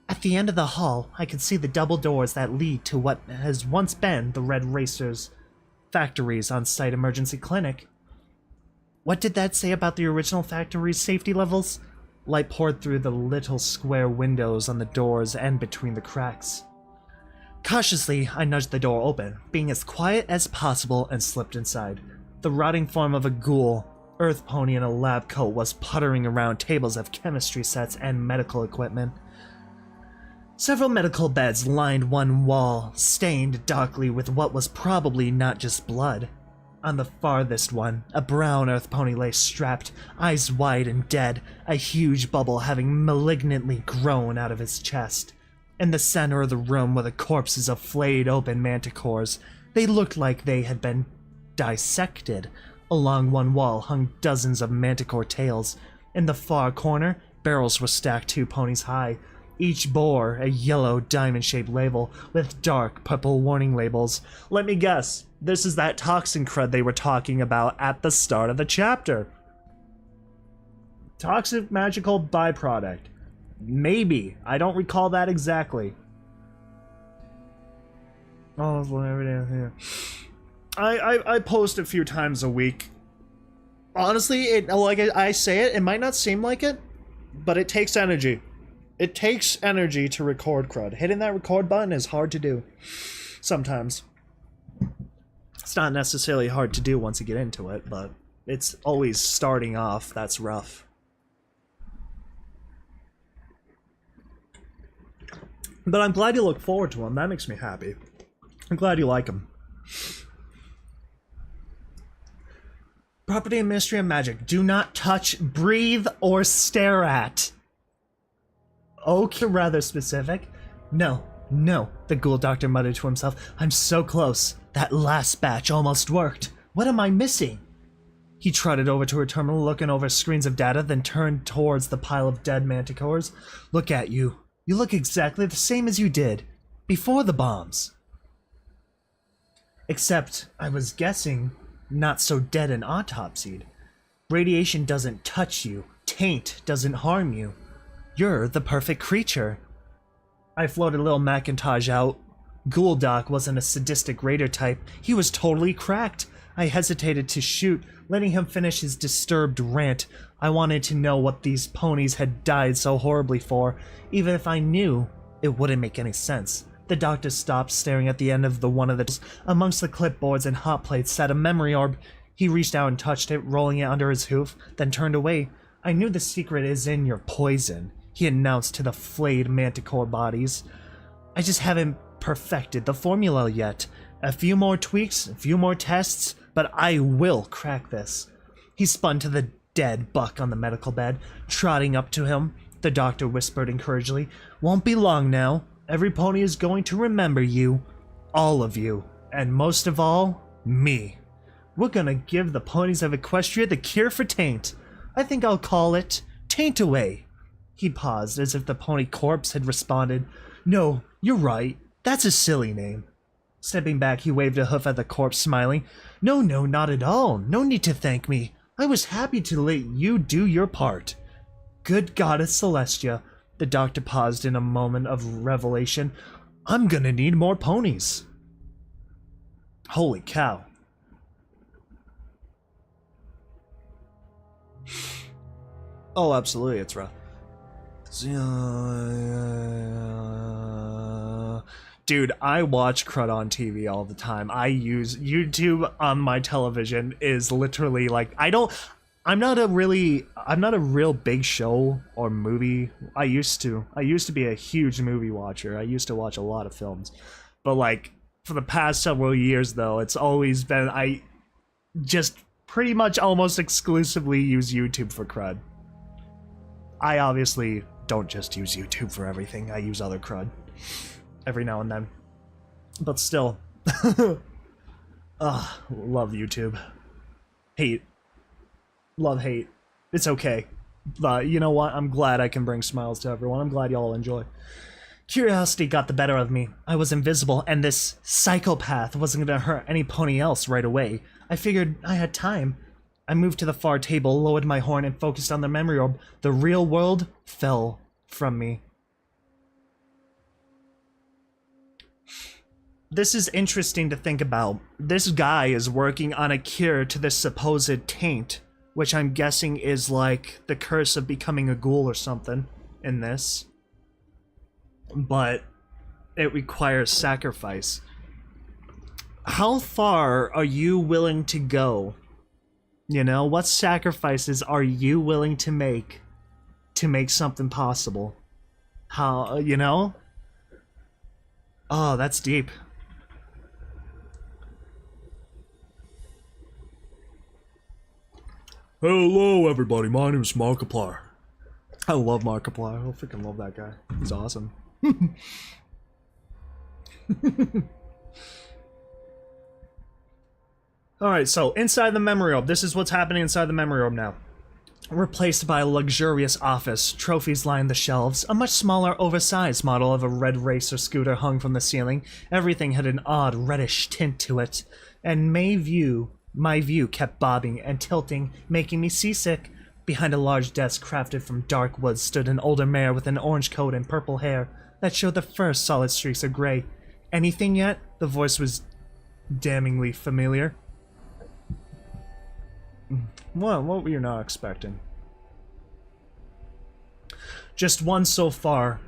At the end of the hall, I could see the double doors that lead to what has once been the Red Racers factory's on-site emergency clinic. What did that say about the original factory's safety levels? Light poured through the little square windows on the doors and between the cracks. Cautiously, I nudged the door open, being as quiet as possible, and slipped inside. The rotting form of a ghoul, earth pony in a lab coat, was puttering around tables of chemistry sets and medical equipment. Several medical beds lined one wall, stained darkly with what was probably not just blood. On the farthest one, a brown earth pony lay strapped, eyes wide and dead, a huge bubble having malignantly grown out of his chest. In the center of the room were the corpses of flayed open manticores. They looked like they had been dissected. Along one wall hung dozens of manticore tails. In the far corner, barrels were stacked 2 ponies high. Each bore a yellow diamond-shaped label with dark purple warning labels. Let me guess, this is that toxin crud they were talking about at the start of the chapter. Toxic magical byproduct. Maybe. I don't recall that exactly. Oh, yeah. I post a few times a week. Honestly, like I say it might not seem like it, but it takes energy. It takes energy to record crud. Hitting that record button is hard to do. Sometimes. It's not necessarily hard to do once you get into it, but it's always starting off that's rough. But I'm glad you look forward to them. That makes me happy. I'm glad you like them. Property and Ministry of Magic. Do not touch, breathe, or stare at. Okay, rather specific. No, the ghoul doctor muttered to himself. I'm so close. That last batch almost worked. What am I missing? He trotted over to her terminal, looking over screens of data, then turned towards the pile of dead manticores. Look at you. You look exactly the same as you did before the bombs. Except I was guessing not so dead and autopsied. Radiation doesn't touch you. Taint doesn't harm you. You're the perfect creature. I floated little Macintosh out. Ghouldoc wasn't a sadistic raider type. He was totally cracked. I hesitated to shoot, letting him finish his disturbed rant. I wanted to know what these ponies had died so horribly for. Even if I knew, it wouldn't make any sense. The doctor stopped, staring at the end of one of the... Amongst the clipboards and hot plates sat a memory orb. He reached out and touched it, rolling it under his hoof, then turned away. I knew the secret is in your poison, he announced to the flayed manticore bodies. I just haven't perfected the formula yet. A few more tweaks, a few more tests, but I will crack this. He spun to the dead buck on the medical bed, trotting up to him. The doctor whispered encouragingly, "Won't be long now. Every pony is going to remember you. All of you. And most of all, me. We're gonna give the ponies of Equestria the cure for taint. I think I'll call it Taint Away." He paused, as if the pony corpse had responded. "No, you're right. That's a silly name." Stepping back, he waved a hoof at the corpse, smiling. No, not at all. No need to thank me. I was happy to let you do your part." "Good goddess Celestia." The doctor paused in a moment of revelation. "I'm gonna need more ponies." Holy cow. Oh, absolutely, it's rough. Dude, I watch crud on TV all the time. I use YouTube on my television is literally like, I'm not a real big show or movie. I used to be a huge movie watcher. I used to watch a lot of films. But like for the past several years though, it's always been, I just pretty much almost exclusively use YouTube for crud. I obviously don't just use YouTube for everything. I use other crud every now and then. But still. Love YouTube. Hate. Love hate. It's okay. But you know what? I'm glad I can bring smiles to everyone. I'm glad y'all enjoy. Curiosity got the better of me. I was invisible, and this psychopath wasn't gonna hurt any pony else right away. I figured I had time. I moved to the far table, lowered my horn, and focused on the memory orb. The real world fell from me. This is interesting to think about. This guy is working on a cure to this supposed taint, which I'm guessing is like the curse of becoming a ghoul or something in this. But it requires sacrifice. How far are you willing to go? You know, what sacrifices are you willing to make something possible? How, you know? Oh, that's deep. Hello, everybody. My name is Markiplier. I love Markiplier. I freaking love that guy. He's awesome. Alright, so inside the memory orb. This is what's happening inside the memory orb now. Replaced by a luxurious office, trophies lined the shelves. A much smaller, oversized model of a red racer scooter hung from the ceiling. Everything had an odd reddish tint to it, and my view kept bobbing and tilting, making me seasick. Behind a large desk crafted from dark wood stood an older mare with an orange coat and purple hair that showed the first solid streaks of gray. "Anything yet?" The voice was damningly familiar. What were you not expecting? "Just one so far,"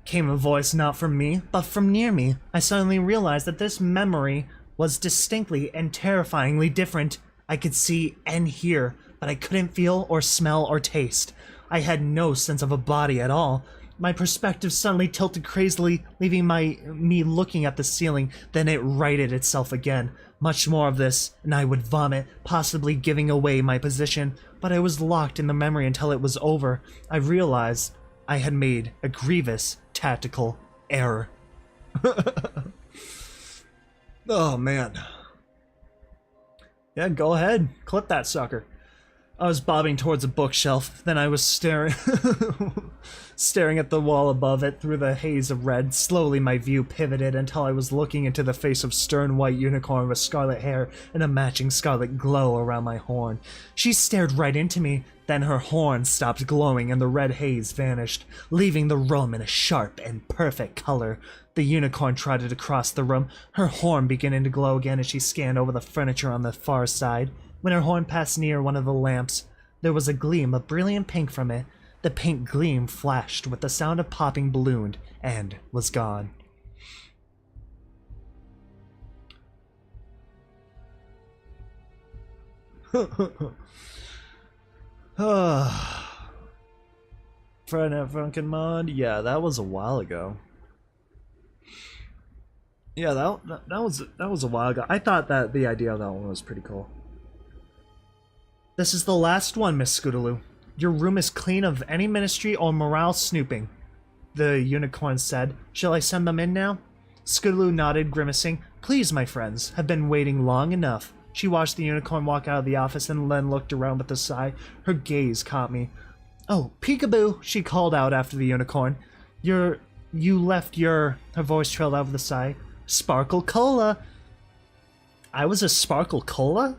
came a voice not from me, but from near me. I suddenly realized that this memory was distinctly and terrifyingly different. I could see and hear, but I couldn't feel or smell or taste. I had no sense of a body at all. My perspective suddenly tilted crazily, leaving me looking at the ceiling, then it righted itself again. Much more of this, and I would vomit, possibly giving away my position, but I was locked in the memory until it was over. I realized I had made a grievous tactical error. Oh, man. Yeah, go ahead. Clip that sucker. I was bobbing towards a bookshelf, then I was staring staring at the wall above it through the haze of red. Slowly my view pivoted until I was looking into the face of stern white unicorn with scarlet hair and a matching scarlet glow around my horn. She stared right into me, then her horn stopped glowing and the red haze vanished, leaving the room in a sharp and perfect color. The unicorn trotted across the room, her horn beginning to glow again as she scanned over the furniture on the far side. When her horn passed near one of the lamps, there was a gleam of brilliant pink from it. The pink gleam flashed with the sound of popping balloon and was gone. Franken mod? Yeah, that was a while ago. Yeah, that was a while ago. I thought that the idea of that one was pretty cool. This is the last one, Miss Scootaloo. Your room is clean of any ministry or morale snooping, the unicorn said. Shall I send them in now? Scootaloo nodded, grimacing. Please, my friends, have been waiting long enough. She watched the unicorn walk out of the office and then looked around with a sigh. Her gaze caught me. Oh, peekaboo, she called out after the unicorn. You left your... Her voice trailed out with a sigh. Sparkle Cola. I was a Sparkle Cola?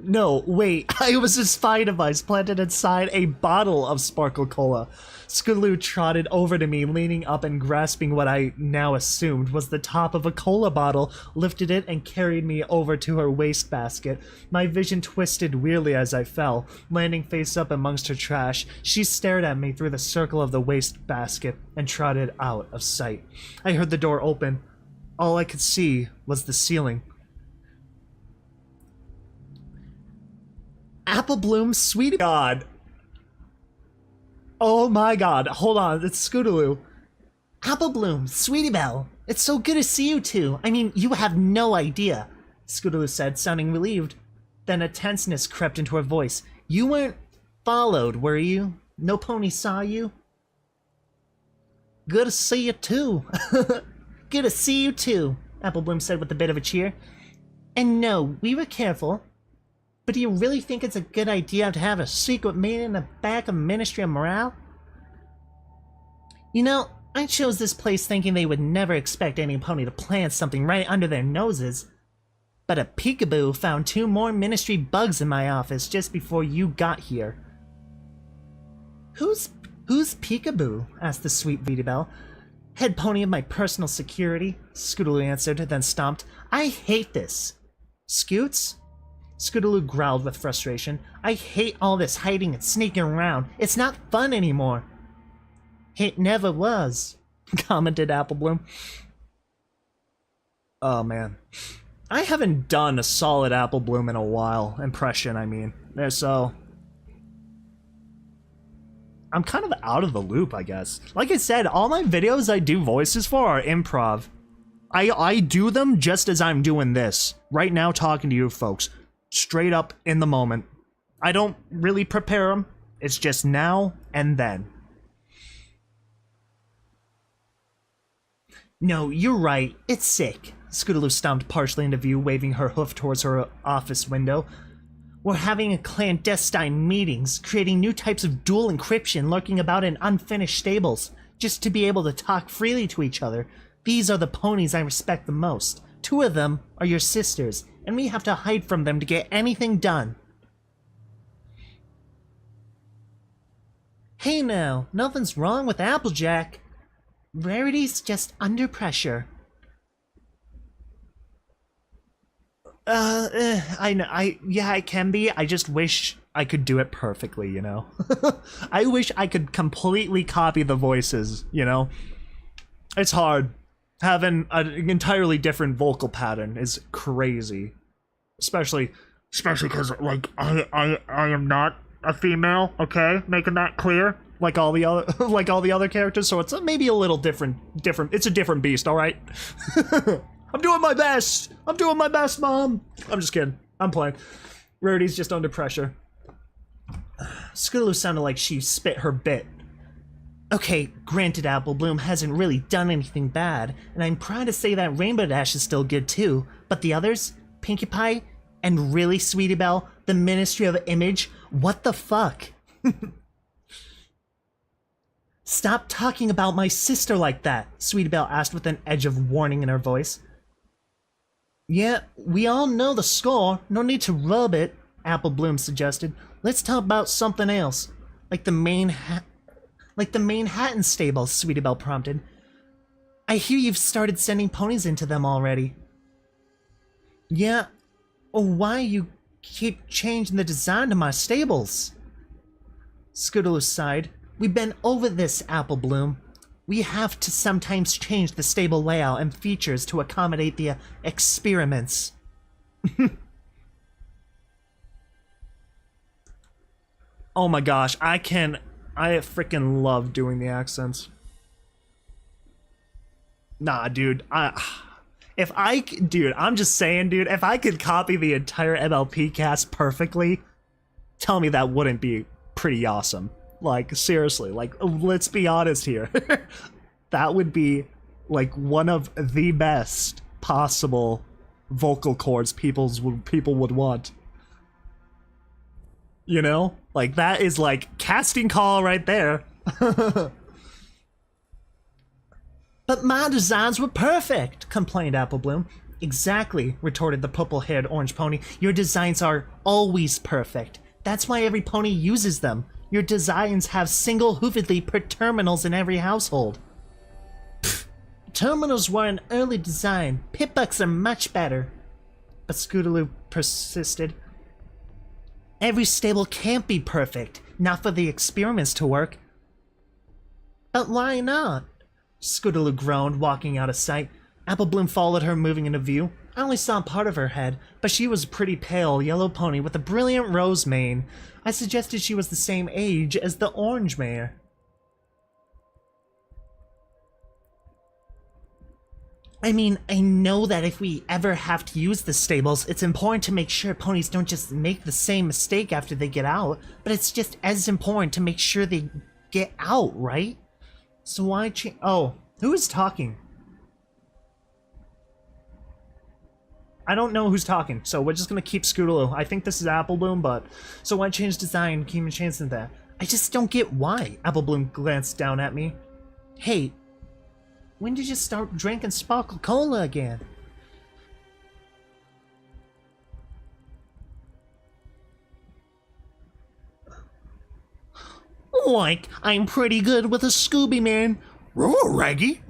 No, wait, I was a spy device planted inside a bottle of Sparkle Cola. Scootaloo trotted over to me, leaning up and grasping what I now assumed was the top of a cola bottle, lifted it and carried me over to her wastebasket. My vision twisted weirdly as I fell, landing face up amongst her trash. She stared at me through the circle of the wastebasket and trotted out of sight. I heard the door open. All I could see was the ceiling. Apple Bloom, sweetie God. Oh my god, hold on, it's Scootaloo. Apple Bloom, Sweetie Belle, it's so good to see you two. I mean, you have no idea, Scootaloo said, sounding relieved. Then a tenseness crept into her voice. You weren't followed, were you? No pony saw you? Good to see you too. Good to see you too, Apple Bloom said with a bit of a cheer. And no, we were careful. But do you really think it's a good idea to have a secret meeting in the back of Ministry of Morale? You know, I chose this place thinking they would never expect any pony to plant something right under their noses. But a peekaboo found 2 more Ministry bugs in my office just before you got here. Who's peekaboo? Asked the sweet Sweetie Belle. Head pony of my personal security, Scootaloo answered, then stomped. I hate this. Scoots? Scootaloo growled with frustration. I hate all this hiding and sneaking around. It's not fun anymore. It never was, commented Apple Bloom. Oh man. I haven't done a solid Apple Bloom in a while. Impression, I mean. So I'm kind of out of the loop, I guess. Like I said, all my videos I do voices for are improv. I do them just as I'm doing this. Right now talking to you folks. Straight up in the moment. I don't really prepare them. It's just now and then. No, you're right. It's sick. Scootaloo stomped partially into view, waving her hoof towards her office window. We're having a clandestine meetings, creating new types of dual encryption lurking about in unfinished stables, just to be able to talk freely to each other. These are the ponies I respect the most. 2 of them are your sisters, and we have to hide from them to get anything done. Hey now, nothing's wrong with Applejack. Rarity's just under pressure. Yeah, it can be. I just wish I could do it perfectly, you know? I wish I could completely copy the voices, you know? It's hard. Having an entirely different vocal pattern is crazy. Especially because, like, I am not a female, okay? Making that clear. Like all the other characters, so it's maybe a little different. It's a different beast, alright? I'm doing my best! I'm doing my best, Mom! I'm just kidding. I'm playing. Rarity's just under pressure. Scootaloo sounded like she spit her bit. Okay, granted Apple Bloom hasn't really done anything bad, and I'm proud to say that Rainbow Dash is still good too, but the others, Pinkie Pie, and really Sweetie Belle, The Ministry of Image? What the fuck? Stop talking about my sister like that, Sweetie Belle asked with an edge of warning in her voice. Yeah, we all know the score. No need to rub it, Apple Bloom suggested. Let's talk about something else. Like the Manhattan stables, Sweetie Belle prompted. I hear you've started sending ponies into them already. Yeah, or why you keep changing the design of my stables? Scootaloo sighed. We've been over this, Apple Bloom. We have to sometimes change the stable layout and features to accommodate the experiments. Oh my gosh, I freaking love doing the accents. Nah, dude, I'm just saying, dude, if I could copy the entire MLP cast perfectly, tell me that wouldn't be pretty awesome. Like, seriously, like, let's be honest here. That would be, like, one of the best possible vocal cords people would want. You know? Like, that is, like, casting call right there. But my designs were perfect, complained Apple Bloom. Exactly, retorted the purple-haired orange pony. Your designs are always perfect. That's why every pony uses them. Your designs have single-hoovedly per terminals in every household. Pfft, terminals were an early design. Pitbucks are much better. But Scootaloo persisted. Every stable can't be perfect, not for the experiments to work. But why not? Scootaloo groaned, walking out of sight. Apple Bloom followed her, moving into view. I only saw part of her head, but she was a pretty pale yellow pony with a brilliant rose mane. I suggested she was the same age as the orange mare. I mean, I know that if we ever have to use the stables, it's important to make sure ponies don't just make the same mistake after they get out, but it's just as important to make sure they get out, right? So why oh, who is talking? I don't know who's talking, so we're just gonna keep Scootaloo. I think this is Apple Bloom, but... So why change design, keep a chance in that? I just don't get why. Apple Bloom glanced down at me. Hey, when did you start drinking Sparkle Cola again? Like, I'm pretty good with a Scooby Man. Roar, Raggy.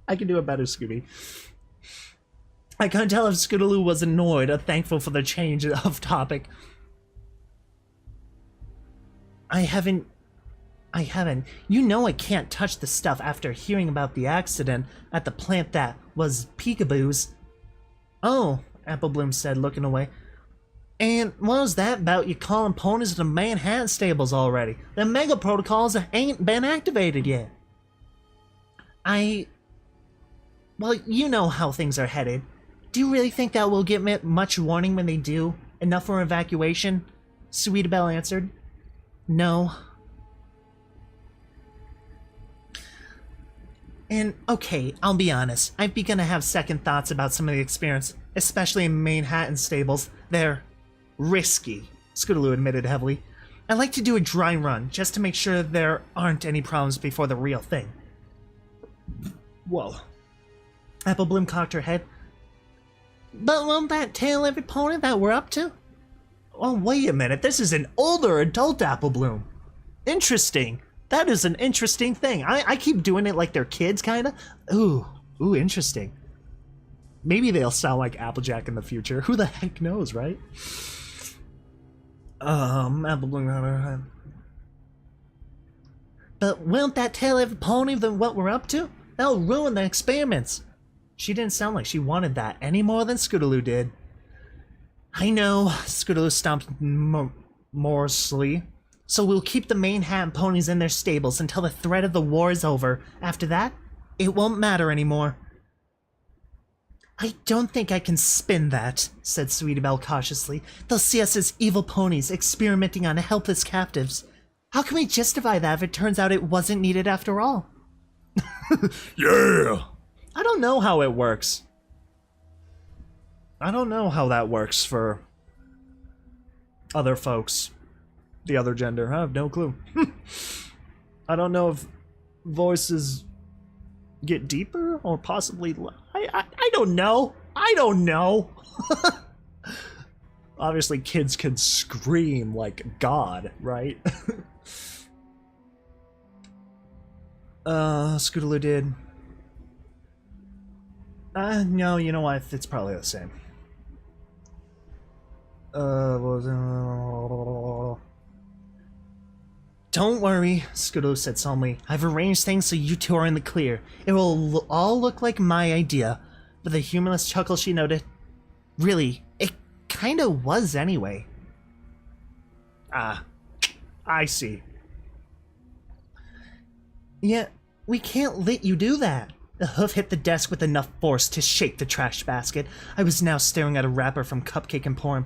I can do a better Scooby. I can't tell if Scootaloo was annoyed or thankful for the change of topic. I haven't. You know I can't touch the stuff after hearing about the accident at the plant that was Peekaboo's. Oh, Apple Bloom said, looking away. And what was that about you calling ponies to the Manhattan stables already? The Mega Protocols ain't been activated yet. Well, you know how things are headed. Do you really think that we'll get much warning when they do? Enough for evacuation? Sweetie Belle answered. No. And, okay, I'll be honest. I've begun to have second thoughts about some of the experience, especially in Manhattan stables. They're risky, Scootaloo admitted heavily. I like to do a dry run, just to make sure there aren't any problems before the real thing. Whoa. Apple Bloom cocked her head. But won't that tell every pony that we're up to? Oh, wait a minute, this is an older adult Apple Bloom. Interesting. That is an interesting thing. I keep doing it like they're kids, kinda. Ooh, interesting. Maybe they'll sound like Applejack in the future. Who the heck knows, right? Apple Bloom. But won't that tell every pony what we're up to? That'll ruin the experiments. She didn't sound like she wanted that any more than Scootaloo did. I know, Scootaloo stomped morosely. So we'll keep the Manhattan ponies in their stables until the threat of the war is over. After that, it won't matter anymore. I don't think I can spin that, said Sweetie Belle cautiously. They'll see us as evil ponies experimenting on helpless captives. How can we justify that if it turns out it wasn't needed after all? Yeah! I don't know how it works. I don't know how that works for other folks. The other gender. I have no clue. I don't know if voices get deeper or possibly... I don't know. I don't know. Obviously, kids can scream like God, right? Scootaloo did. No, you know what? It's probably the same. Don't worry, Scootaloo said solemnly. I've arranged things so you two are in the clear. It will all look like my idea. With a humorless chuckle, she noted, really, it kinda was anyway. Ah, I see. Yeah, we can't let you do that. The hoof hit the desk with enough force to shake the trash basket. I was now staring at a wrapper from Cupcake Emporium.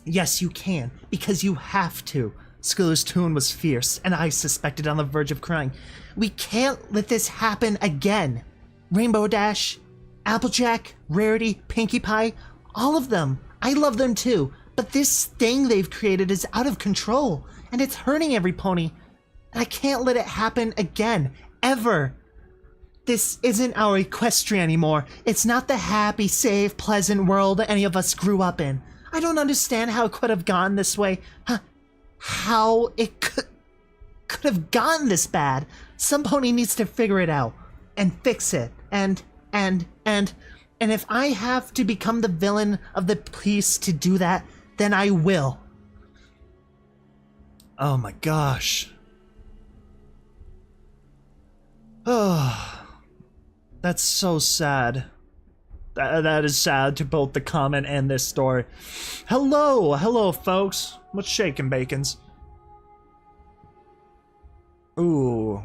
Yes, you can, because you have to. Scootaloo's tone was fierce, and I suspected on the verge of crying. We can't let this happen again. Rainbow Dash, Applejack, Rarity, Pinkie Pie, all of them. I love them too, but this thing they've created is out of control, and it's hurting every pony. And I can't let it happen again, ever. This isn't our Equestria anymore. It's not the happy, safe, pleasant world any of us grew up in. I don't understand how it could have gone this way. How it could have gotten this bad. Some pony needs to figure it out and fix it. And if I have to become the villain of the piece to do that, then I will. Oh my gosh. Oh, that's so sad. That is sad to both the comment and this story. Hello folks. What's shaking, bacons? Ooh.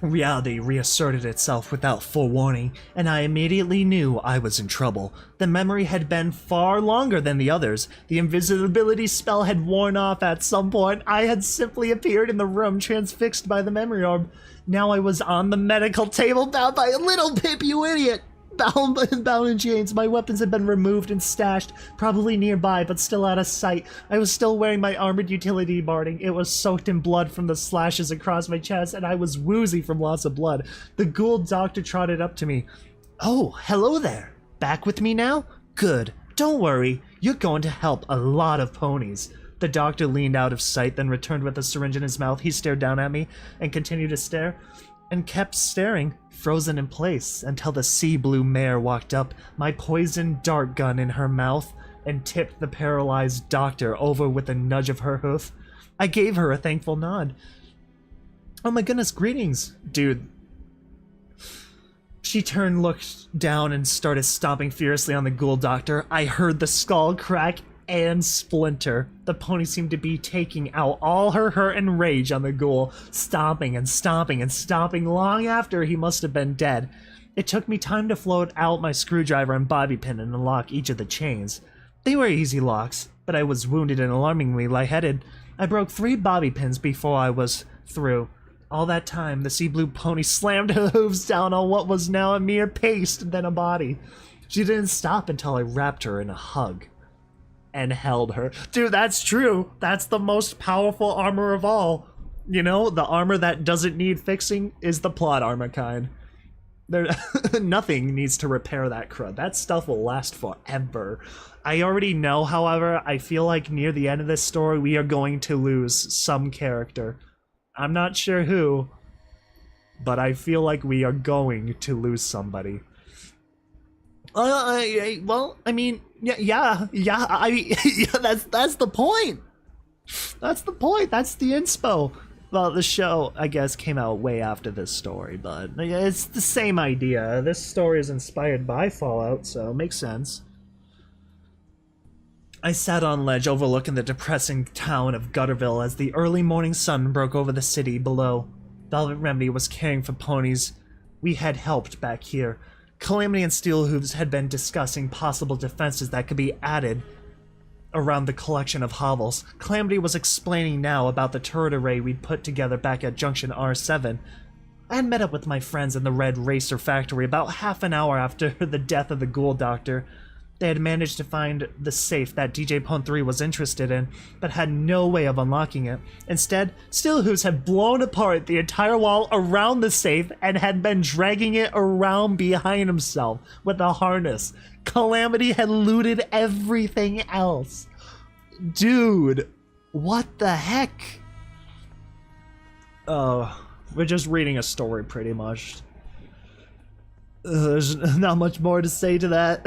Reality reasserted itself without forewarning, and I immediately knew I was in trouble. The memory had been far longer than the others. The invisibility spell had worn off at some point. I had simply appeared in the room, transfixed by the memory orb. Now I was on the medical table, bound by a little Pip, you idiot! Bound in chains. My weapons had been removed and stashed, probably nearby, but still out of sight. I was still wearing my armored utility barding. It was soaked in blood from the slashes across my chest, and I was woozy from loss of blood. The ghoul doctor trotted up to me. Oh, hello there. Back with me now? Good. Don't worry. You're going to help a lot of ponies. The doctor leaned out of sight, then returned with a syringe in his mouth. He stared down at me and continued to stare, and kept staring, frozen in place, until the sea blue mare walked up, my poisoned dart gun in her mouth, and tipped the paralyzed doctor over with a nudge of her hoof. I gave her a thankful nod. Oh my goodness, greetings, dude. She turned, looked down, and started stomping furiously on the ghoul doctor. I heard the skull crack and splinter. The pony seemed to be taking out all her hurt and rage on the ghoul, stomping and stomping and stomping long after he must have been dead. It took me time to float out my screwdriver and bobby pin and unlock each of the chains. They were easy locks, but I was wounded and alarmingly lightheaded. I broke 3 bobby pins before I was through. All that time, the sea blue pony slammed her hooves down on what was now a mere paste, then a body. She didn't stop until I wrapped her in a hug and held her. Dude, that's true. That's the most powerful armor of all. You know, the armor that doesn't need fixing is the plot armor kind. There, nothing needs to repair that crud. That stuff will last forever. I already know, however, I feel like near the end of this story, we are going to lose some character. I'm not sure who, but I feel like we are going to lose somebody. Well, I mean, yeah, that's the point. That's the point. That's the inspo. Well, the show, I guess, came out way after this story, but it's the same idea. This story is inspired by Fallout, so it makes sense. I sat on ledge overlooking the depressing town of Gutterville as the early morning sun broke over the city below. Velvet Remedy was caring for ponies we had helped back here. Calamity and Steelhooves had been discussing possible defenses that could be added around the collection of hovels. Calamity was explaining now about the turret array we'd put together back at Junction R7. I had met up with my friends in the Red Racer factory about half an hour after the death of the Ghoul Doctor. They had managed to find the safe that DJ Pwn 3 was interested in, but had no way of unlocking it. Instead, Stillhooves had blown apart the entire wall around the safe and had been dragging it around behind himself with a harness. Calamity had looted everything else. Dude, what the heck? We're just reading a story pretty much. There's not much more to say to that.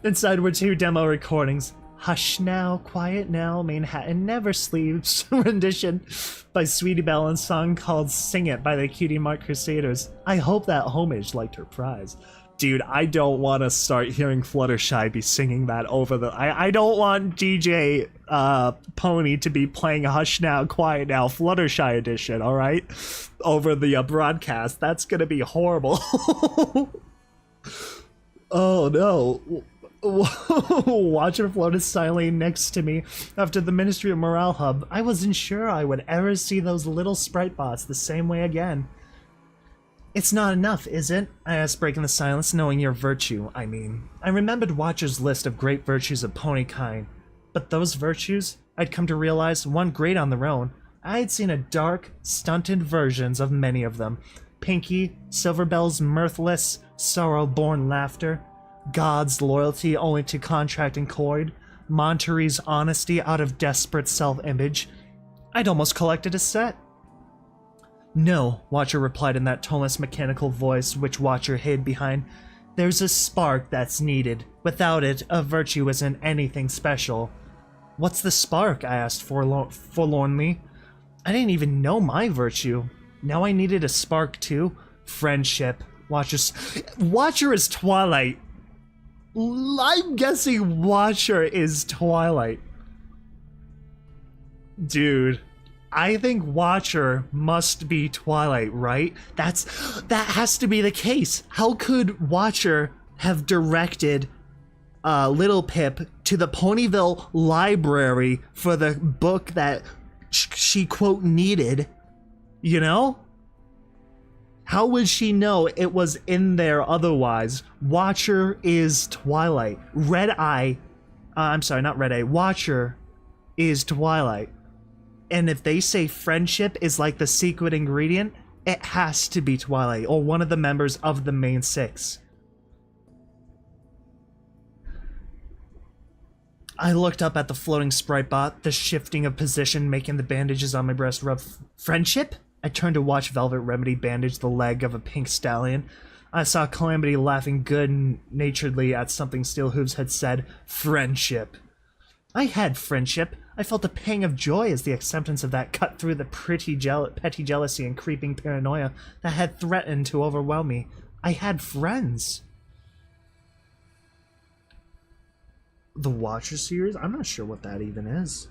Inside were 2 demo recordings. Hush Now, Quiet Now, Manhattan Never Sleeps rendition by Sweetie Belle and song called Sing It by the Cutie Mark Crusaders. I hope that Homage liked her prize. Dude, I don't want to start hearing Fluttershy be singing that over the... I don't want DJ Pony to be playing Hush Now, Quiet Now, Fluttershy edition, alright? Over the broadcast. That's gonna be horrible. Oh no. Watcher floated silently next to me after the Ministry of Morale Hub. I wasn't sure I would ever see those little sprite bots the same way again. It's not enough, is it? I asked, breaking the silence, knowing your virtue, I mean. I remembered Watcher's list of great virtues of pony kind, but those virtues, I'd come to realize, weren't great on their own. I had seen a dark, stunted versions of many of them. Pinky, Silverbell's mirthless, sorrow-born laughter, God's loyalty only to contract and cord, Monterey's honesty out of desperate self-image. I'd almost collected a set. No, Watcher replied in that toneless mechanical voice which Watcher hid behind. There's a spark that's needed. Without it, a virtue isn't anything special. Wat's the spark? I asked forlornly. I didn't even know my virtue. Now I needed a spark too. Friendship. Watcher is Twilight. I'm guessing Watcher is Twilight. Dude, I think Watcher must be Twilight, right? That has to be the case. How could Watcher have directed Little Pip to the Ponyville library for the book that she, quote, needed? You know? How would she know it was in there otherwise? Watcher is Twilight. Watcher is Twilight. And if they say friendship is like the secret ingredient, it has to be Twilight, or one of the members of the main 6. I looked up at the floating sprite bot, the shifting of position making the bandages on my breast rub. Friendship? I turned to watch Velvet Remedy bandage the leg of a pink stallion. I saw Calamity laughing good-naturedly at something Steelhooves had said. Friendship. I had friendship. I felt a pang of joy as the acceptance of that cut through the petty jealousy and creeping paranoia that had threatened to overwhelm me. I had friends. The Watcher series? I'm not sure what that even is.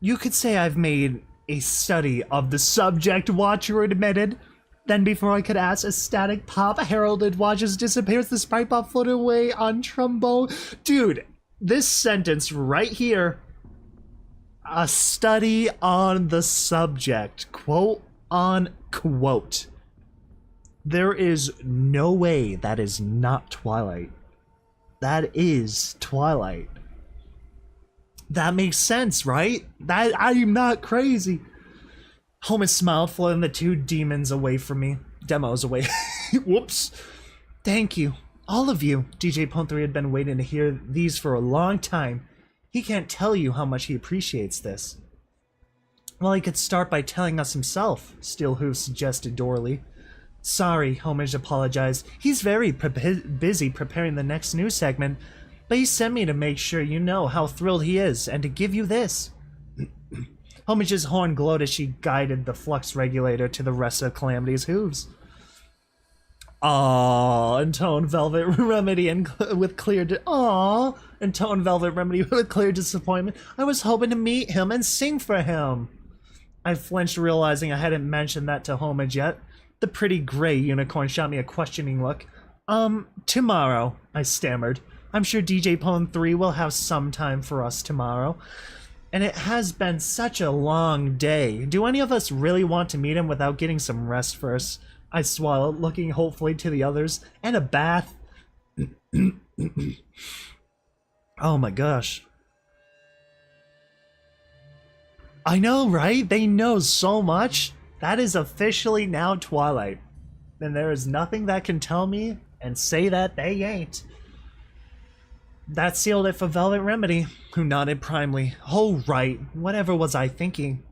You could say I've made a study of the subject, Watcher admitted. Then before I could ask, a static pop heralded Watcher's disappearance. The sprite bot floated away on trombone. Dude, this sentence right here. A study on the subject. Quote unquote. There is no way that is not Twilight. That is Twilight. That makes sense, right? I'm not crazy. Holmes smiled, floating the 2 demons away from me. Demos away. Whoops. Thank you. All of you. DJ Pwn 3 had been waiting to hear these for a long time. He can't tell you how much he appreciates this. Well, he could start by telling us himself, Steelhooves suggested dourly. Sorry, Homage apologized. He's very busy preparing the next news segment, but he sent me to make sure you know how thrilled he is, and to give you this. Homage's horn glowed as she guided the flux regulator to the rest of Calamity's hooves. Aww, intoned Velvet Remedy with clear disappointment. I was hoping to meet him and sing for him. I flinched, realizing I hadn't mentioned that to Homage yet. The pretty gray unicorn shot me a questioning look. Tomorrow, I stammered. I'm sure DJ Pwn 3 will have some time for us tomorrow. And it has been such a long day. Do any of us really want to meet him without getting some rest first? I swallowed, looking hopefully to the others. And a bath. Oh my gosh. I know, right? They know so much. That is officially now Twilight. And there is nothing that can tell me and say that they ain't. That sealed it for Velvet Remedy, who nodded primly. Oh, right. Whatever was I thinking?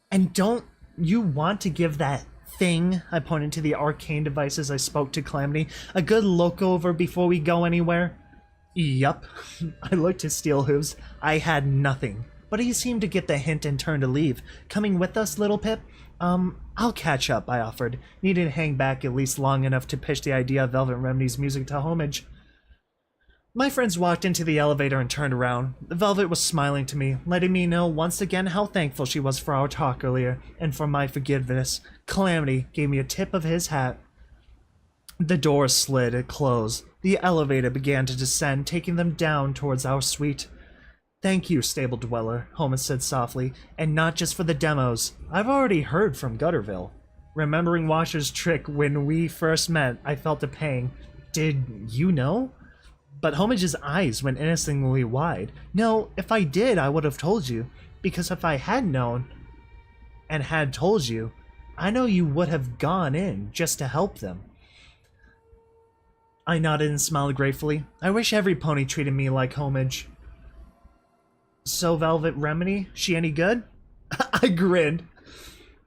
And don't you want to give that thing, I pointed to the arcane devices I spoke to Calamity, a good look over before we go anywhere? Yup. I looked at Steel Hooves. I had nothing. But he seemed to get the hint and turned to leave. Coming with us, Little Pip? I'll catch up, I offered. Needed to hang back at least long enough to pitch the idea of Velvet Remedy's music to Homage. My friends walked into the elevator and turned around. Velvet was smiling to me, letting me know once again how thankful she was for our talk earlier, and for my forgiveness. Calamity gave me a tip of his hat. The door slid and closed. The elevator began to descend, taking them down towards our suite. Thank you, Stable Dweller, Homer said softly, and not just for the demos. I've already heard from Gutterville. Remembering Washer's trick when we first met, I felt a pang. Did you know? But Homage's eyes went innocently wide. No, if I did, I would have told you. Because if I had known, and had told you, I know you would have gone in just to help them. I nodded and smiled gratefully. I wish every pony treated me like Homage. So Velvet Remedy, she any good? I grinned.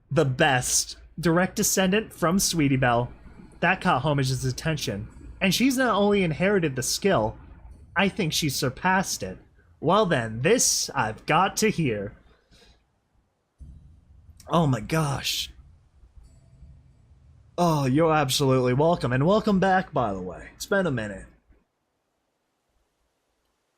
The best. Direct descendant from Sweetie Belle. That caught Homage's attention. And she's not only inherited the skill, I think she surpassed it. Well then, this I've got to hear. Oh my gosh. Oh, you're absolutely welcome, and welcome back, by the way. It's been a minute.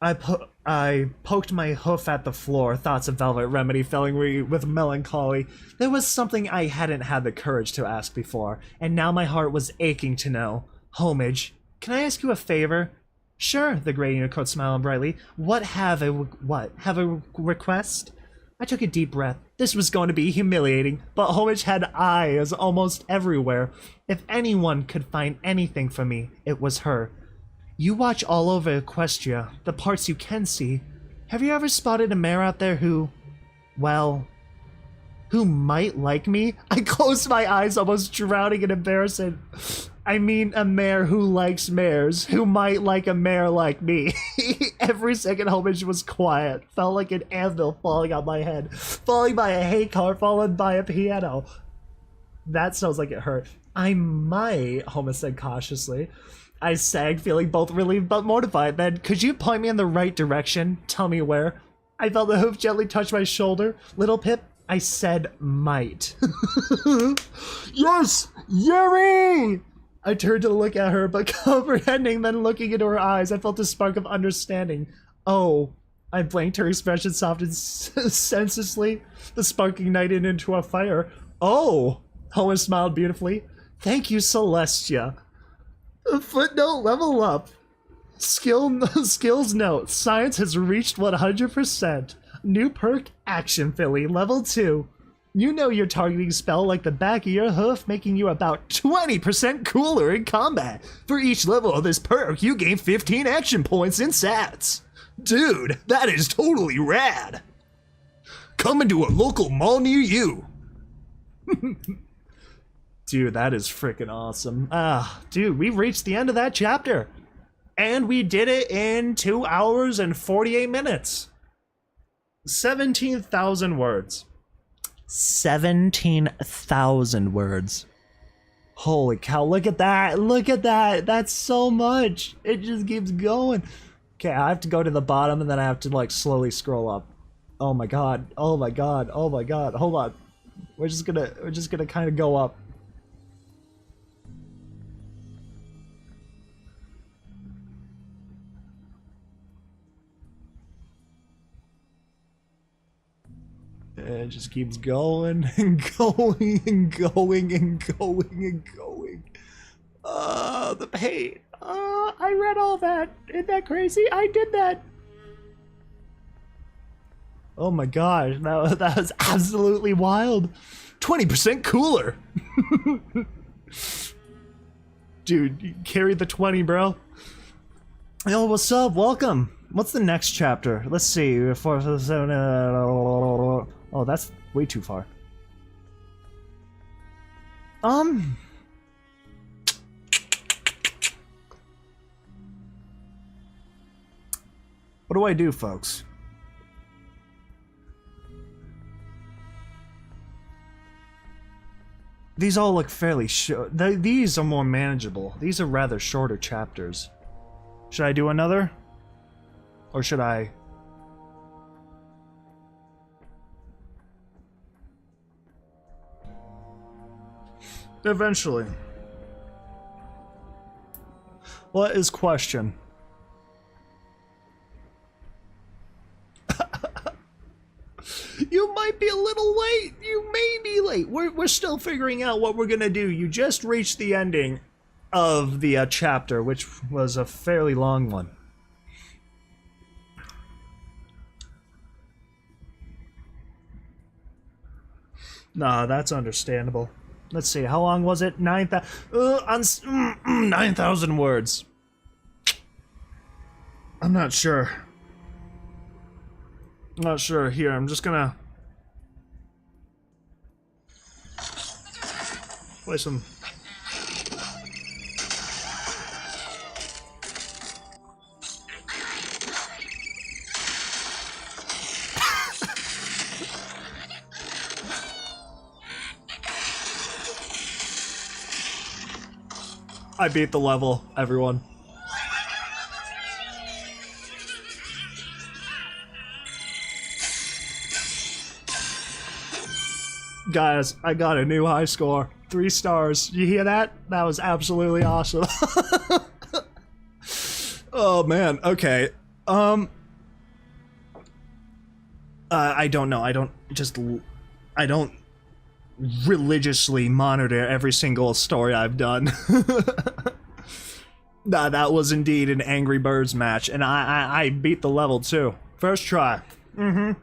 I poked my hoof at the floor, thoughts of Velvet Remedy filling me with melancholy. There was something I hadn't had the courage to ask before, and now my heart was aching to know. Homage, can I ask you a favor? Sure, the gray unicorn smiled brightly. Have a request? I took a deep breath. This was going to be humiliating, but Homage had eyes almost everywhere. If anyone could find anything for me, it was her. You watch all over Equestria, the parts you can see. Have you ever spotted a mare out there who, well, who might like me? I closed my eyes, almost drowning in embarrassment. I mean a mare who likes mares, who might like a mare like me. Every second Homage was quiet, felt like an anvil falling on my head, falling by a hay cart, followed by a piano. That sounds like it hurt. I might, Homage said cautiously. I sagged, feeling both relieved but mortified. Then, could you point me in the right direction? Tell me where. I felt the hoof gently touch my shoulder. Little Pip, I said might. Yes! Yuri! I turned to look at her, but comprehending, then looking into her eyes, I felt a spark of understanding. Oh. I blinked, her expression softened senselessly. The spark ignited into a fire. Oh! Homer smiled beautifully. Thank you, Celestia. Footnote, level up. Skills note. Science has reached 100%. New perk, Action Philly, level 2. You know your targeting spell like the back of your hoof, making you about 20% cooler in combat. For each level of this perk, you gain 15 action points in stats. Dude, that is totally rad. Coming to a local mall near you. Dude, that is freaking awesome. Dude, we've reached the end of that chapter. And we did it in 2 hours and 48 minutes. 17,000 words. 17,000 words. Holy cow, look at that. Look at that. That's so much. It just keeps going. Okay, I have to go to the bottom and then I have to like slowly scroll up. Oh my god. Oh my god. Oh my god. Hold on. We're just gonna kind of go up. It just keeps going and going and going and going and going. The pain. I read all that. Isn't that crazy? I did that. Oh my god, that was absolutely wild. 20% cooler. Dude, you carried the 20, bro. Yo, what's up? Welcome. What's the next chapter? Let's see. Oh, that's way too far. What do I do, folks? These all look fairly short. These are more manageable. These are rather shorter chapters. Should I do another? Or should I... Eventually. What is question? You might be a little late. You may be late. We're still figuring out what we're gonna do. You just reached the ending of the chapter, which was a fairly long one. Nah, that's understandable. Let's see, how long was it? 9,000 words. I'm not sure. Not sure. Here, I'm just gonna play some. I beat the level, everyone. Guys, I got a new high score. 3 stars. You hear that? That was absolutely awesome. Oh man, okay. I don't know. I don't religiously monitor every single story I've done. Nah, that was indeed an Angry Birds match, and I beat the level too. First try. I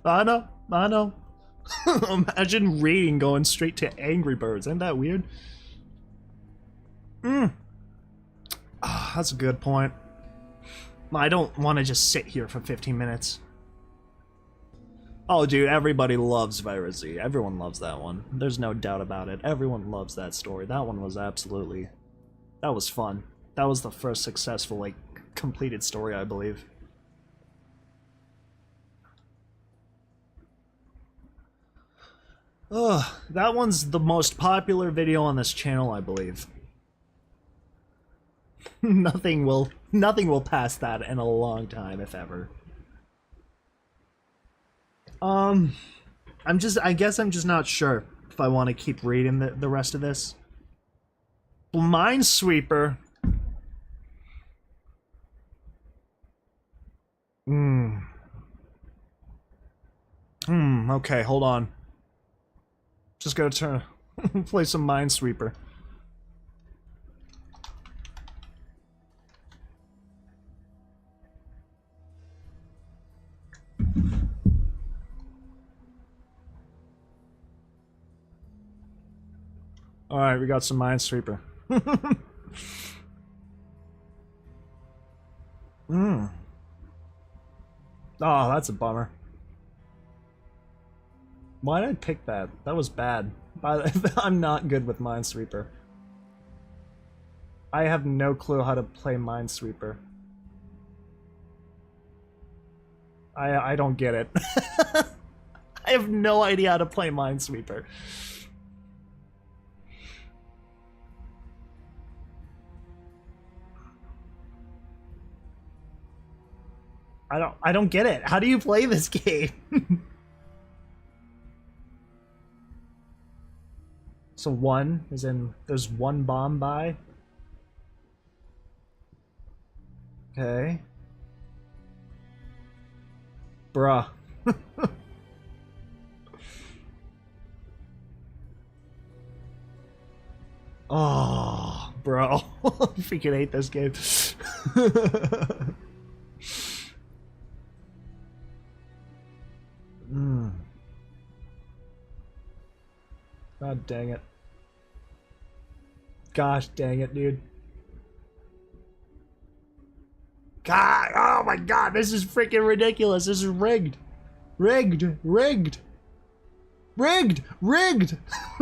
know. Imagine rating going straight to Angry Birds. Isn't that weird? Oh, that's a good point. I don't want to just sit here for 15 minutes. Oh, dude, everybody loves Virus Z. Everyone loves that one. There's no doubt about it. Everyone loves that story. That one was absolutely... That was fun. That was the first successful, like, completed story, I believe. Ugh, that one's the most popular video on this channel, I believe. Nothing will pass that in a long time, if ever. I guess I'm just not sure if I want to keep reading the rest of this. Minesweeper. Okay, hold on. Just gotta turn play some Minesweeper. Alright, we got some Minesweeper. Oh, that's a bummer. Why did I pick that? That was bad. I'm not good with Minesweeper. I have no clue how to play Minesweeper. I don't get it. I have no idea how to play Minesweeper. I don't get it. How do you play this game? So one is in, there's one bomb by. Okay. Bruh. Oh, bro. Freaking hate this game. God dang it. Gosh dang it, dude. God, oh my god, this is freaking ridiculous. This is rigged. Rigged. Rigged. Rigged. Rigged.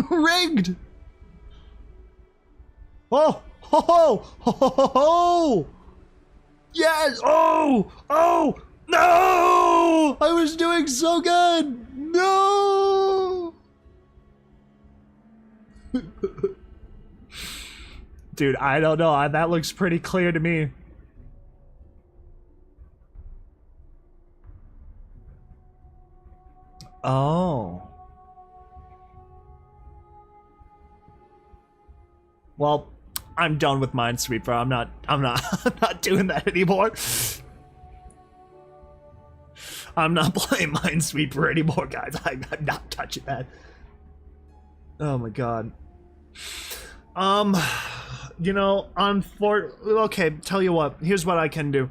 Rigged. Oh, ho, ho, ho, ho, ho, ho. Yes. Oh, oh, no. I was doing so good. No. Dude, I don't know. That looks pretty clear to me. Oh. Well, I'm done with Minesweeper. I'm not I'm not doing that anymore. I'm not playing Minesweeper anymore, guys. I'm not touching that. Oh my god. You know, okay, tell you what. Here's what I can do.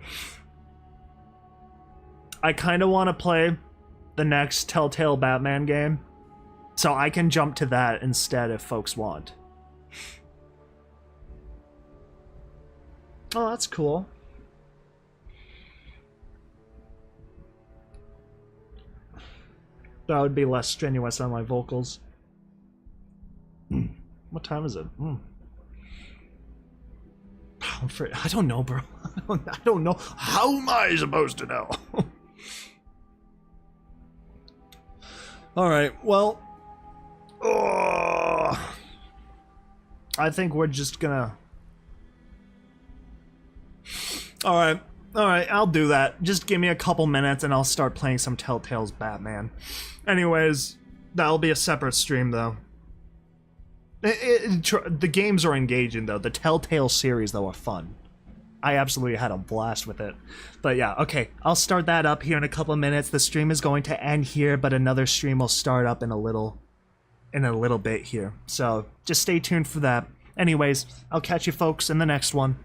I kind of want to play the next Telltale Batman game, so I can jump to that instead if folks want. Oh, that's cool. That would be less strenuous on my vocals. What time is it? I don't know, bro. I don't know. How am I supposed to know? Alright, well... I think we're just gonna... Alright, I'll do that. Just give me a couple minutes and I'll start playing some Telltale's Batman. Anyways, that'll be a separate stream, though. The games are engaging, though. The Telltale series, though, are fun. I absolutely had a blast with it. But yeah, okay, I'll start that up here in a couple of minutes. The stream is going to end here, but another stream will start up in a little bit here. So just stay tuned for that. Anyways, I'll catch you folks in the next one.